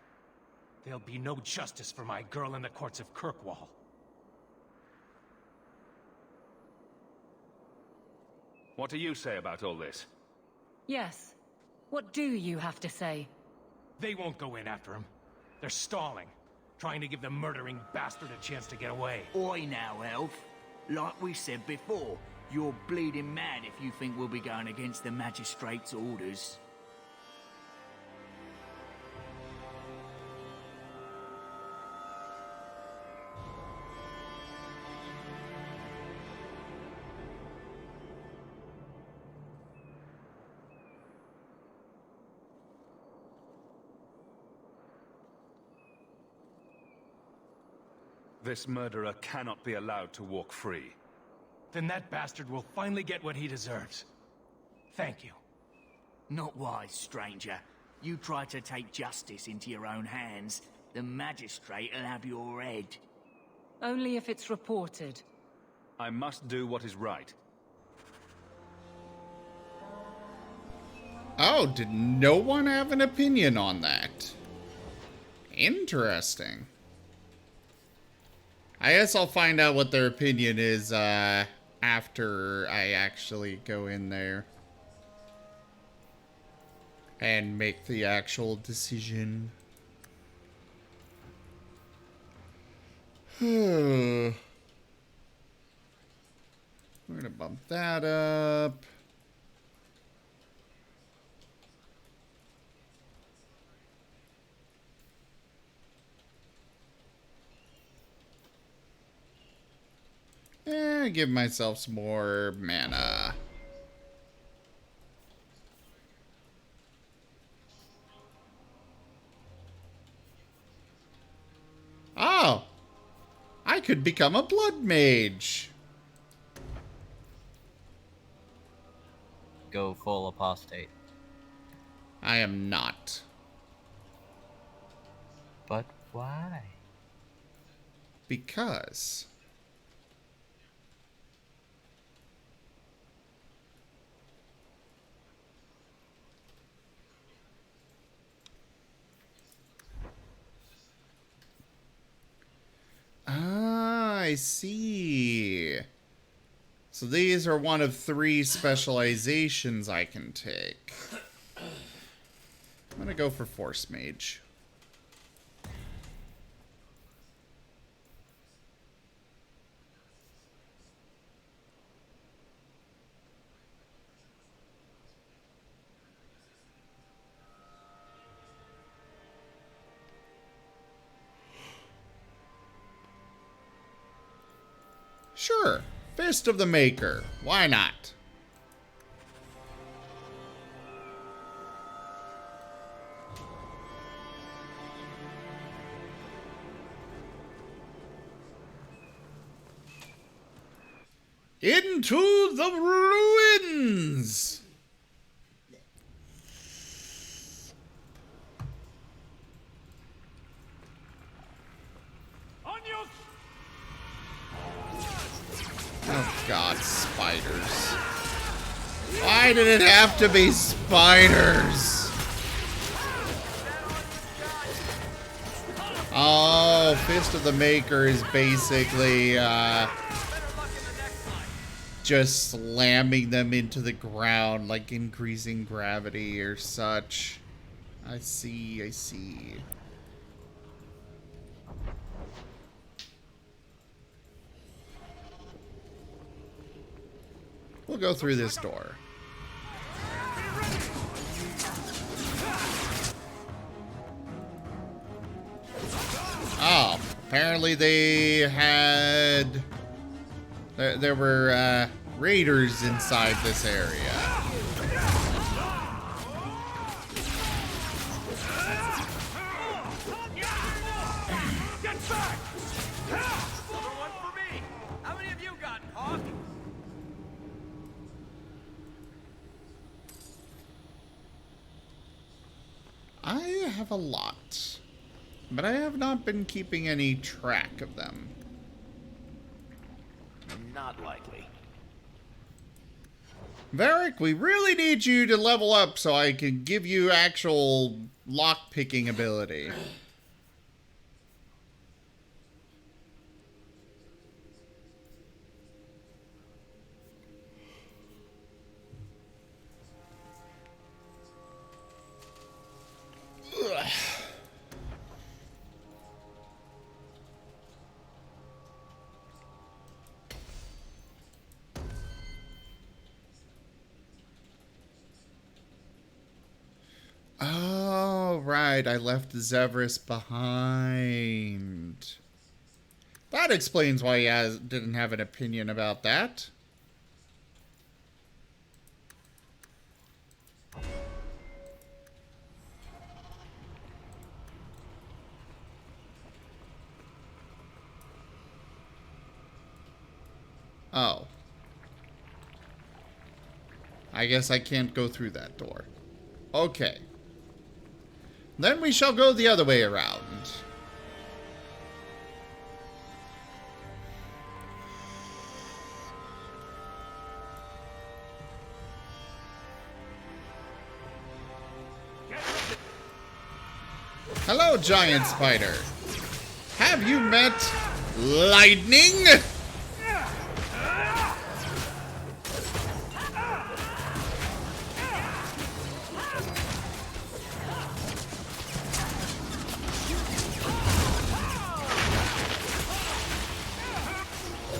There'll be no justice for my girl in the courts of Kirkwall. What do you say about all this? Yes. What do you have to say? They won't go in after him. They're stalling, trying to give the murdering bastard a chance to get away. Oi now, elf. Like we said before, you're bleeding mad if you think we'll be going against the magistrate's orders. This murderer cannot be allowed to walk free. Then that bastard will finally get what he deserves. Thank you. Not wise, stranger. You try to take justice into your own hands, the magistrate'll have your head. Only if it's reported. I must do what is right. Oh, did no one have an opinion on that? Interesting. I guess I'll find out what their opinion is after I actually go in there and make the actual decision. We're gonna bump that up. Give myself some more mana. Oh! I could become a blood mage. Go full apostate. I am not. But why? Because... Ah, I see. So these are one of 3 specializations I can take. I'm gonna go for Force Mage. Sure, Fist of the Maker. Why not? Into the ruins! Oh god, spiders. Why did it have to be spiders? Oh, Fist of the Maker is basically just slamming them into the ground, like increasing gravity or such. I see, I see. We'll go through this door. Oh, apparently they had... There were raiders inside this area. Get back! Another one for me! How many of you got, Hawk? I have a lot, but I have not been keeping any track of them. Not likely. Varric, we really need you to level up so I can give you actual lock-picking ability. Ugh. Oh, right. I left Zevris behind. That explains why he didn't have an opinion about that. Oh. I guess I can't go through that door. Okay. Then we shall go the other way around. Hello, giant spider. Have you met lightning?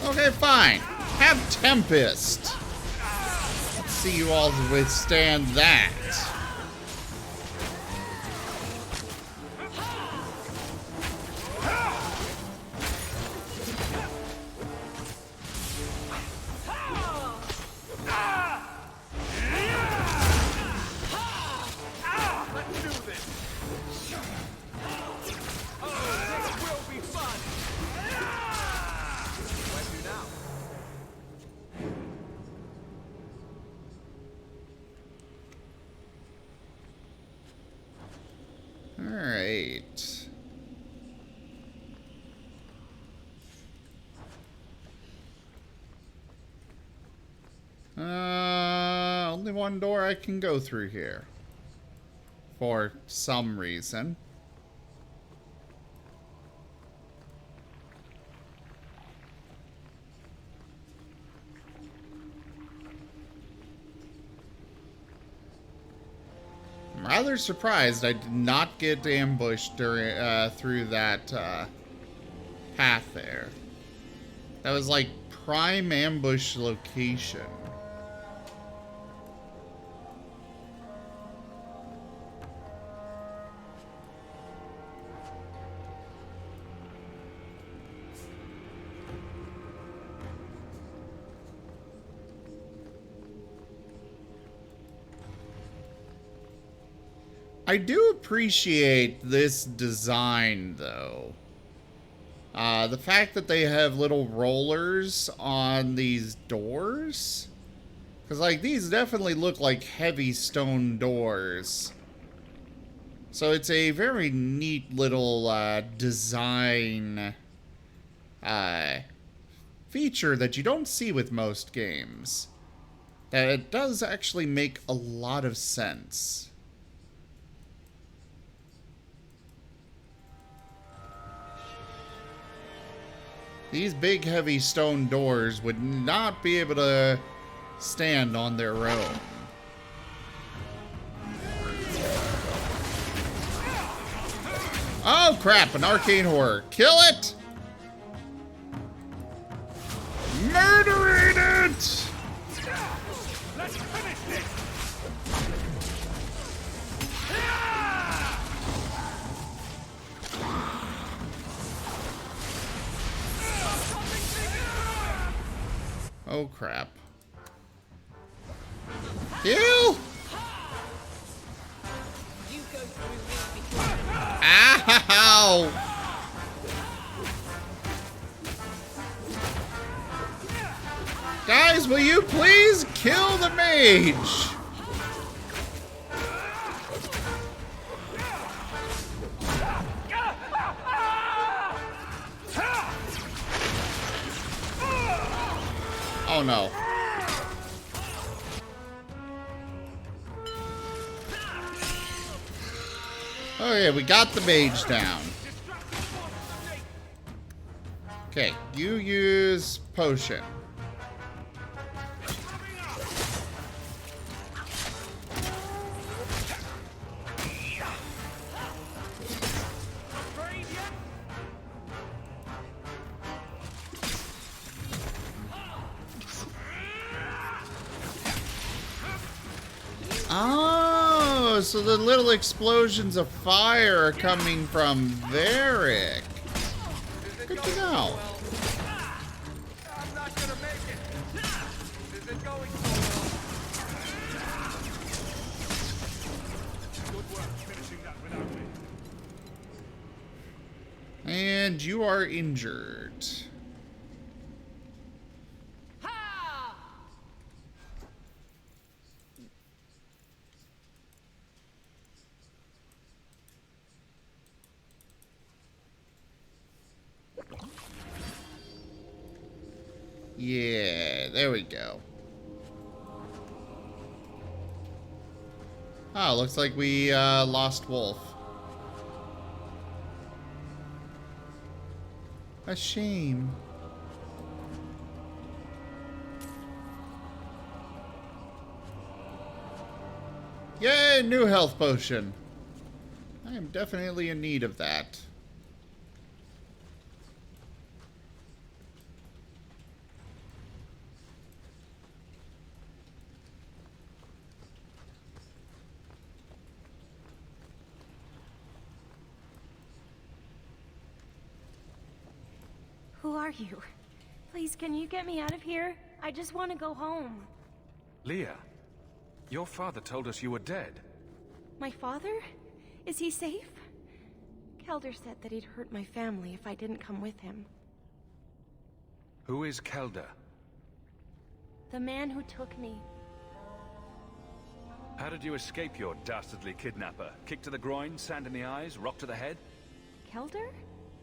Okay, fine. Have Tempest. Let's see you all withstand that. Alright. Only one door I can go through here. For some reason. I'm rather surprised I did not get ambushed during through that path there. That was like prime ambush location. I do appreciate this design, though. The fact that they have little rollers on these doors. Because, like, these definitely look like heavy stone doors. So it's a very neat little design feature that you don't see with most games. That it does actually make a lot of sense. These big, heavy stone doors would not be able to stand on their own. Oh, crap! An arcane horror. Kill it! Murdering it! Let's finish this! Oh, crap. Ew! Ow! Guys, will you please kill the mage? Oh no. Okay, we got the mage down. Okay, you use potion. Oh, so the little explosions of fire are coming from Varric. Good to know. And you are injured. Yeah, there we go. Ah, looks like we lost Wolf. A shame. Yay, new health potion. I am definitely in need of that. Who are you? Please, can you get me out of here? I just want to go home. Leah, your father told us you were dead. My father? Is he safe? Kelder said that he'd hurt my family if I didn't come with him. Who is Kelder? The man who took me. How did you escape your dastardly kidnapper? Kick to the groin, sand in the eyes, rock to the head? Kelder?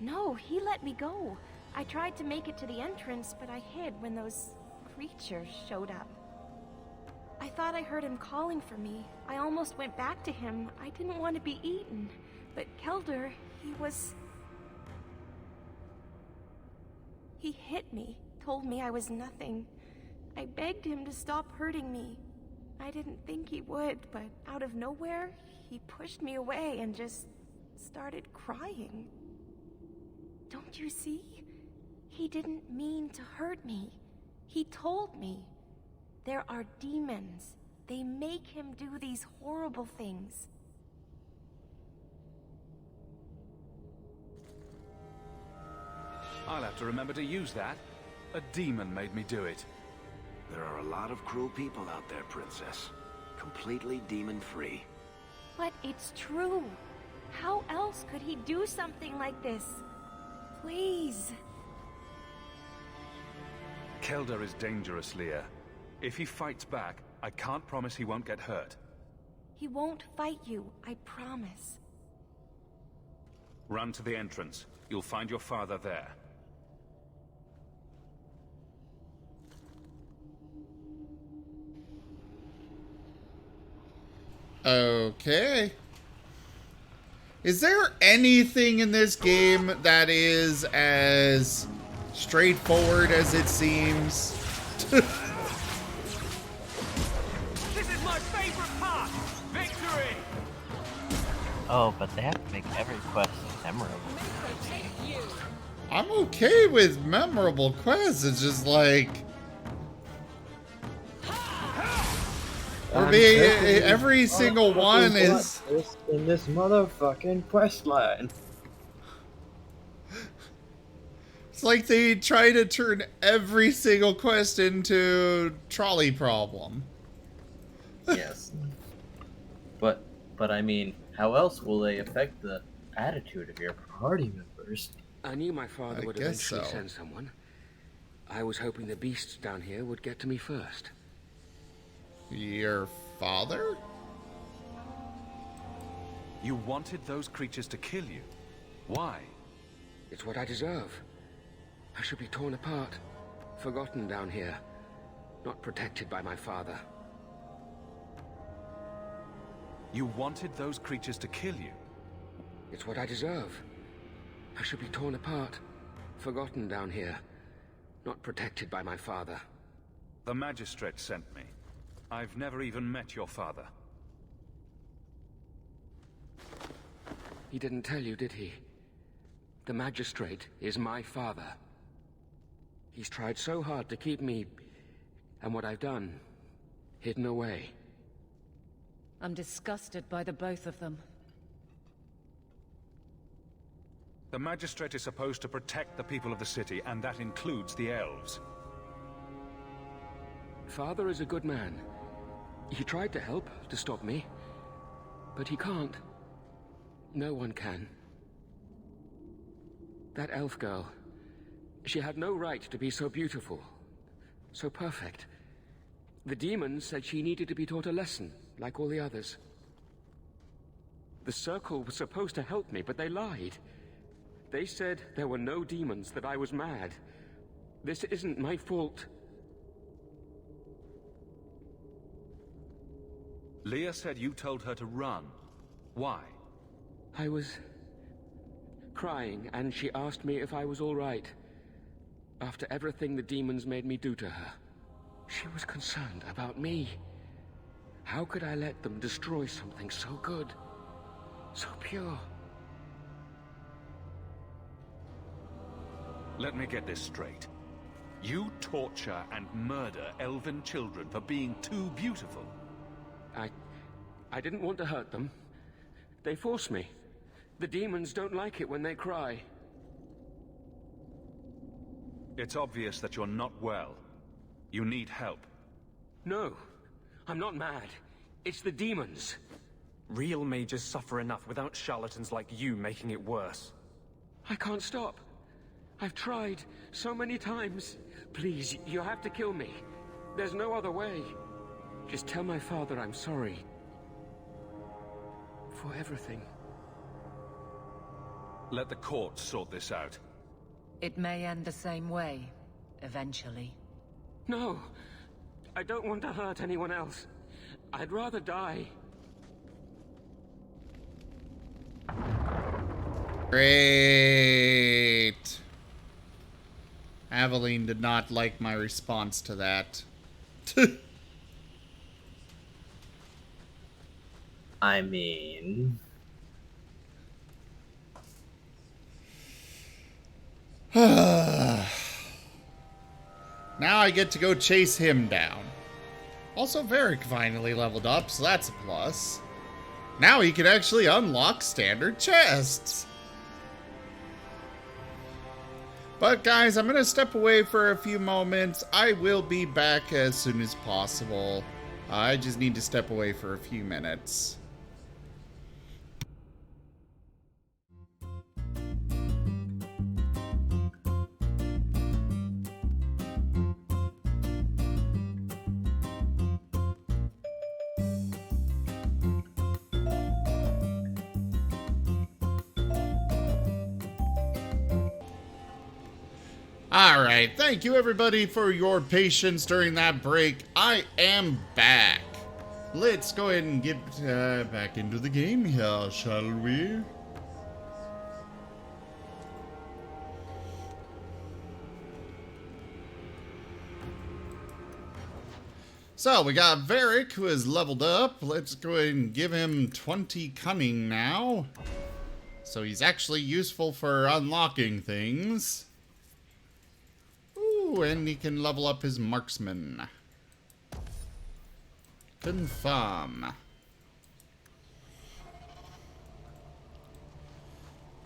No, he let me go. I tried to make it to the entrance, but I hid when those creatures showed up. I thought I heard him calling for me. I almost went back to him. I didn't want to be eaten. But Kelder, He hit me, told me I was nothing. I begged him to stop hurting me. I didn't think he would, but out of nowhere, he pushed me away and just started crying. Don't you see? He didn't mean to hurt me. He told me. There are demons. They make him do these horrible things. I'll have to remember to use that. A demon made me do it. There are a lot of cruel people out there, Princess. Completely demon-free. But it's true. How else could he do something like this? Please. Kelder is dangerous, Leah. If he fights back, I can't promise he won't get hurt. He won't fight you, I promise. Run to the entrance. You'll find your father there. Okay. Is there anything in this game that is as straightforward as it seems? This is my favorite part! Victory! Oh, but they have to make every quest memorable. I'm okay with memorable quests. It's just like... every single one is... in this motherfucking quest line. It's like they try to turn every single quest into trolley problem. Yes. But I mean, how else will they affect the attitude of your party members? I knew my father would eventually so. send someone. I was hoping the beasts down here would get to me first. Your father? You wanted those creatures to kill you. Why? It's what I deserve. I should be torn apart, forgotten down here, not protected by my father. You wanted those creatures to kill you. It's what I deserve. I should be torn apart, forgotten down here, not protected by my father. The magistrate sent me. I've never even met your father. He didn't tell you, did he? The magistrate is my father. He's tried so hard to keep me, and what I've done, hidden away. I'm disgusted by the both of them. The magistrate is supposed to protect the people of the city, and that includes the elves. Father is a good man. He tried to help, to stop me. But he can't. No one can. That elf girl, she had no right to be so beautiful, so perfect. The demons said she needed to be taught a lesson, like all the others. The Circle was supposed to help me, but they lied. They said there were no demons, that I was mad. This isn't my fault. Leah said you told her to run. Why? I was crying, and she asked me if I was all right. After everything the demons made me do to her, she was concerned about me. How could I let them destroy something so good, so pure? Let me get this straight. You torture and murder elven children for being too beautiful. I didn't want to hurt them. They forced me. The demons don't like it when they cry. It's obvious that you're not well. You need help. No, I'm not mad. It's the demons. Real mages suffer enough without charlatans like you making it worse. I can't stop. I've tried so many times. Please, you have to kill me. There's no other way. Just tell my father I'm sorry. For everything. Let the court sort this out. It may end the same way, eventually. No! I don't want to hurt anyone else. I'd rather die. Great. Aveline did not like my response to that. I mean... Now I get to go chase him down. Also, Varric finally leveled up, so that's a plus. Now he can actually unlock standard chests. But guys, I'm going to step away for a few moments. I will be back as soon as possible. I just need to step away for a few minutes. Alright, thank you everybody for your patience during that break. I am back. Let's go ahead and get back into the game here, shall we? So, we got Varric, who is leveled up. Let's go ahead and give him 20 cunning now. So he's actually useful for unlocking things. Ooh, and he can level up his marksman. Confirm.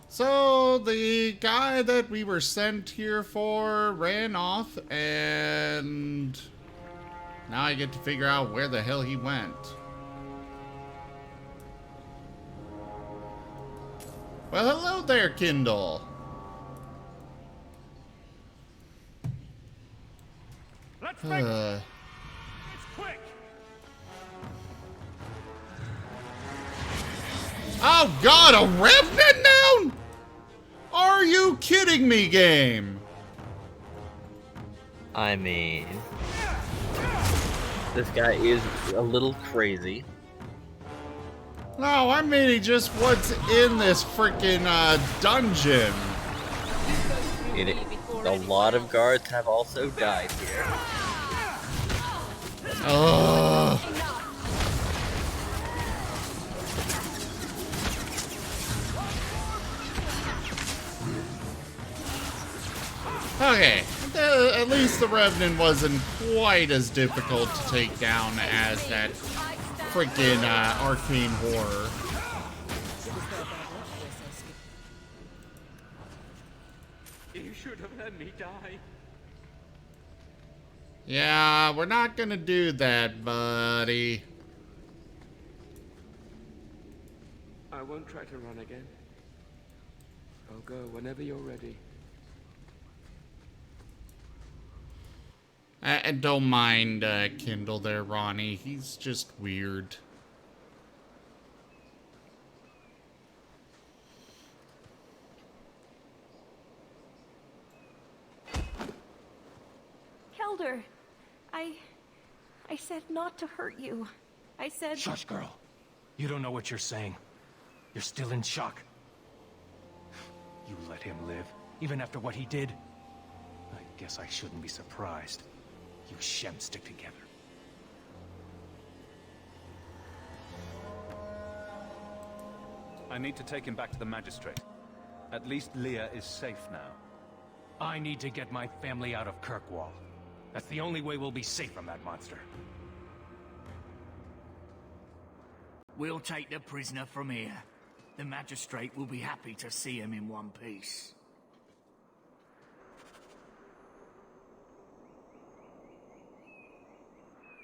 So, the guy that we were sent here for ran off, and now I get to figure out where the hell he went. Well, hello there, Kindle. Let's make it. It's quick. Oh god, a Revenant down? Are you kidding me, game? I mean... This guy is a little crazy. No, I mean he just what's in this freaking dungeon. A lot of guards have also died here. Ugh. Okay, at least the Revenant wasn't quite as difficult to take down as that freaking arcane horror. You should have let me die. Yeah, we're not gonna do that, buddy. I won't try to run again. I'll go whenever you're ready. And don't mind Kindle there, Ronnie. He's just weird. Kelder, I said not to hurt you. I said... Shush, girl. You don't know what you're saying. You're still in shock. You let him live, even after what he did? I guess I shouldn't be surprised. You Shem stick together. I need to take him back to the Magistrate. At least Leah is safe now. I need to get my family out of Kirkwall. That's the only way we'll be safe from that monster. We'll take the prisoner from here. The Magistrate will be happy to see him in one piece.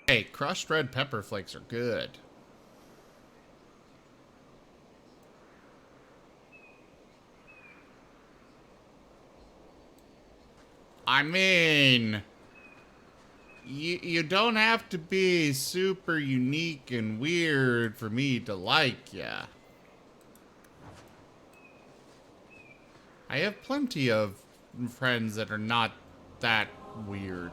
Hey, crushed red pepper flakes are good. I mean, you don't have to be super unique and weird for me to like ya. I have plenty of friends that are not that weird.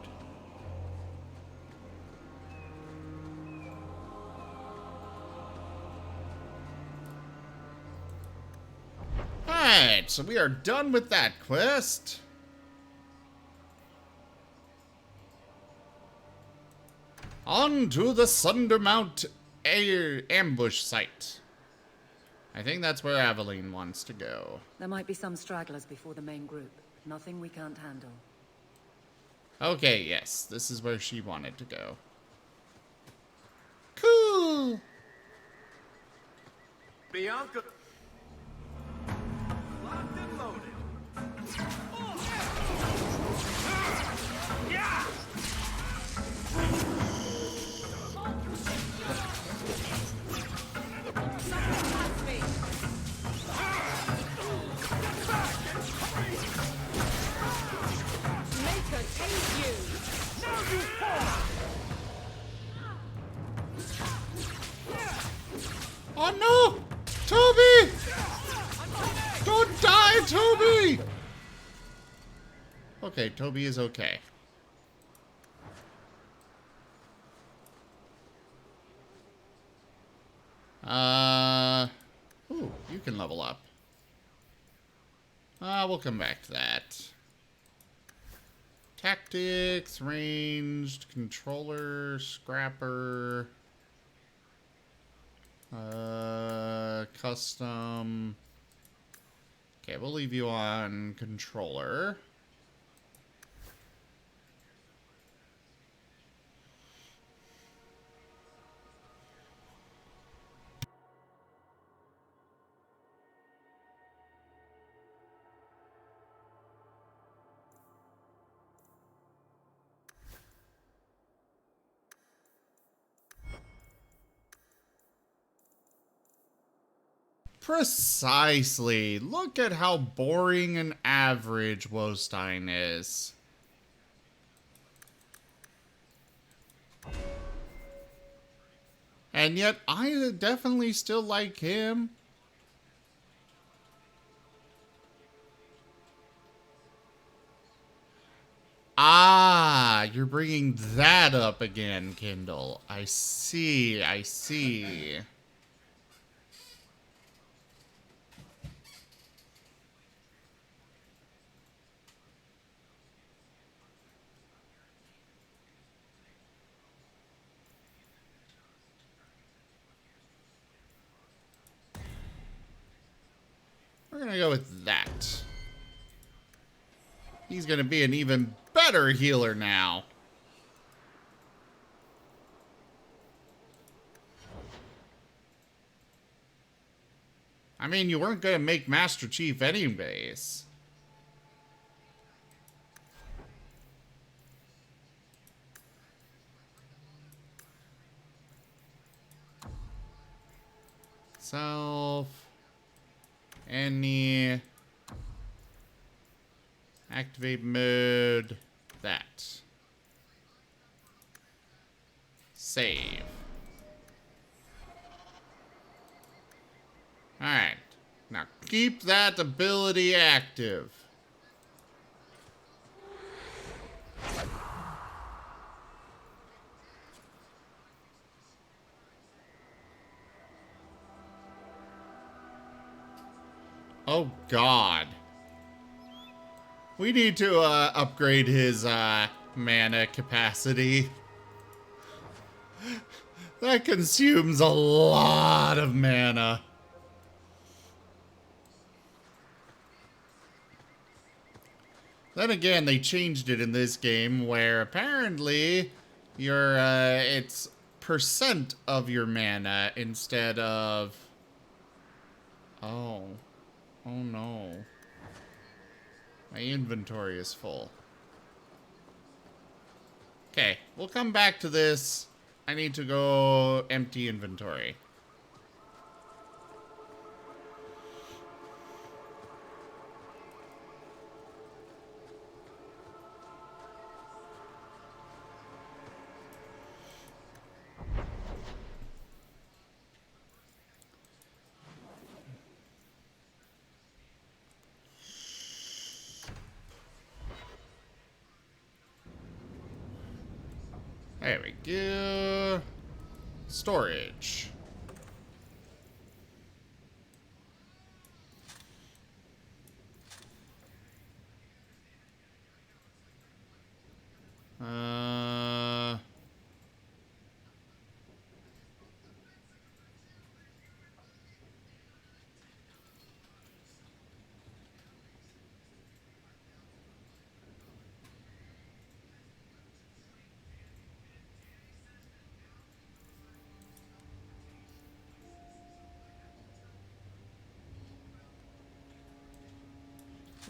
Alright, so we are done with that quest. On to the Sundermount ambush site. I think that's where Aveline wants to go. There might be some stragglers before the main group. Nothing we can't handle. Okay, yes, this is where she wanted to go. Cool! Bianca. Locked and loaded. Yeah! Oh no! Toby! Don't die, Toby! Okay, Toby is okay. Ooh, you can level up. We'll come back to that. Tactics, ranged, controller, scrapper, custom. Okay, we'll leave you on controller. Precisely. Look at how boring and average Wostein is. And yet, I definitely still like him. Ah, you're bringing that up again, Kindle. I see, I see. We're gonna go with that. He's gonna be an even better healer now. I mean, you weren't gonna make Master Chief anyways. Self. Any. Activate mode. That. Save. Alright. Now keep that ability active. Oh, God. We need to upgrade his mana capacity. That consumes a lot of mana. Then again, they changed it in this game where apparently your it's percent of your mana instead of... Oh. Oh no. My inventory is full. Okay, we'll come back to this. I need to go empty inventory. There we go. Storage.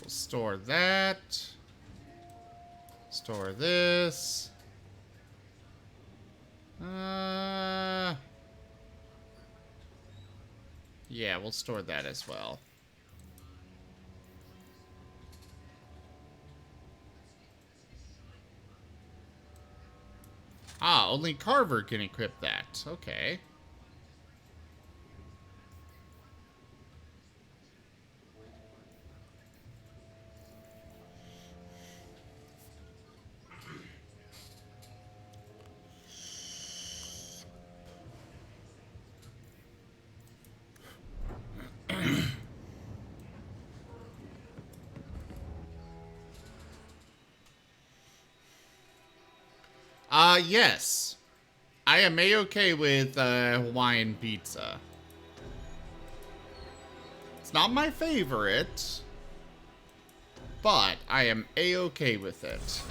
We'll store that. Store this. Yeah, we'll store that as well. Ah, only Carver can equip that. Okay. Yes. I am A-okay with Hawaiian pizza. It's not my favorite, but I am A-okay with it.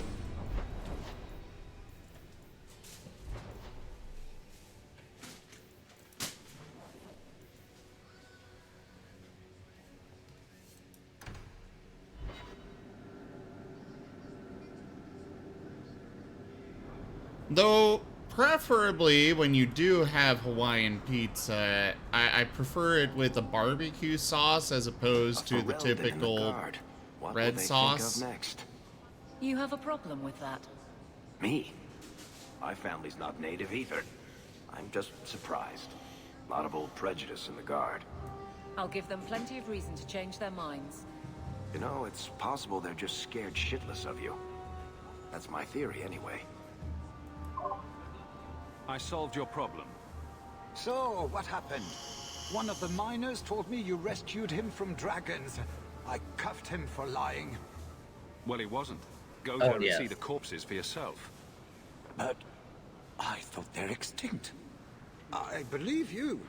Though, preferably, when you do have Hawaiian pizza, I prefer it with a barbecue sauce as opposed to the typical red sauce. Next? You have a problem with that? Me? My family's not native either. I'm just surprised. A lot of old prejudice in the Guard. I'll give them plenty of reason to change their minds. You know, it's possible they're just scared shitless of you. That's my theory, anyway. I solved your problem. So, what happened? One of the miners told me you rescued him from dragons. I cuffed him for lying. Well, he wasn't. Go there and see the corpses for yourself. But I thought they're extinct. I believe you.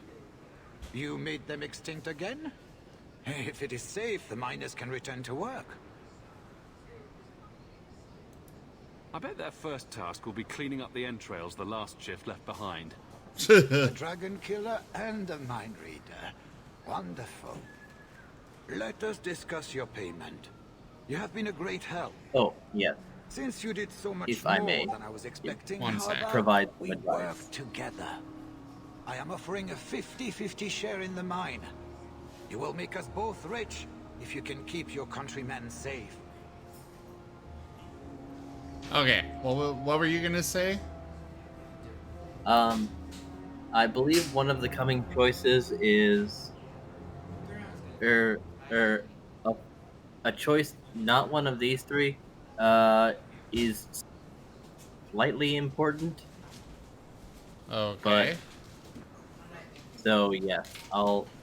You made them extinct again? If it is safe, the miners can return to work. I bet their first task will be cleaning up the entrails the last shift left behind. A dragon killer and a mind reader. Wonderful. Let us discuss your payment. You have been a great help. Oh, yeah. Since you did so much If more I may, than I was expecting, one sec. however, Provide we advice. work together. I am offering a 50-50 share in the mine. You will make us both rich if you can keep your countrymen safe. Okay, well, what were you gonna say? I believe one of the coming choices is a choice, not one of these three, is slightly important. Okay. But, so yeah, I'll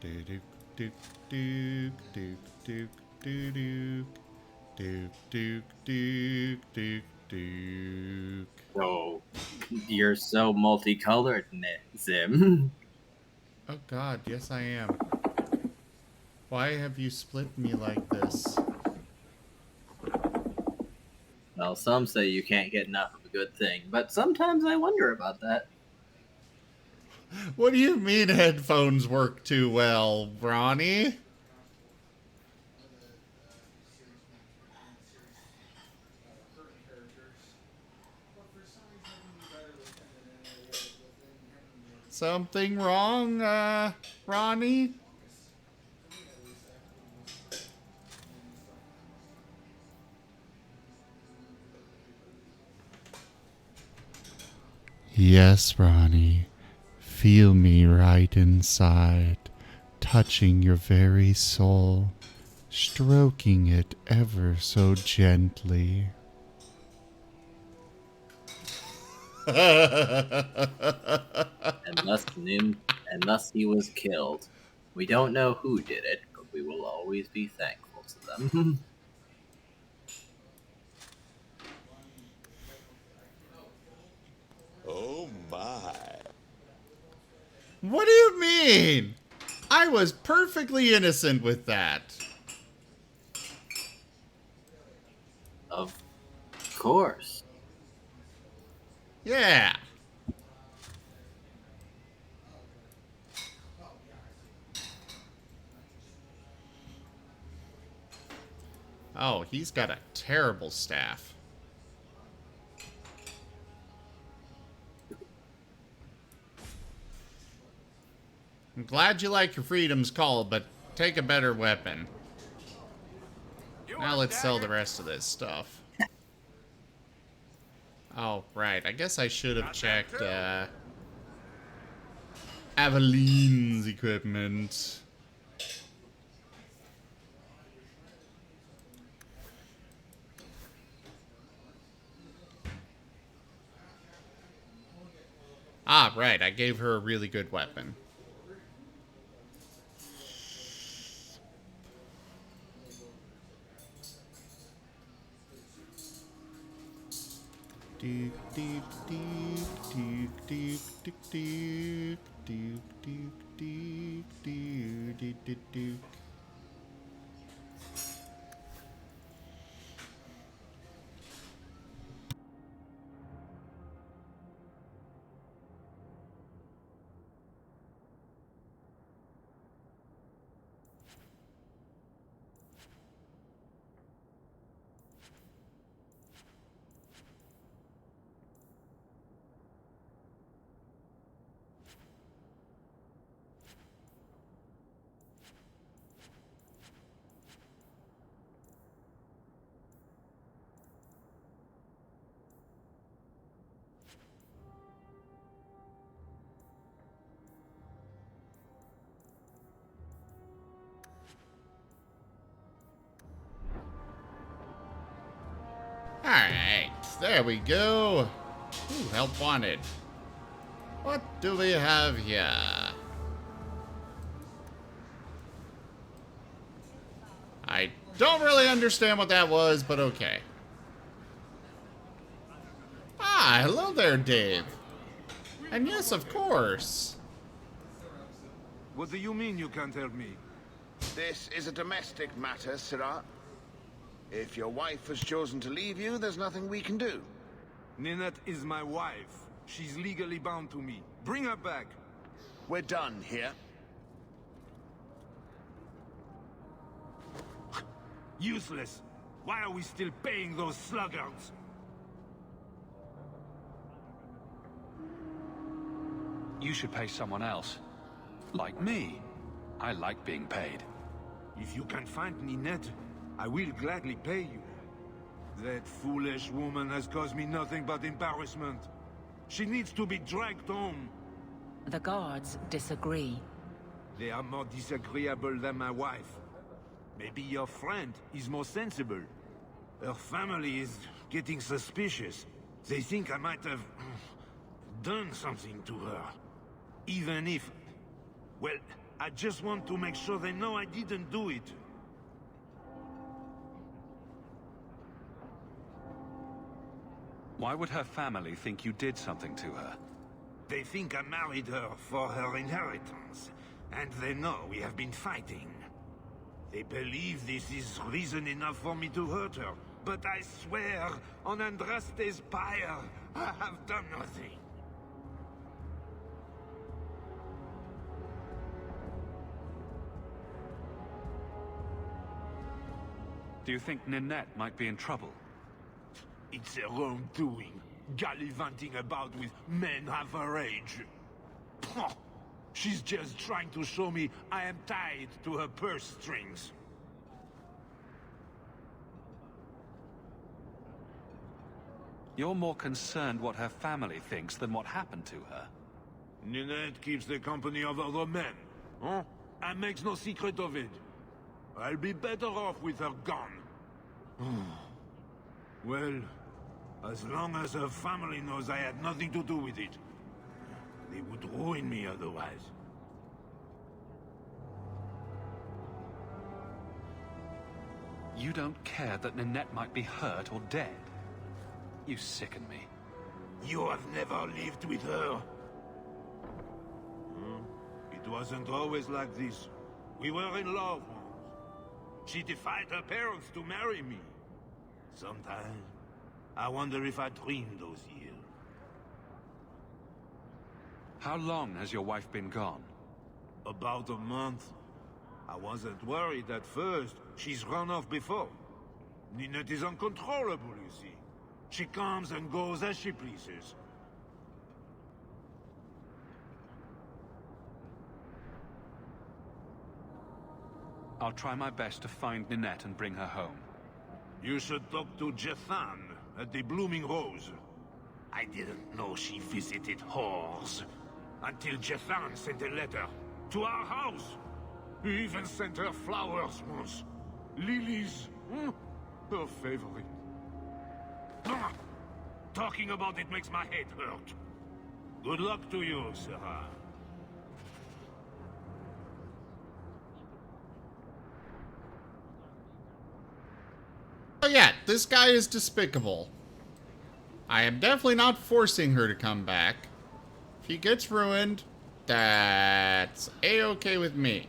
Duke, Duke, Duke, Duke, Duke, Duke, Duke, Duke, Duke, Duke, Duke. Oh, you're so multicolored, Zim. Oh God, yes I am. Why have you split me like this? Well, some say you can't get enough of a good thing, but sometimes I wonder about that. What do you mean headphones work too well, Ronnie? Something wrong, Ronnie? Yes, Ronnie. Feel me right inside, touching your very soul, stroking it ever so gently. And thus he was killed. We don't know who did it, but we will always be thankful to them. Oh my. What do you mean? I was perfectly innocent with that. Of course. Yeah. Oh, he's got a terrible staff. I'm glad you like your freedom's call, but take a better weapon. Now let's sell the rest of this stuff. Oh, right. I guess I should have checked, Aveline's equipment. Ah, right. I gave her a really good weapon. Duke, Duke, Duke, Duke, Duke, Duke, Duke, Duke, Duke, Duke, Duke, Duke, Duke. Alright, there we go. Ooh, help wanted. What do we have here? I don't really understand what that was, but okay. Ah, hello there, Dave. And yes, of course. What do you mean you can't help me? This is a domestic matter, Sirrah. If your wife has chosen to leave you, there's nothing we can do. Ninette is my wife. She's legally bound to me. Bring her back. We're done here. Useless. Why are we still paying those sluggards? You should pay someone else. Like me. I like being paid. If you can find Ninette, I will gladly pay you. That foolish woman has caused me nothing but embarrassment. She needs to be dragged home. The guards disagree. They are more disagreeable than my wife. Maybe your friend is more sensible. Her family is getting suspicious. They think I might have done something to her. Even if... well, I just want to make sure they know I didn't do it. Why would her family think you did something to her? They think I married her for her inheritance, and they know we have been fighting. They believe this is reason enough for me to hurt her, but I swear, on Andraste's pyre, I have done nothing. Do you think Ninette might be in trouble? It's her own doing, gallivanting about with men half her age. Pah! She's just trying to show me I am tied to her purse strings. You're more concerned what her family thinks than what happened to her. Ninette keeps the company of other men, huh? And makes no secret of it. I'll be better off with her gone. Well, as long as her family knows I had nothing to do with it, they would ruin me otherwise. You don't care that Ninette might be hurt or dead? You sicken me. You have never lived with her. It wasn't always like this. We were in love once. She defied her parents to marry me. Sometimes, I wonder if I dreamed those years. How long has your wife been gone? About a month. I wasn't worried at first. She's run off before. Ninette is uncontrollable, you see. She comes and goes as she pleases. I'll try my best to find Ninette and bring her home. You should talk to Jethan at the Blooming Rose. I didn't know she visited whores until Jethan sent a letter to our house. He even sent her flowers once. Lilies, her favorite. Talking about it makes my head hurt. Good luck to you, Sarah. Oh yeah, this guy is despicable. I am definitely not forcing her to come back. If he gets ruined, that's A-okay with me.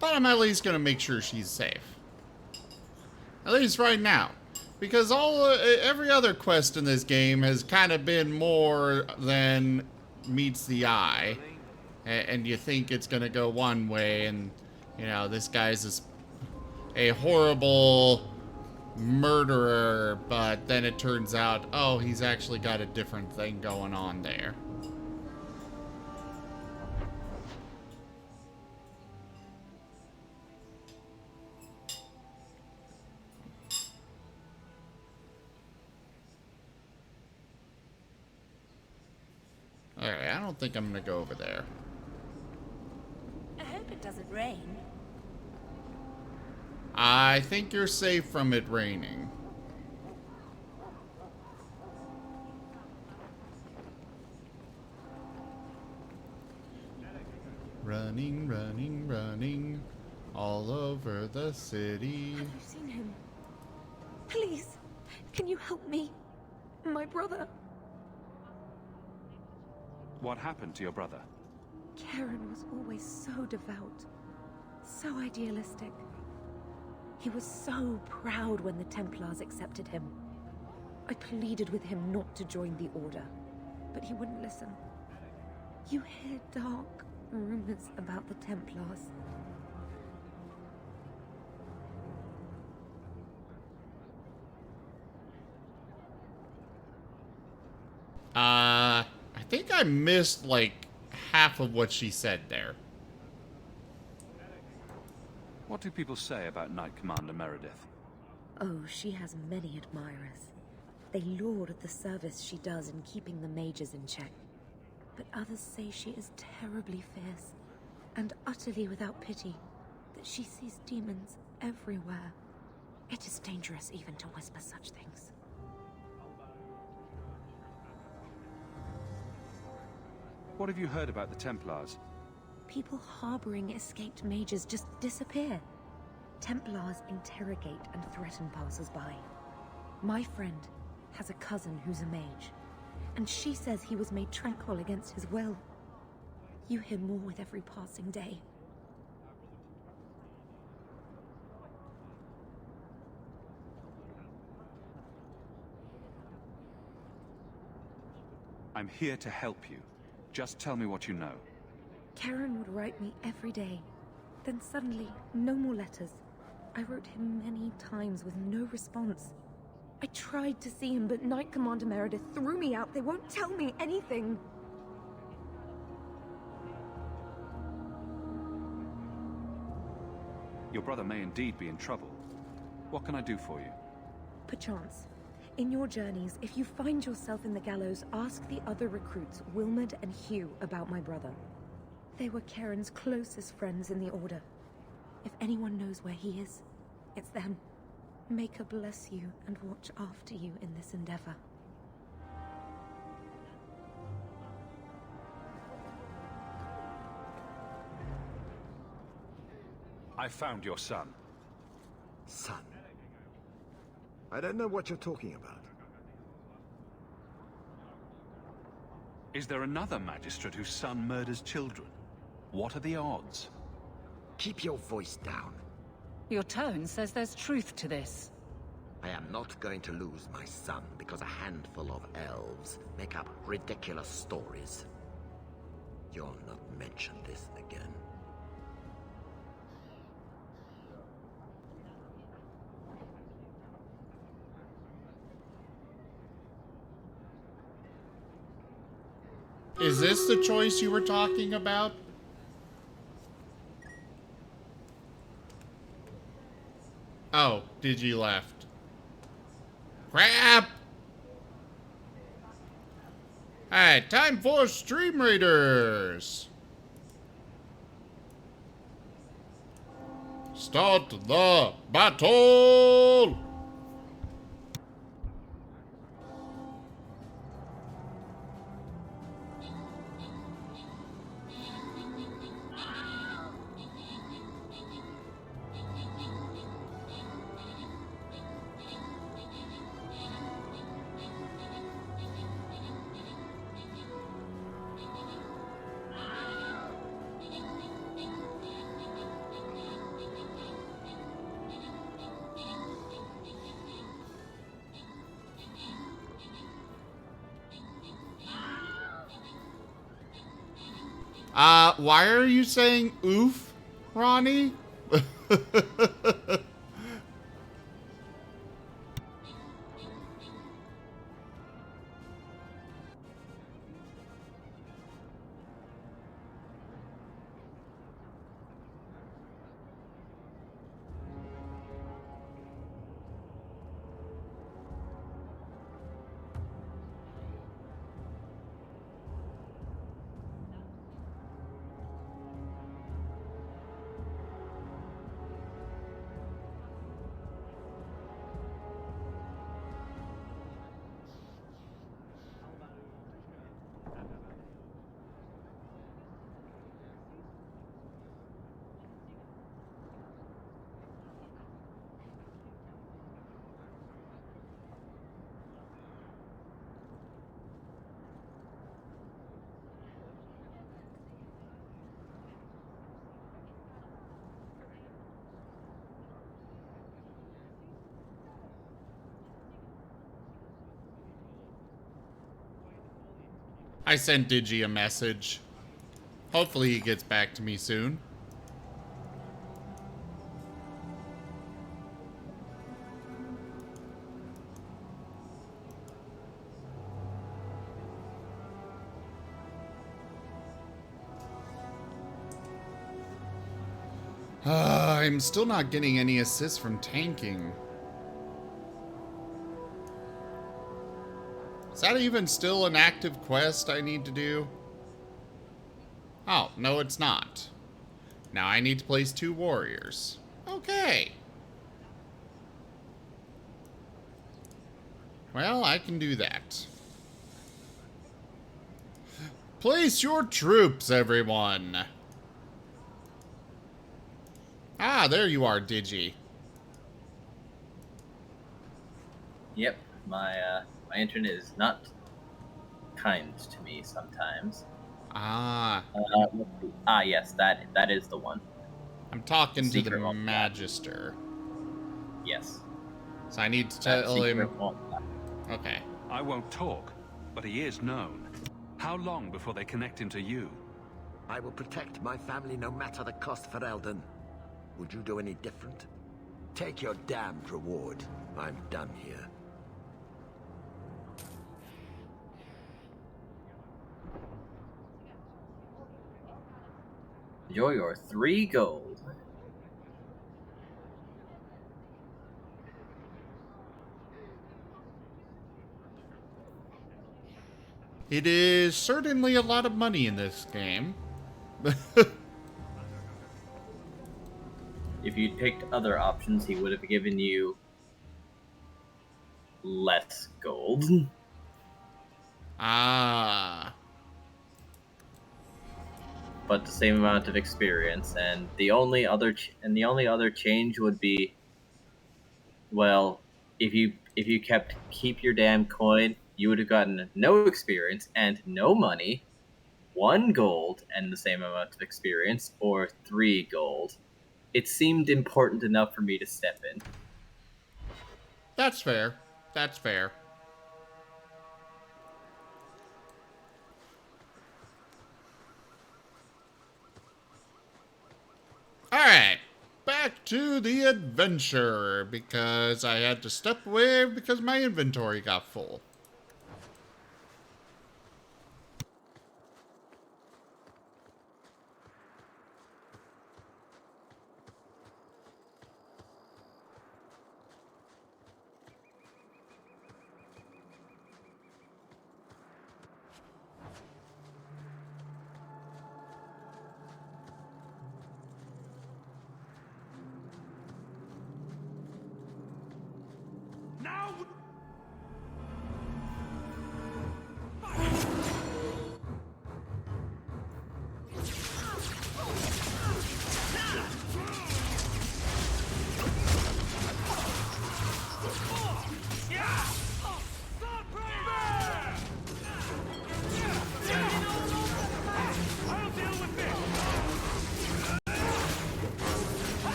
But I'm at least gonna make sure she's safe. At least right now. Because every other quest in this game has kind of been more than meets the eye. And you think it's gonna go one way, and, you know, this guy's a horrible murderer, but then it turns out, oh, he's actually got a different thing going on there. Alright, I don't think I'm gonna go over there. I hope it doesn't rain. I think you're safe from it raining. Running, running, running all over the city. Have you seen him? Please, can you help me? My brother. What happened to your brother? Karen was always so devout, so idealistic. He was so proud when the Templars accepted him. I pleaded with him not to join the Order, but he wouldn't listen. You hear dark rumors about the Templars. I think I missed, like, half of what she said there. What do people say about Knight Commander Meredith? Oh, she has many admirers. They laud at the service she does in keeping the mages in check. But others say she is terribly fierce and utterly without pity, that she sees demons everywhere. It is dangerous even to whisper such things. What have you heard about the Templars? People harboring escaped mages just disappear. Templars interrogate and threaten passers-by. My friend has a cousin who's a mage, and she says he was made tranquil against his will. You hear more with every passing day. I'm here to help you. Just tell me what you know. Karen would write me every day. Then suddenly, no more letters. I wrote him many times with no response. I tried to see him, but Knight Commander Meredith threw me out. They won't tell me anything. Your brother may indeed be in trouble. What can I do for you? Perchance. In your journeys, if you find yourself in the gallows, ask the other recruits, Wilmerd and Hugh, about my brother. They were Karen's closest friends in the Order. If anyone knows where he is, it's them. May her bless you and watch after you in this endeavor. I found your son. Son? I don't know what you're talking about. Is there another magistrate whose son murders children? What are the odds? Keep your voice down. Your tone says there's truth to this. I am not going to lose my son because a handful of elves make up ridiculous stories. You'll not mention this again. Is this the choice you were talking about? Oh, Digi left. Crap! Alright, time for Stream Raiders! Start the battle! Why are you saying oof, Ronnie? I sent Digi a message. Hopefully he gets back to me soon. I'm still not getting any assists from tanking. Is that even still an active quest I need to do? Oh, no it's not. Now I need to place 2 warriors. Okay. Well, I can do that. Place your troops, everyone. Ah, there you are, Digi. Yep, my internet is not kind to me sometimes. Ah. Yes, that is the one. I'm talking to the Secret Magister. Yes. So I need to tell him... Okay. I won't talk, but he is known. How long before they connect him to you? I will protect my family no matter the cost, Ferelden. Would you do any different? Take your damned reward. I'm done here. Enjoy your 3 gold. It is certainly a lot of money in this game. If you'd picked other options, he would have given you less gold. Ah. But the same amount of experience, and the only other change would be, well, if you keep your damn coin, you would have gotten no experience and no money, 1 gold and the same amount of experience, or 3 gold. It seemed important enough for me to step in. That's fair. That's fair. Alright, back to the adventure, because I had to step away because my inventory got full.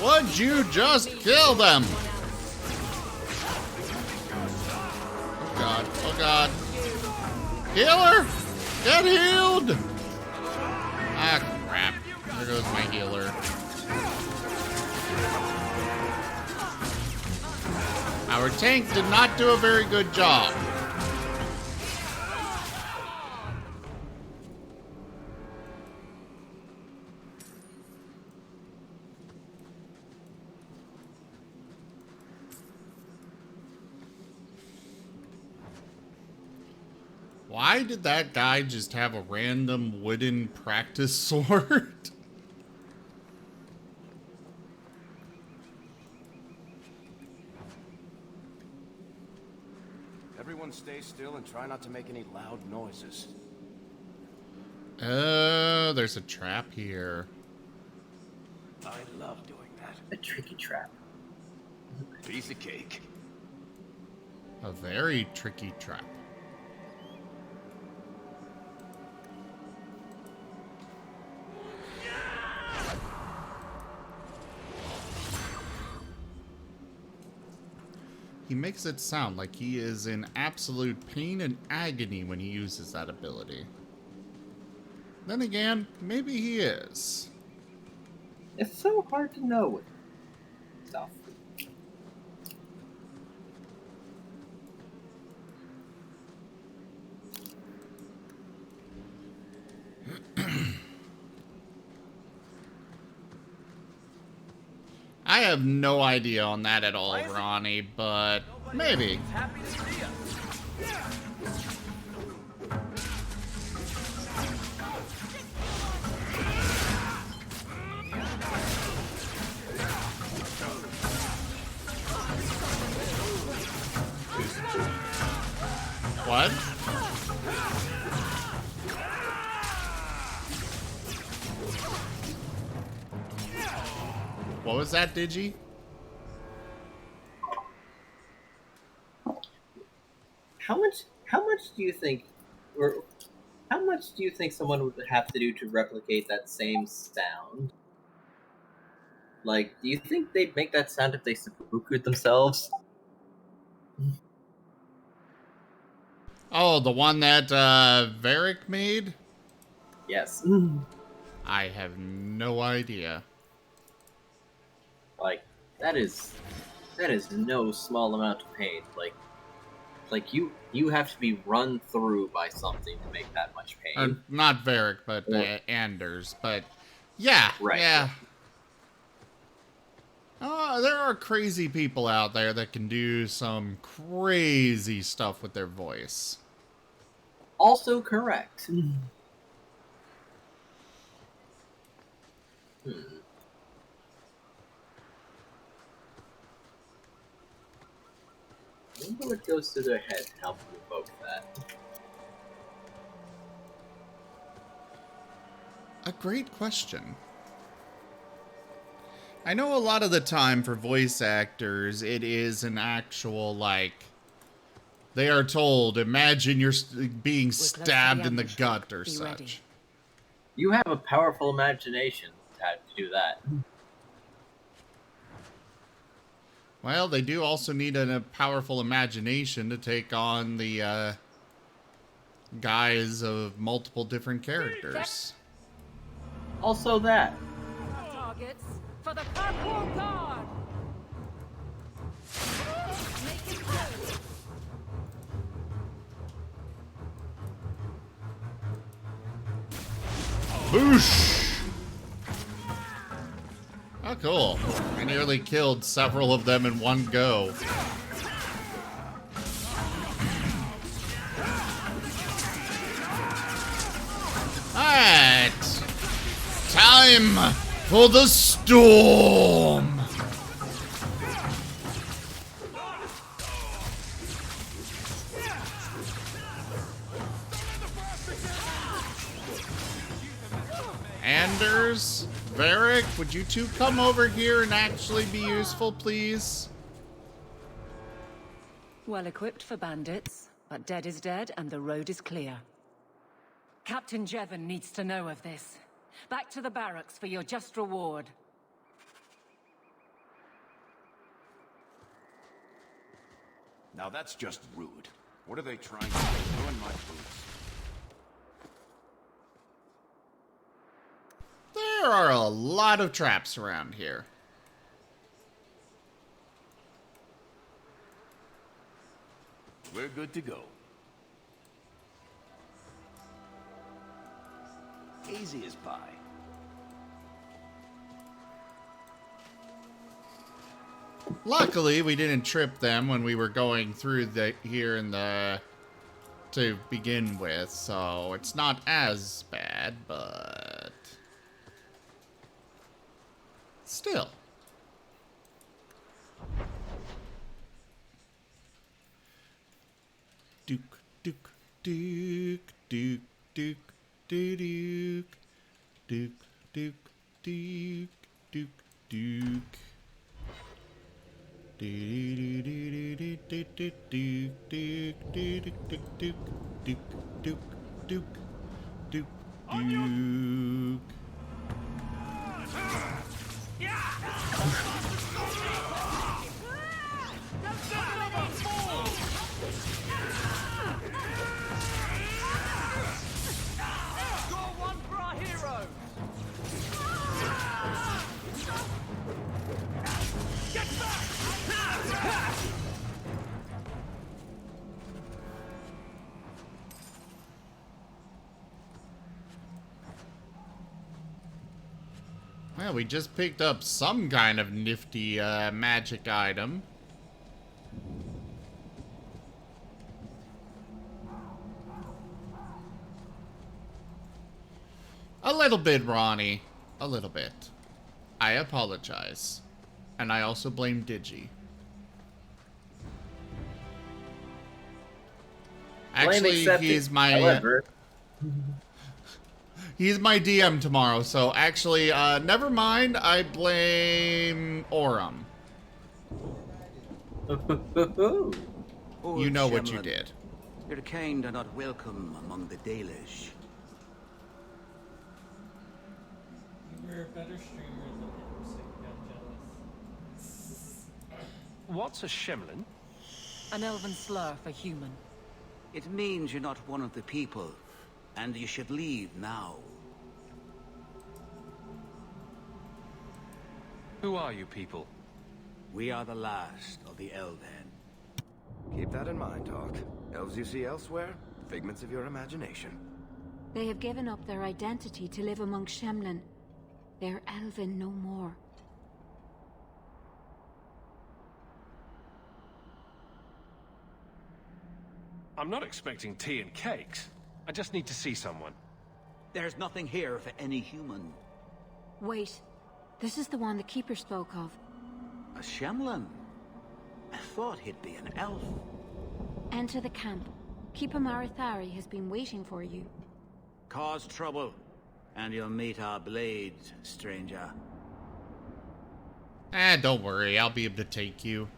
Would you just kill them? Oh god, oh god. Healer! Get healed! Ah, crap. There goes my healer. Our tank did not do a very good job. Why did that guy just have a random wooden practice sword? Everyone stay still and try not to make any loud noises. Oh, there's a trap here. I love doing that. A tricky trap. Piece of cake. A very tricky trap. He makes it sound like he is in absolute pain and agony when he uses that ability. Then again, maybe he is. It's so hard to know with stuff. I have no idea on that at all, Ronnie, but maybe. What? What was that, Digi? How much do you think, or how much do you think someone would have to do to replicate that same sound? Like, do you think they'd make that sound if they seppuku'd themselves? Oh, the one that Varric made? Yes. I have no idea. Like, that is no small amount of pain. Like you have to be run through by something to make that much pain. Not Varric, but Anders. But yeah, right. Yeah. There are crazy people out there that can do some crazy stuff with their voice. Also correct. I wonder what goes through their head to help evoke that. A great question. I know a lot of the time for voice actors, it is an actual, like, they are told, imagine you're being stabbed in the gut or such. Ready. You have a powerful imagination to do that. Well, they do also need a powerful imagination to take on the guise of multiple different characters. Also that. Targets for the Purple Guard. Make it close. Boosh! Oh, cool. I nearly killed several of them in one go. Alright. Time for the storm. Anders, Varric, would you two come over here and actually be useful, please? Well equipped for bandits, but dead is dead and the road is clear. Captain Jevon needs to know of this. Back to the barracks for your just reward. Now that's just rude. What are they trying to do? Ruin my boots. There are a lot of traps around here. We're good to go. Easy as pie. Luckily, we didn't trip them when we were going through here in the to begin with, so it's not as bad, but still. Duke, Duke, Duke, Duke, Duke, Duke, Duke, Duke, Duke, Duke, Duke. Well, we just picked up some kind of nifty magic item. A little bit, Ronnie. A little bit. I apologize. And I also blame Digi. Actually, he's my... He's my DM tomorrow, so actually, never mind. I blame Aurum. You know what you did. Your kind are not welcome among the Dalish. You were a better streamer than him, so you got jealous. What's a Shemlin? An elven slur for human. It means you're not one of the people, and you should leave now. Who are you people? We are the last of the Elven. Keep that in mind, Hawk. Elves you see elsewhere, figments of your imagination. They have given up their identity to live among Shemlin. They're Elven no more. I'm not expecting tea and cakes. I just need to see someone. There's nothing here for any human. Wait. This is the one the Keeper spoke of. A Shemlin? I thought he'd be an elf. Enter the camp. Keeper Marithari has been waiting for you. Cause trouble, and you'll meet our blades, stranger. Don't worry. I'll be able to take you.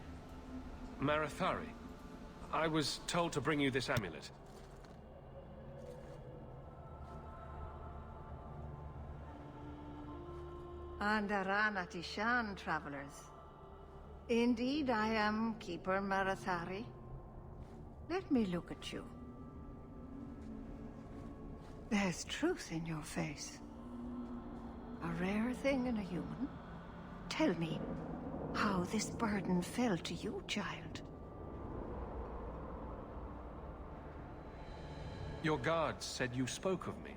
Marithari, I was told to bring you this amulet. Andarana Tishan, travelers. Indeed, I am Keeper Marathari. Let me look at you. There's truth in your face. A rare thing in a human. Tell me how this burden fell to you, child. Your guards said you spoke of me.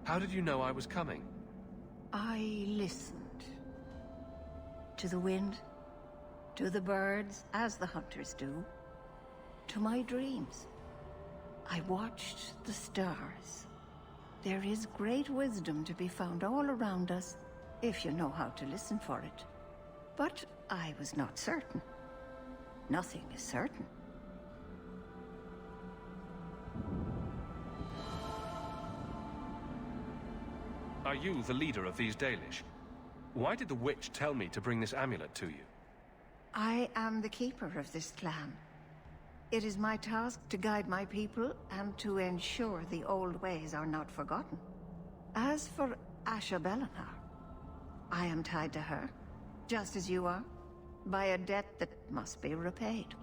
How did you know I was coming? I listened. To the wind, to the birds, as the hunters do, to my dreams. I watched the stars. There is great wisdom to be found all around us, if you know how to listen for it. But I was not certain. Nothing is certain. Are you the leader of these Dalish? Why did the witch tell me to bring this amulet to you? I am the keeper of this clan. It is my task to guide my people and to ensure the old ways are not forgotten. As for Asha Belenar, I am tied to her, just as you are, by a debt that must be repaid.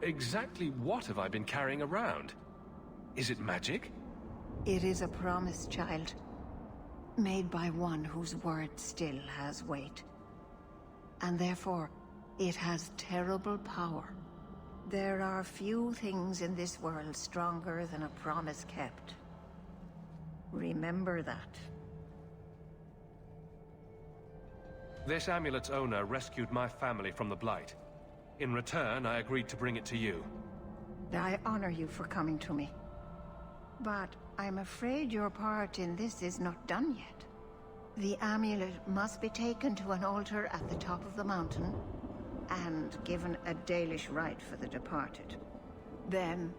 Exactly what have I been carrying around? Is it magic? It is a promise, child. Made by one whose word still has weight. And therefore, it has terrible power. There are few things in this world stronger than a promise kept. Remember that. This amulet's owner rescued my family from the Blight. In return, I agreed to bring it to you. I honor you for coming to me. But I'm afraid your part in this is not done yet. The amulet must be taken to an altar at the top of the mountain and given a Dalish rite for the departed. Then,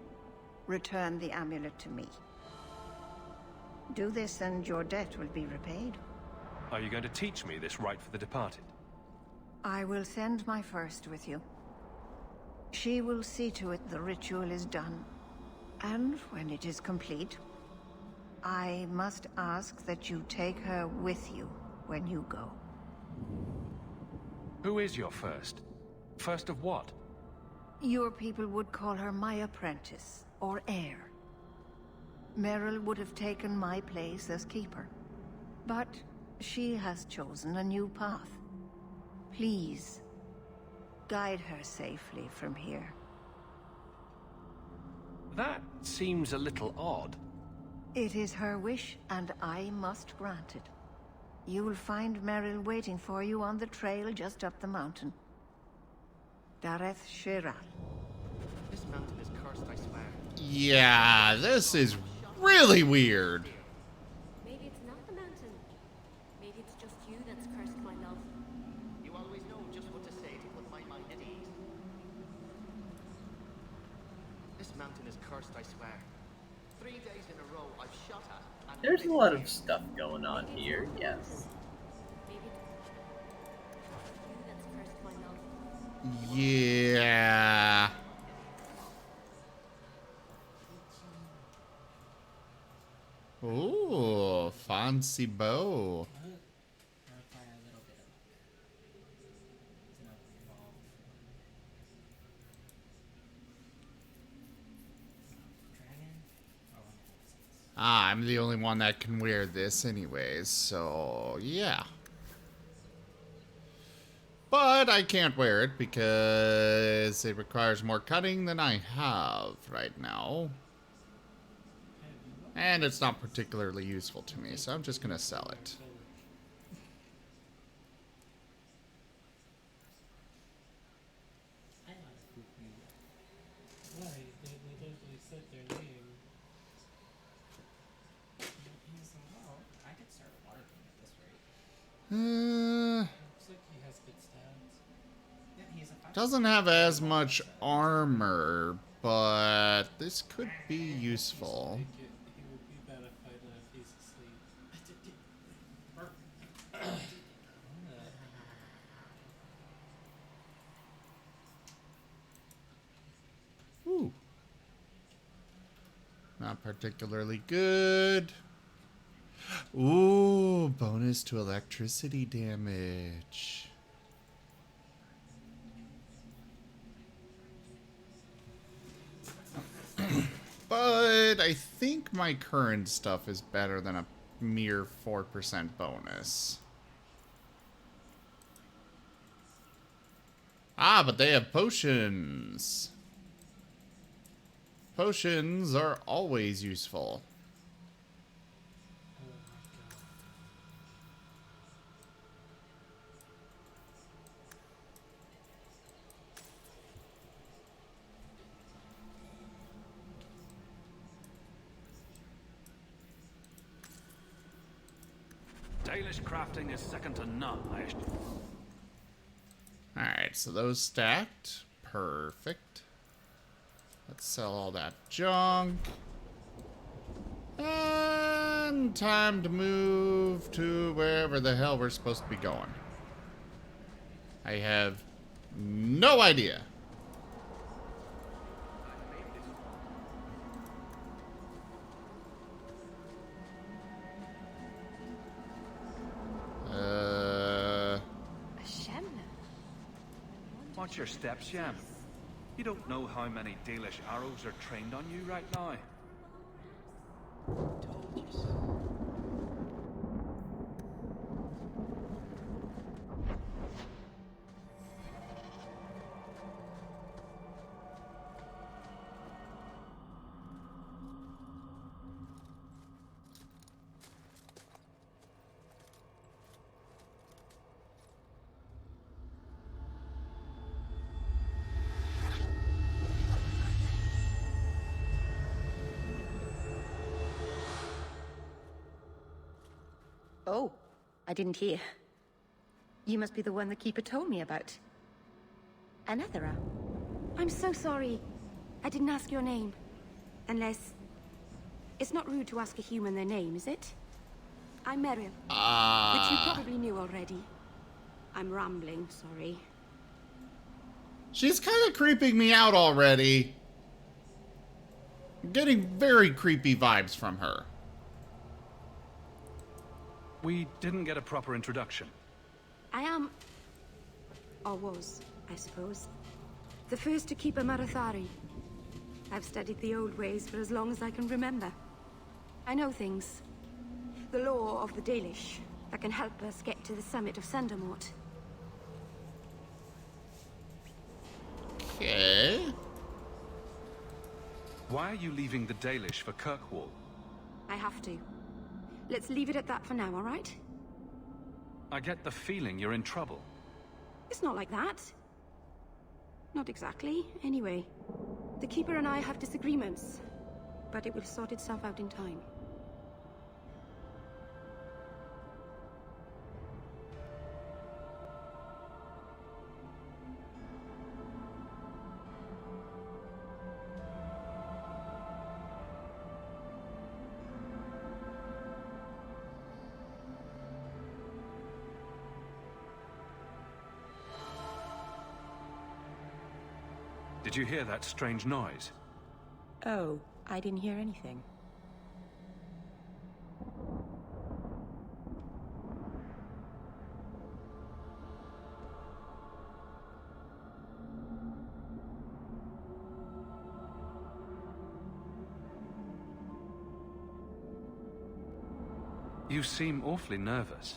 return the amulet to me. Do this and your debt will be repaid. Are you going to teach me this rite for the departed? I will send my first with you. She will see to it the ritual is done. And when it is complete, I must ask that you take her with you when you go. Who is your first? First of what? Your people would call her my apprentice, or heir. Merrill would have taken my place as keeper. But she has chosen a new path. Please, guide her safely from here. That seems a little odd. It is her wish, and I must grant it. You will find Merrill waiting for you on the trail just up the mountain. Dareth Shiral. This mountain is cursed, I swear. Yeah, this is really weird. Maybe it's not the mountain. Maybe it's just you that's cursed, my love. You always know just what to say to put my mind at ease. This mountain is cursed, I swear. 3 days in a row I've shot at. And There's a lot of stuff going on here, yes. Yeah. Ooh, fancy bow. Ah, I'm the only one that can wear this anyways, so yeah. But I can't wear it because it requires more cutting than I have right now. And it's not particularly useful to me, so I'm just gonna sell it. Doesn't have as much armor, but this could be useful. Ooh. Not particularly good. Ooh, bonus to electricity damage. But I think my current stuff is better than a mere 4% bonus. Ah, but they have potions. Potions are always useful. Dalish crafting is second to none, Ash. Alright, so those stacked. Perfect. Let's sell all that junk. And time to move to wherever the hell we're supposed to be going. I have no idea. Watch your steps, Shem. You don't know how many Dalish arrows are trained on you right now. Told you so. Oh, I didn't hear. You must be the one the Keeper told me about. Anethera. I'm so sorry. I didn't ask your name. Unless... It's not rude to ask a human their name, is it? I'm Merrill. Which you probably knew already. I'm rambling, sorry. She's kind of creeping me out already. I'm getting very creepy vibes from her. We didn't get a proper introduction. I am... or was, I suppose. The first to keep a Marathari. I've studied the old ways for as long as I can remember. I know things. The law of the Dalish that can help us get to the summit of Sundermort. Okay. Why are you leaving the Dalish for Kirkwall? I have to. Let's leave it at that for now, all right? I get the feeling you're in trouble. It's not like that. Not exactly, anyway. The Keeper and I have disagreements, but it will sort itself out in time. Did you hear that strange noise? Oh, I didn't hear anything. You seem awfully nervous.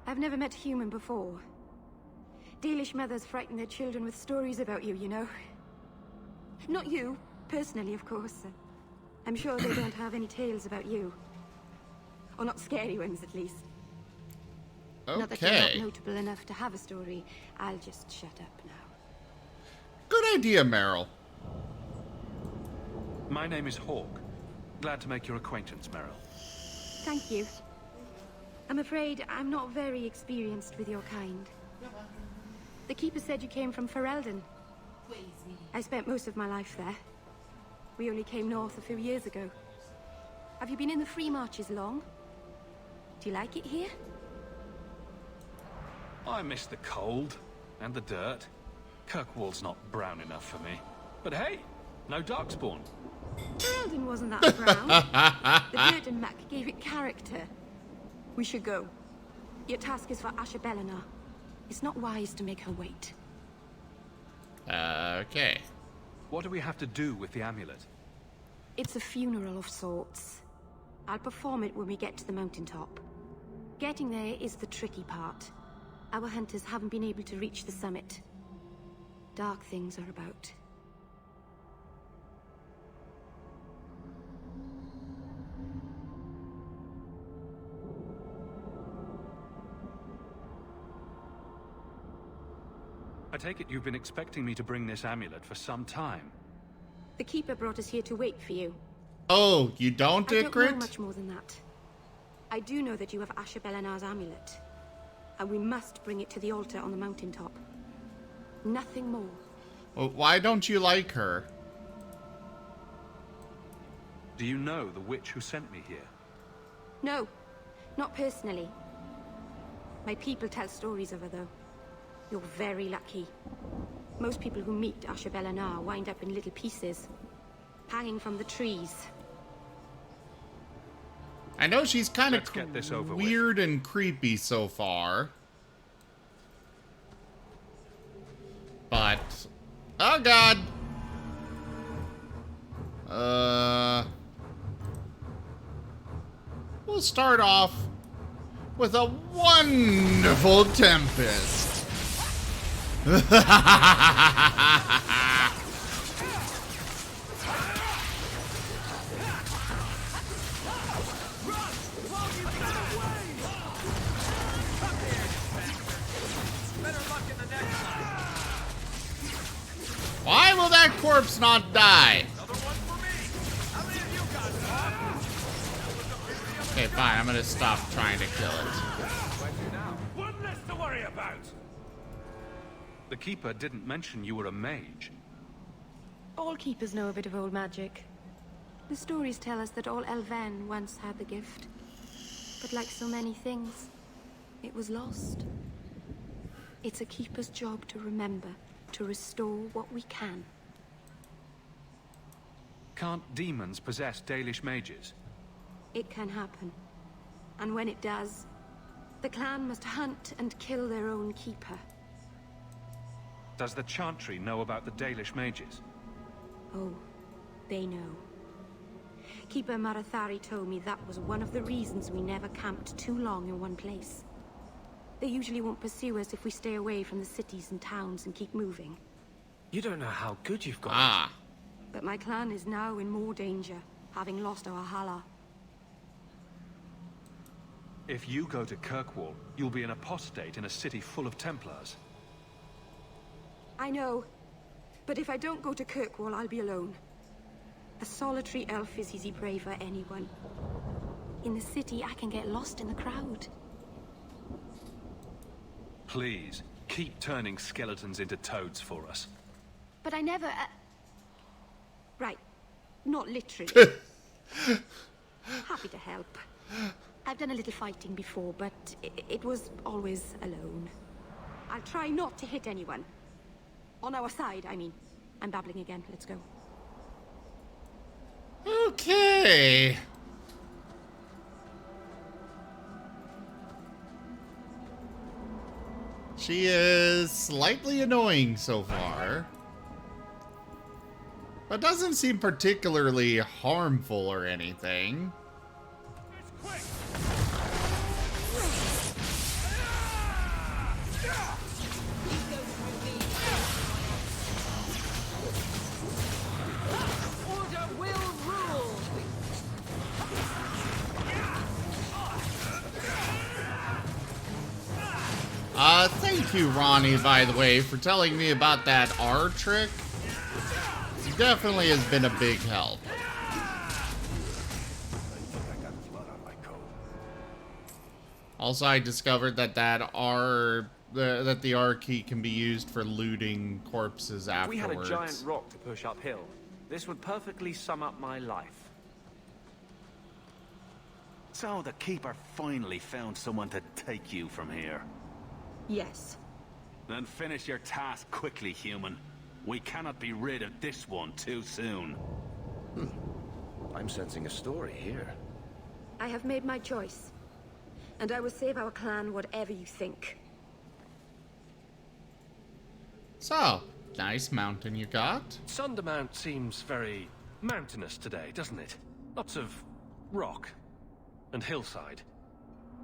I've never met a human before. Dalish mothers frighten their children with stories about you, you know. Not you, personally, of course. I'm sure they don't have any tales about you. Or not scary ones, at least. Not that you're not notable enough to have a story. I'll just shut up now. Good idea, Meryl. My name is Hawke. Glad to make your acquaintance, Meryl. Thank you. I'm afraid I'm not very experienced with your kind. The Keeper said you came from Ferelden. I spent most of my life there. We only came north a few years ago. Have you been in the Free Marches long? Do you like it here? I miss the cold and the dirt. Kirkwall's not brown enough for me. But hey, no Darkspawn. Ferelden wasn't that brown. The dirt and muck gave it character. We should go. Your task is for Asher Bellinar. It's not wise to make her wait. Okay. What do we have to do with the amulet? It's a funeral of sorts. I'll perform it when we get to the mountaintop. Getting there is the tricky part. Our hunters haven't been able to reach the summit. Dark things are about. I take it you've been expecting me to bring this amulet for some time. The Keeper brought us here to wait for you. Oh, you don't, Ygritte? I don't know much more than that. I do know that you have Asher Bellinar's amulet. And we must bring it to the altar on the mountaintop. Nothing more. Well, why don't you like her? Do you know the witch who sent me here? No, not personally. My people tell stories of her, though. You're very lucky. Most people who meet Asher Bellinar wind up in little pieces, hanging from the trees. I know she's kind of weird and creepy so far. But... oh god! We'll start off with a wonderful tempest. Why will that corpse not die? Okay, fine. I'm gonna stop trying to kill it. One less to worry about. The Keeper didn't mention you were a mage. All Keepers know a bit of old magic. The stories tell us that all Elven once had the gift. But like so many things, it was lost. It's a Keeper's job to remember, to restore what we can. Can't demons possess Dalish mages? It can happen. And when it does, the clan must hunt and kill their own Keeper. Does the Chantry know about the Dalish mages? Oh, they know. Keeper Marathari told me that was one of the reasons we never camped too long in one place. They usually won't pursue us if we stay away from the cities and towns and keep moving. You don't know how good you've got it. But my clan is now in more danger, having lost our Hala. If you go to Kirkwall, you'll be an apostate in a city full of Templars. I know. But if I don't go to Kirkwall, I'll be alone. A solitary elf is easy prey for anyone. In the city, I can get lost in the crowd. Please, keep turning skeletons into toads for us. But I never... Right. Not literally. Happy to help. I've done a little fighting before, but it was always alone. I'll try not to hit anyone. On our side, I mean. I'm babbling again. Let's go. Okay. She is slightly annoying so far, but doesn't seem particularly harmful or anything. Thank you, Ronnie, by the way, for telling me about that R trick. It definitely has been a big help. Also, I discovered that the R key can be used for looting corpses If we afterwards. had a giant rock to push uphill, this would perfectly sum up my life. So the Keeper finally found someone to take you from here. Yes. Then finish your task quickly, human. We cannot be rid of this one too soon. I'm sensing a story here. I have made my choice. And I will save our clan whatever you think. So, nice mountain you got. Sundermount seems very mountainous today, doesn't it? Lots of rock and hillside.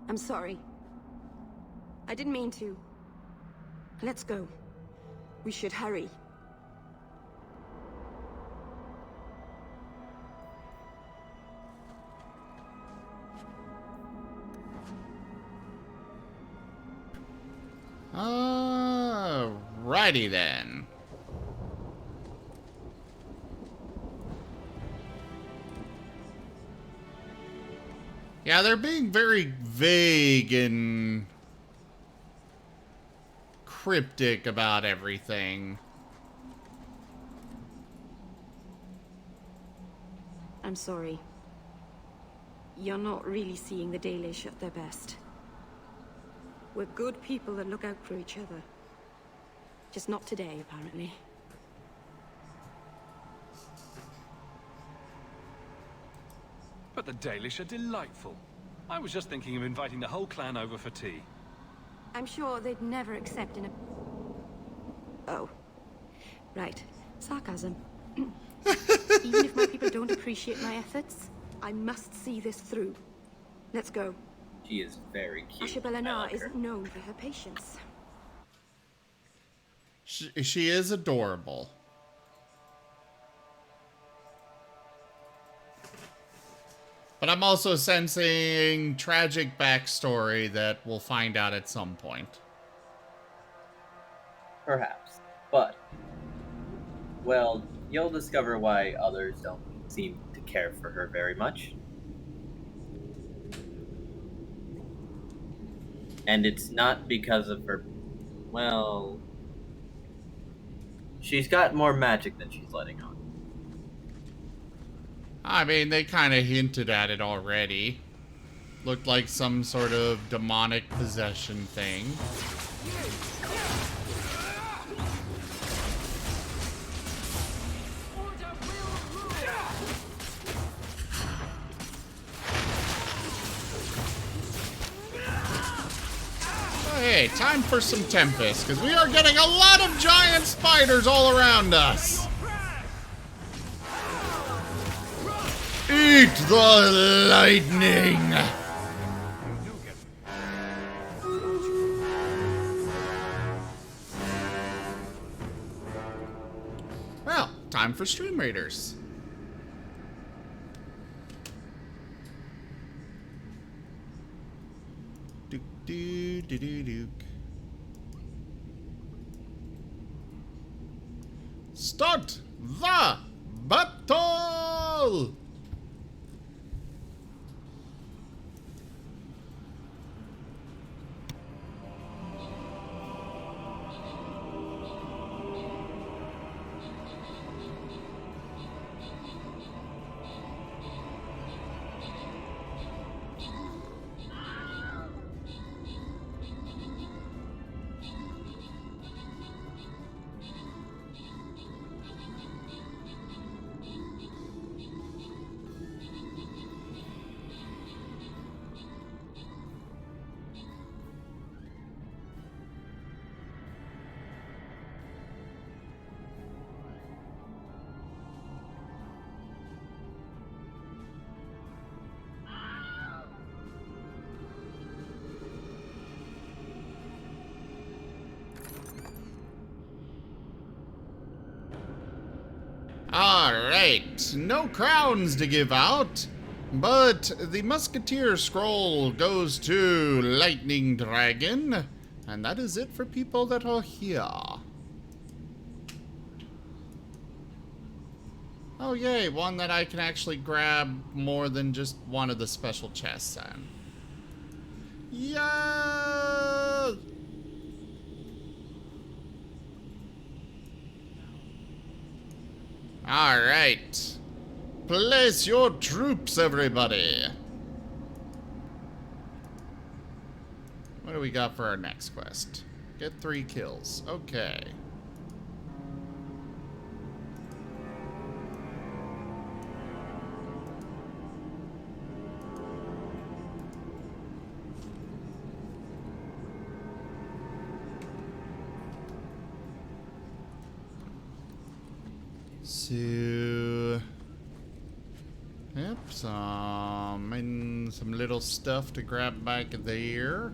I'm sorry. I didn't mean to. Let's go. We should hurry. Alrighty then. Yeah, they're being very vague and cryptic about everything. I'm sorry. You're not really seeing the Dalish at their best. We're good people that look out for each other. Just not today, apparently. But the Dalish are delightful. I was just thinking of inviting the whole clan over for tea. I'm sure they'd never accept an... Oh. Right. Sarcasm. Even if my people don't appreciate my efforts, I must see this through. Let's go. She is very cute. Asha Belenar isn't known for her patience. She is adorable. But I'm also sensing tragic backstory that we'll find out at some point. Perhaps. But, well, you'll discover why others don't seem to care for her very much. And it's not because of her... Well... She's got more magic than she's letting on. I mean, they kind of hinted at it already. Looked like some sort of demonic possession thing. Hey, time for some Tempest, because we are getting a lot of giant spiders all around us. Eat the lightning! Well, time for Stream Raiders. Duke, duke, duke, duke, duke. Start the battle! Alright, no crowns to give out, but the Musketeer Scroll goes to Lightning Dragon, and that is it for people that are here. Oh yay, one that I can actually grab more than just one of the special chests on. Yeah! Alright. Place your troops, everybody. What do we got for our next quest? Get 3 kills. Okay. So, yep, some little stuff to grab back there.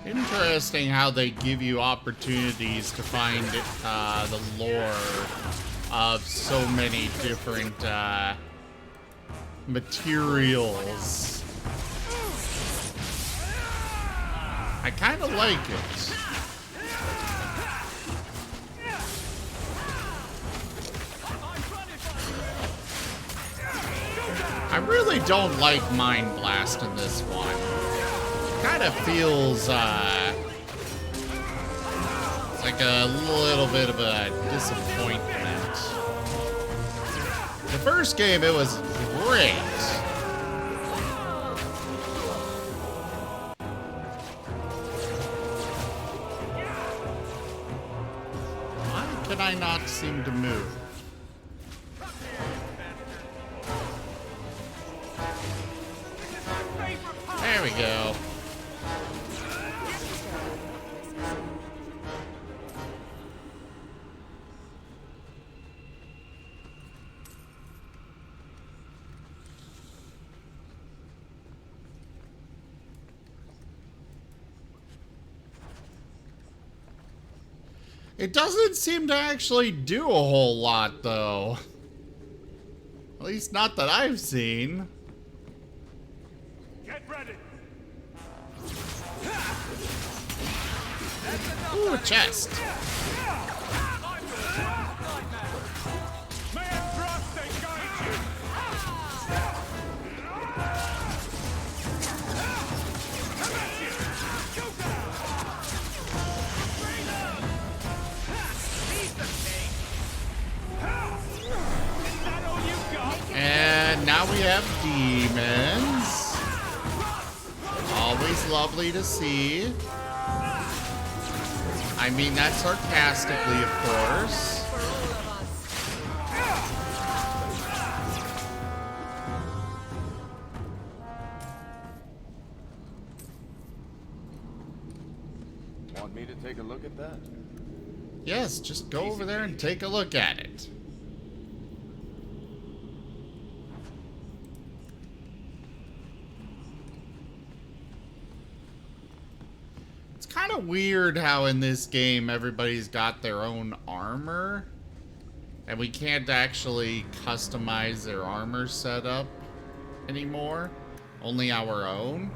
Interesting how they give you opportunities to find the lore of so many different materials. I kind of like it. I really don't like Mind Blast in this one. Kind of feels like a little bit of a disappointment. The first game, it was great. Why can I not seem to move? There we go. It doesn't seem to actually do a whole lot, though. At least not that I've seen. Get ready. Ooh, a chest. And now we have demons. Always lovely to see. I mean that sarcastically, of course. Want me to take a look at that? Yes, just go over there and take a look at it. Kind of weird how in this game everybody's got their own armor and we can't actually customize their armor setup anymore, only our own.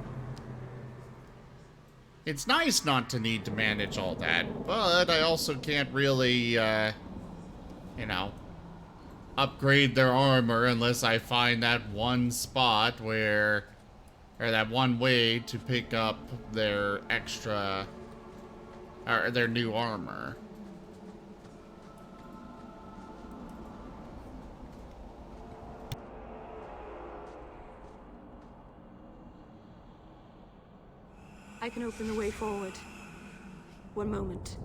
It's nice not to need to manage all that, but I also can't really you know, upgrade their armor unless I find that one spot where, or that one way to pick up their extra, or their new armor. I can open the way forward. One moment.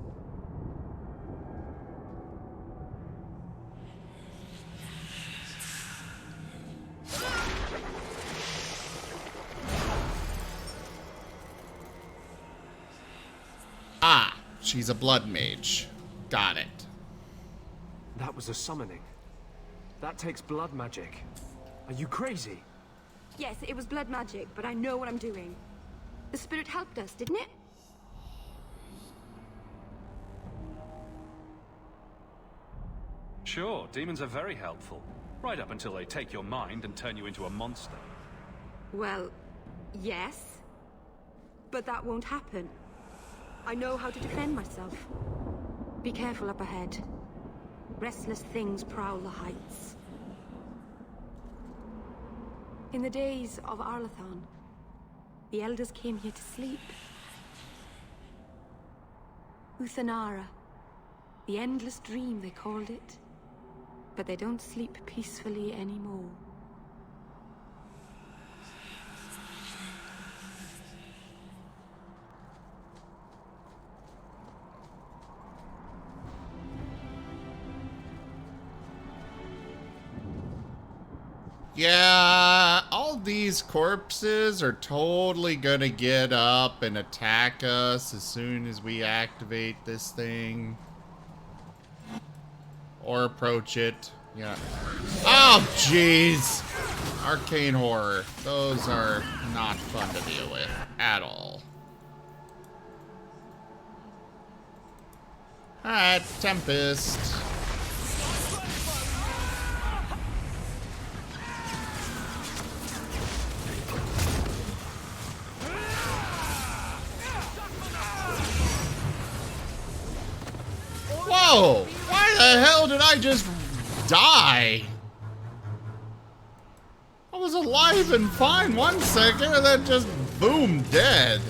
She's a blood mage. Got it. That was a summoning. That takes blood magic. Are you crazy? Yes, it was blood magic, but I know what I'm doing. The spirit helped us, didn't it? Sure, demons are very helpful. Right up until they take your mind and turn you into a monster. Well, yes. But that won't happen. I know how to defend myself. Be careful up ahead. Restless things prowl the heights. In the days of Arlathan, the elders came here to sleep. Uthanara, the endless dream they called it. But they don't sleep peacefully anymore. Yeah, all these corpses are totally gonna get up and attack us as soon as we activate this thing. Or approach it. Yeah. Oh, jeez! Arcane horror. Those are not fun to deal with at all. Alright, Tempest. Whoa! Why the hell did I just die? I was alive and fine 1 second and then just boom, dead.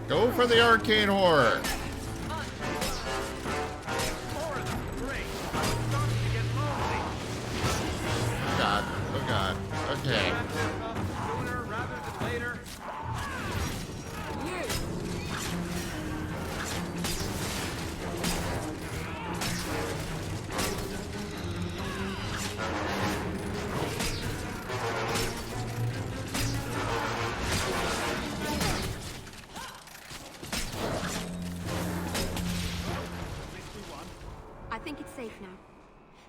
Go for the arcane horror. Oh god, oh god, okay. I think it's safe now.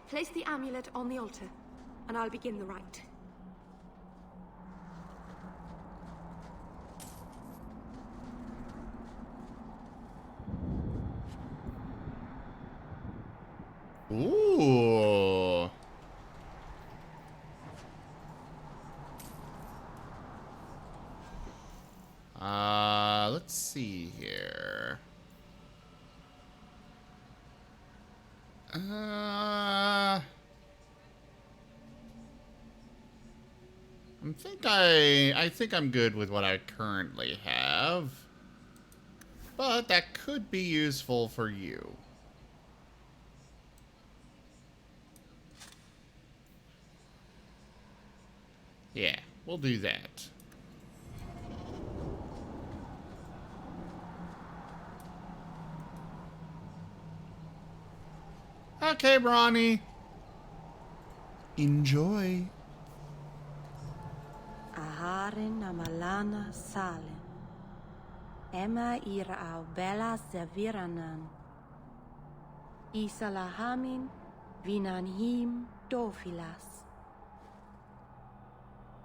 Place the amulet on the altar, and I'll begin the rite. Ooh. Let's see here. I think I'm good with what I currently have. But that could be useful for you. Yeah, we'll do that. Okay, Bronny. Enjoy. Aharin amalana salen. Emma ira au bella seviranan. Isalahamin vinanhim dofilas.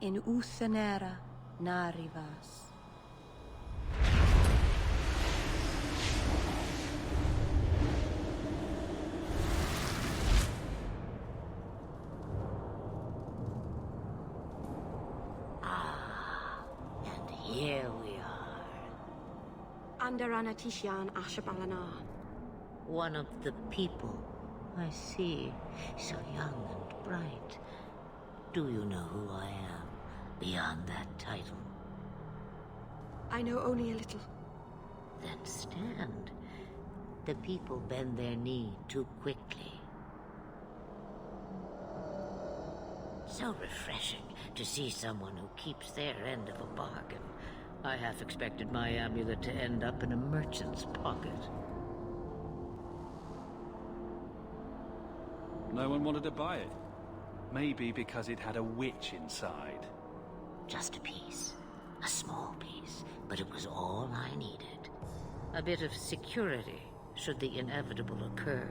In Uthanera narivas. Here we are. Under Anatishan Ashabalana. One of the people. I see. So young and bright. Do you know who I am, beyond that title? I know only a little. Then stand. The people bend their knee too quickly. So refreshing to see someone who keeps their end of a bargain. I half expected my amulet to end up in a merchant's pocket. No one wanted to buy it. Maybe because it had a witch inside. Just a piece. A small piece, but it was all I needed. A bit of security, should the inevitable occur.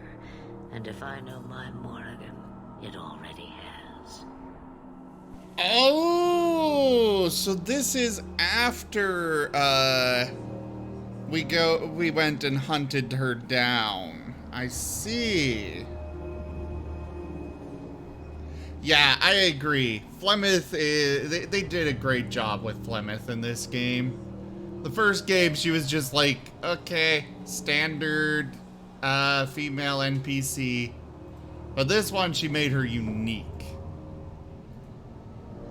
And if I know my Morrigan, it already has. Oh, so this is after, we went and hunted her down. I see. Yeah, I agree. Flemeth, they did a great job with Flemeth in this game. The first game, she was just like, okay, standard female NPC. But this one, she made her unique.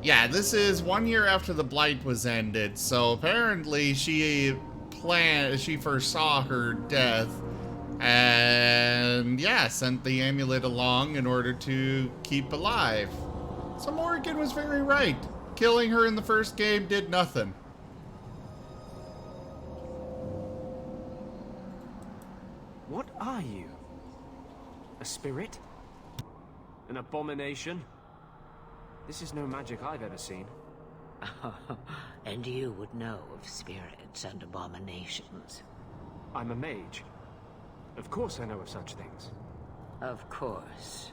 Yeah, this is 1 year after the Blight was ended, so apparently she foresaw her death, and yeah, sent the amulet along in order to keep alive. So Morrigan was very right. Killing her in the first game did nothing. What are you? A spirit? An abomination? This is no magic I've ever seen. And you would know of spirits and abominations. I'm a mage. Of course I know of such things. Of course.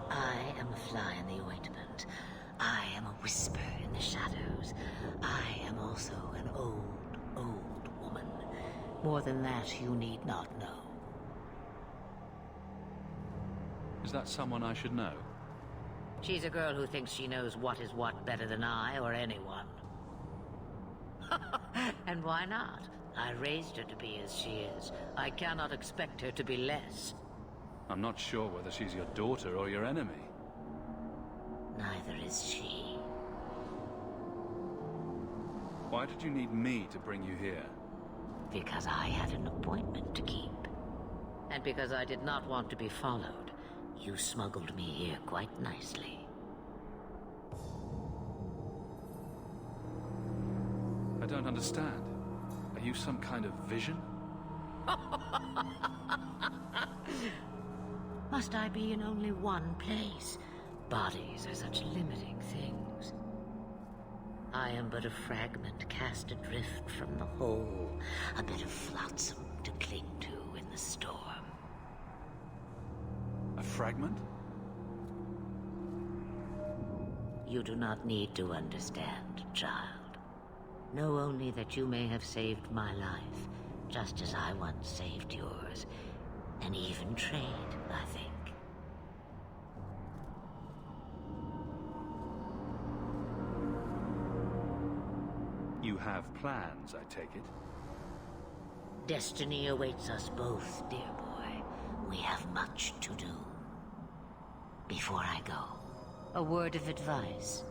I am a fly in the ointment. I am a whisper in the shadows. I am also an old woman. More than that, you need not know. Is that someone I should know? She's a girl who thinks she knows what is what better than I or anyone. And why not? I raised her to be as she is. I cannot expect her to be less. I'm not sure whether she's your daughter or your enemy. Neither is she. Why did you need me to bring you here? Because I had an appointment to keep. And because I did not want to be followed. You smuggled me here quite nicely. I don't understand. Are you some kind of vision? Must I be in only one place? Bodies are such limiting things. I am but a fragment cast adrift from the whole. A bit of flotsam to cling to in the storm. A fragment? You do not need to understand, child. Know only that you may have saved my life, just as I once saved yours. And even trade, I think. You have plans, I take it? Destiny awaits us both, dear boy. We have much to do. Before I go, a word of advice.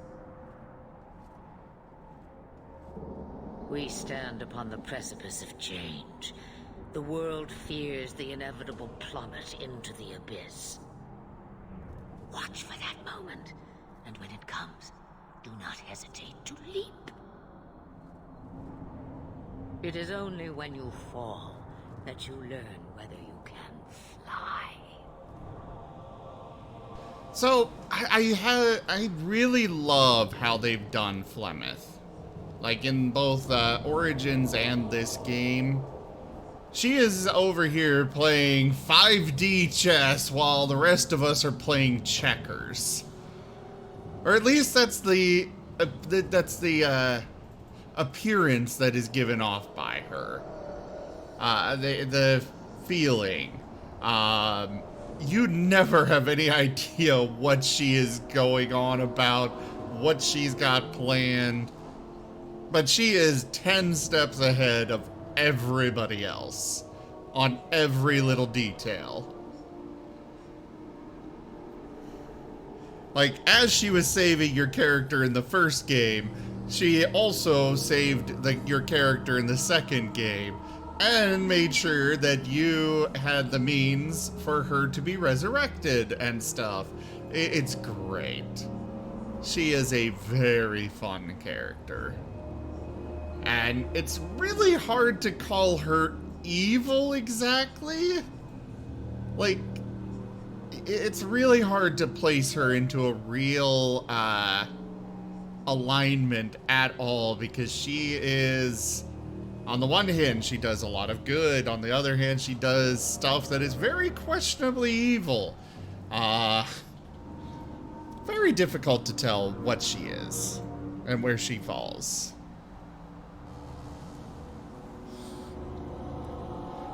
We stand upon the precipice of change. The world fears the inevitable plummet into the abyss. Watch for that moment, and when it comes, do not hesitate to leap. It is only when you fall that you learn whether you can fly. So, I really love how they've done Flemeth. Like, in both Origins and this game. She is over here playing 5D chess while the rest of us are playing checkers. Or at least that's the appearance that is given off by her. The feeling. You never have any idea what she is going on about, what she's got planned. But she is 10 steps ahead of everybody else on every little detail. Like, as she was saving your character in the first game, she also saved your character in the second game and made sure that you had the means for her to be resurrected and stuff. It's great. She is a very fun character. And it's really hard to call her evil exactly. Like, it's really hard to place her into a real, alignment at all, because she is, on the one hand, she does a lot of good. On the other hand, she does stuff that is very questionably evil. Very difficult to tell what she is and where she falls.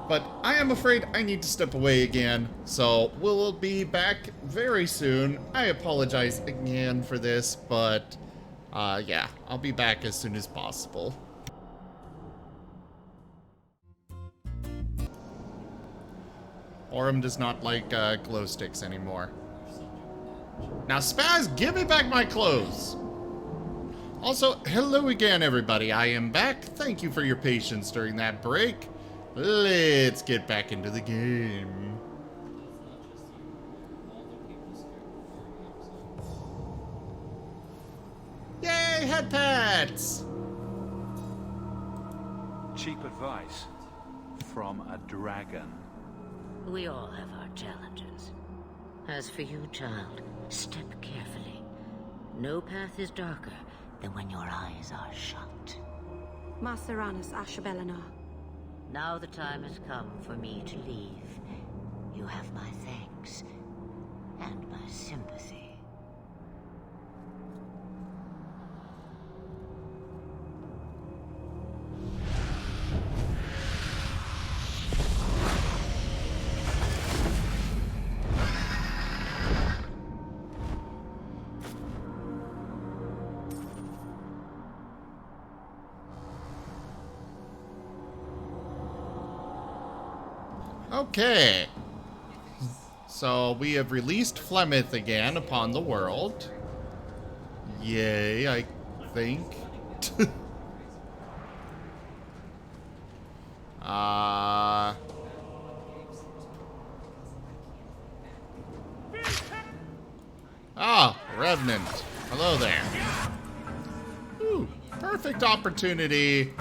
But I am afraid I need to step away again, so we'll be back very soon. I apologize again for this, but yeah, I'll be back as soon as possible. Aurum does not like glow sticks anymore. Now, Spaz, give me back my clothes! Also, hello again, everybody. I am back. Thank you for your patience during that break. Let's get back into the game. Yay, head pats! Cheap advice from a dragon. We all have our challenges. As for you, child, step carefully. No path is darker than when your eyes are shut. Maceranus Ashbelenar. Now the time has come for me to leave. You have my thanks and my sympathy. Okay. So we have released Flemeth again upon the world. Yay, I think. Revenant. Hello there. Ooh, perfect opportunity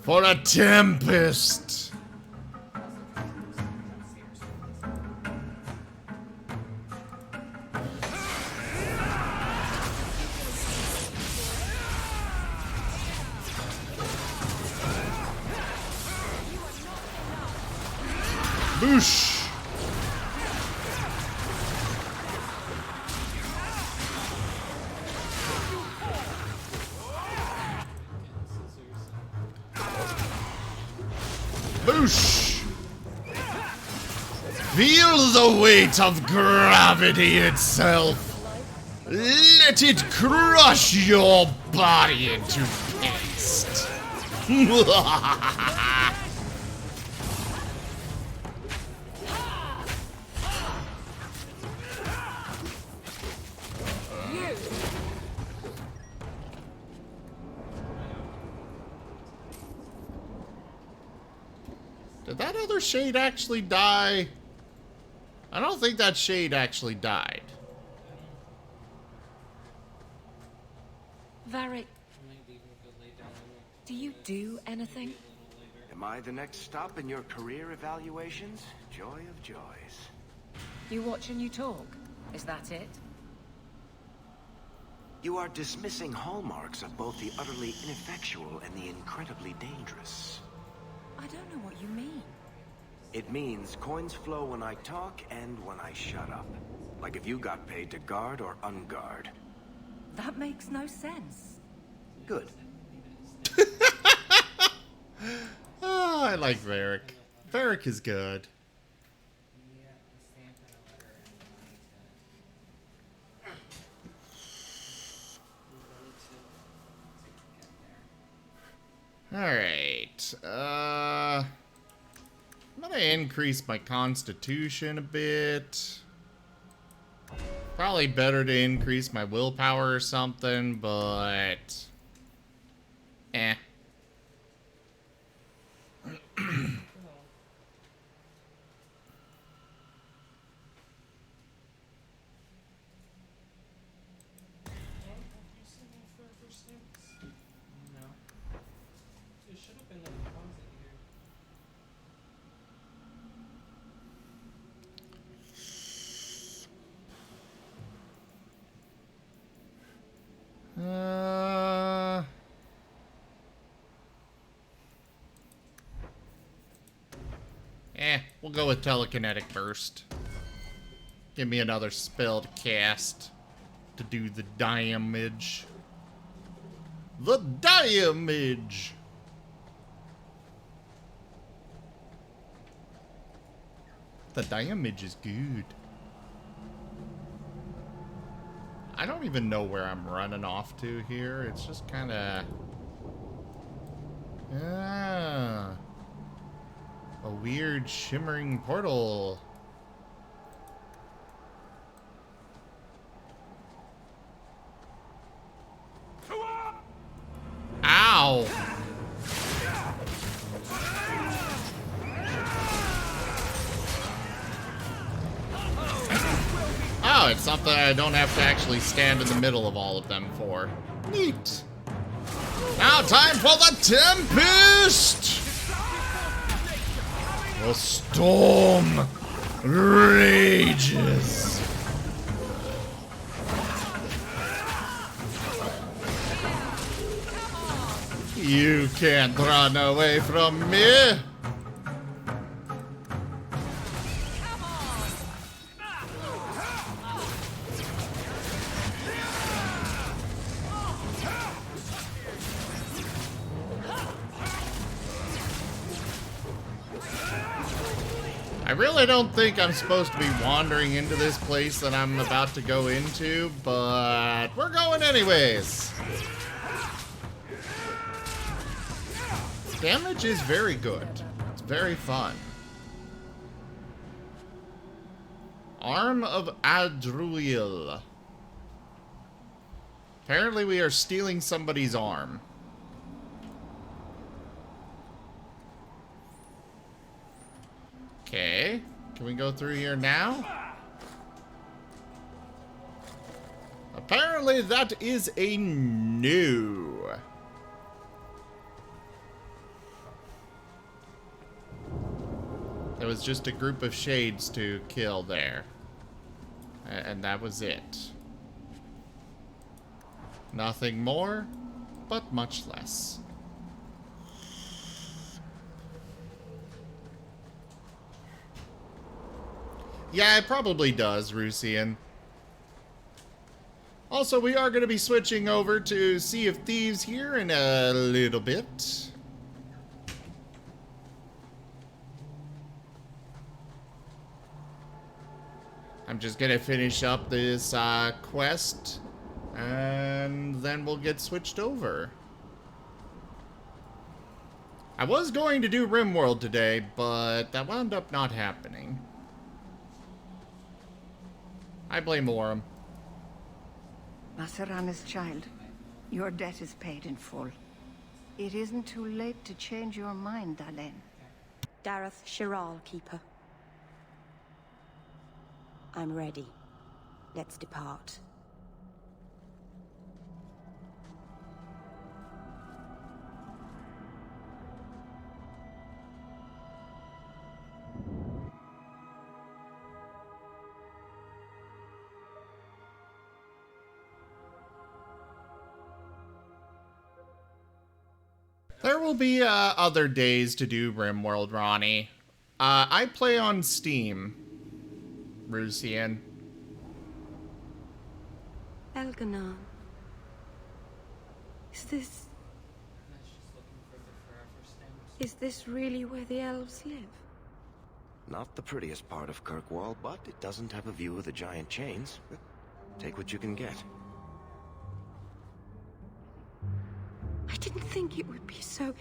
for a tempest. Boosh! Boosh! Feel the weight of gravity itself. Let it crush your body into paste. Did that other shade actually die? I don't think that shade actually died. Varric, do you do anything? Am I the next stop in your career evaluations? Joy of joys. You watch and you talk. Is that it? You are dismissing hallmarks of both the utterly ineffectual and the incredibly dangerous. I don't know what you mean. It means coins flow when I talk and when I shut up. Like if you got paid to guard or unguard. That makes no sense. Good. Oh, I like Varric. Varric is good. Alright, I'm gonna increase my constitution a bit. Probably better to increase my willpower or something, but... eh. We'll go with telekinetic burst. Give me another spell to cast to do the damage. The damage! The damage is good. I don't even know where I'm running off to here. It's just kind of... Ah. A weird shimmering portal. Ow! Oh, it's something I don't have to actually stand in the middle of all of them for. Neat. Now time for the Tempest! The storm rages. You can't run away from me. I really don't think I'm supposed to be wandering into this place that I'm about to go into, but we're going anyways. Damage is very good. It's very fun. Arm of Adruil. Apparently we are stealing somebody's arm. Okay. Can we go through here now? Apparently that is a no. There was just a group of shades to kill there. And that was it. Nothing more, but much less. Yeah, it probably does, Rusian. Also, we are going to be switching over to Sea of Thieves here in a little bit. I'm just going to finish up this quest, and then we'll get switched over. I was going to do RimWorld today, but that wound up not happening. I blame Orem. Masarana's child, your debt is paid in full. It isn't too late to change your mind, Dalen. Dareth Shiral, Keeper. I'm ready. Let's depart. There will be other days to do RimWorld, Ronnie. I play on Steam, Rusian. Elganon. Is this really where the elves live? Not the prettiest part of Kirkwall, but it doesn't have a view of the giant chains. Take what you can get. I didn't think it would be so...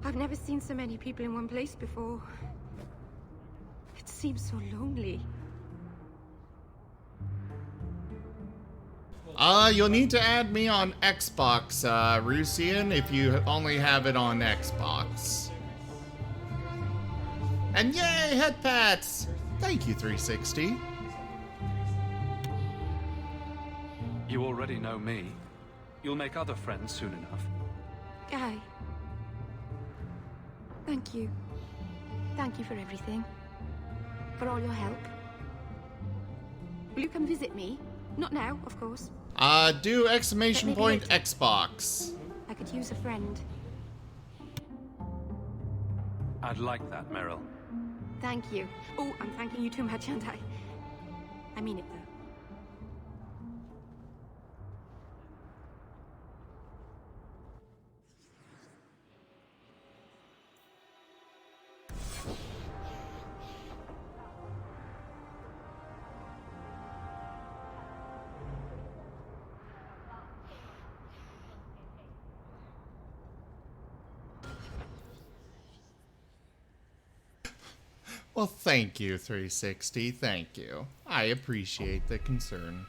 I've never seen so many people in one place before. It seems so lonely. You'll need to add me on Xbox, Rusian, if you only have it on Xbox. And yay, head pats! Thank you, 360. You already know me. You'll make other friends soon enough. Guy. Thank you. Thank you for everything. For all your help. Will you come visit me? Not now, of course. Do exclamation point Xbox. I could use a friend. I'd like that, Meryl. Thank you. Oh, I'm thanking you too much, aren't I? I mean it, though. Well, thank you, 360. Thank you. I appreciate the concern.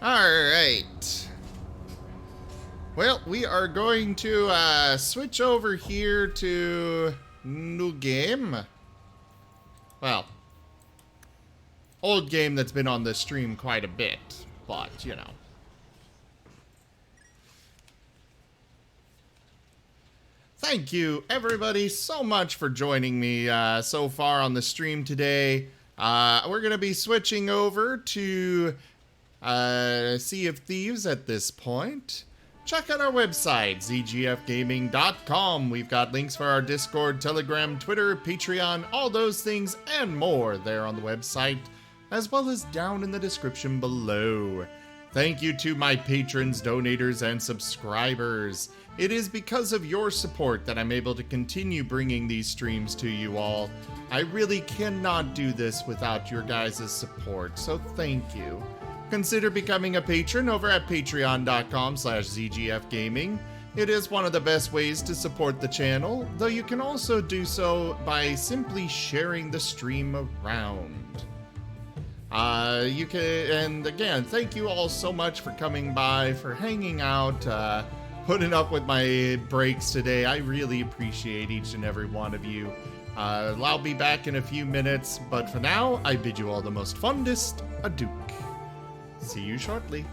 Alright. Well, we are going to switch over here to new game. Well, old game that's been on the stream quite a bit, but, you know. Thank you, everybody, so much for joining me so far on the stream today. We're going to be switching over to Sea of Thieves at this point. Check out our website, zgfgaming.com. We've got links for our Discord, Telegram, Twitter, Patreon, all those things and more there on the website, as well as down in the description below. Thank you to my patrons, donators, and subscribers. It is because of your support that I'm able to continue bringing these streams to you all. I really cannot do this without your guys' support, so thank you. Consider becoming a patron over at patreon.com/zgfgaming. It is one of the best ways to support the channel, though you can also do so by simply sharing the stream around. And again, thank you all so much for coming by, for hanging out, putting up with my breaks today. I really appreciate each and every one of you. I'll be back in a few minutes, but for now, I bid you all the most fondest adieu. See you shortly.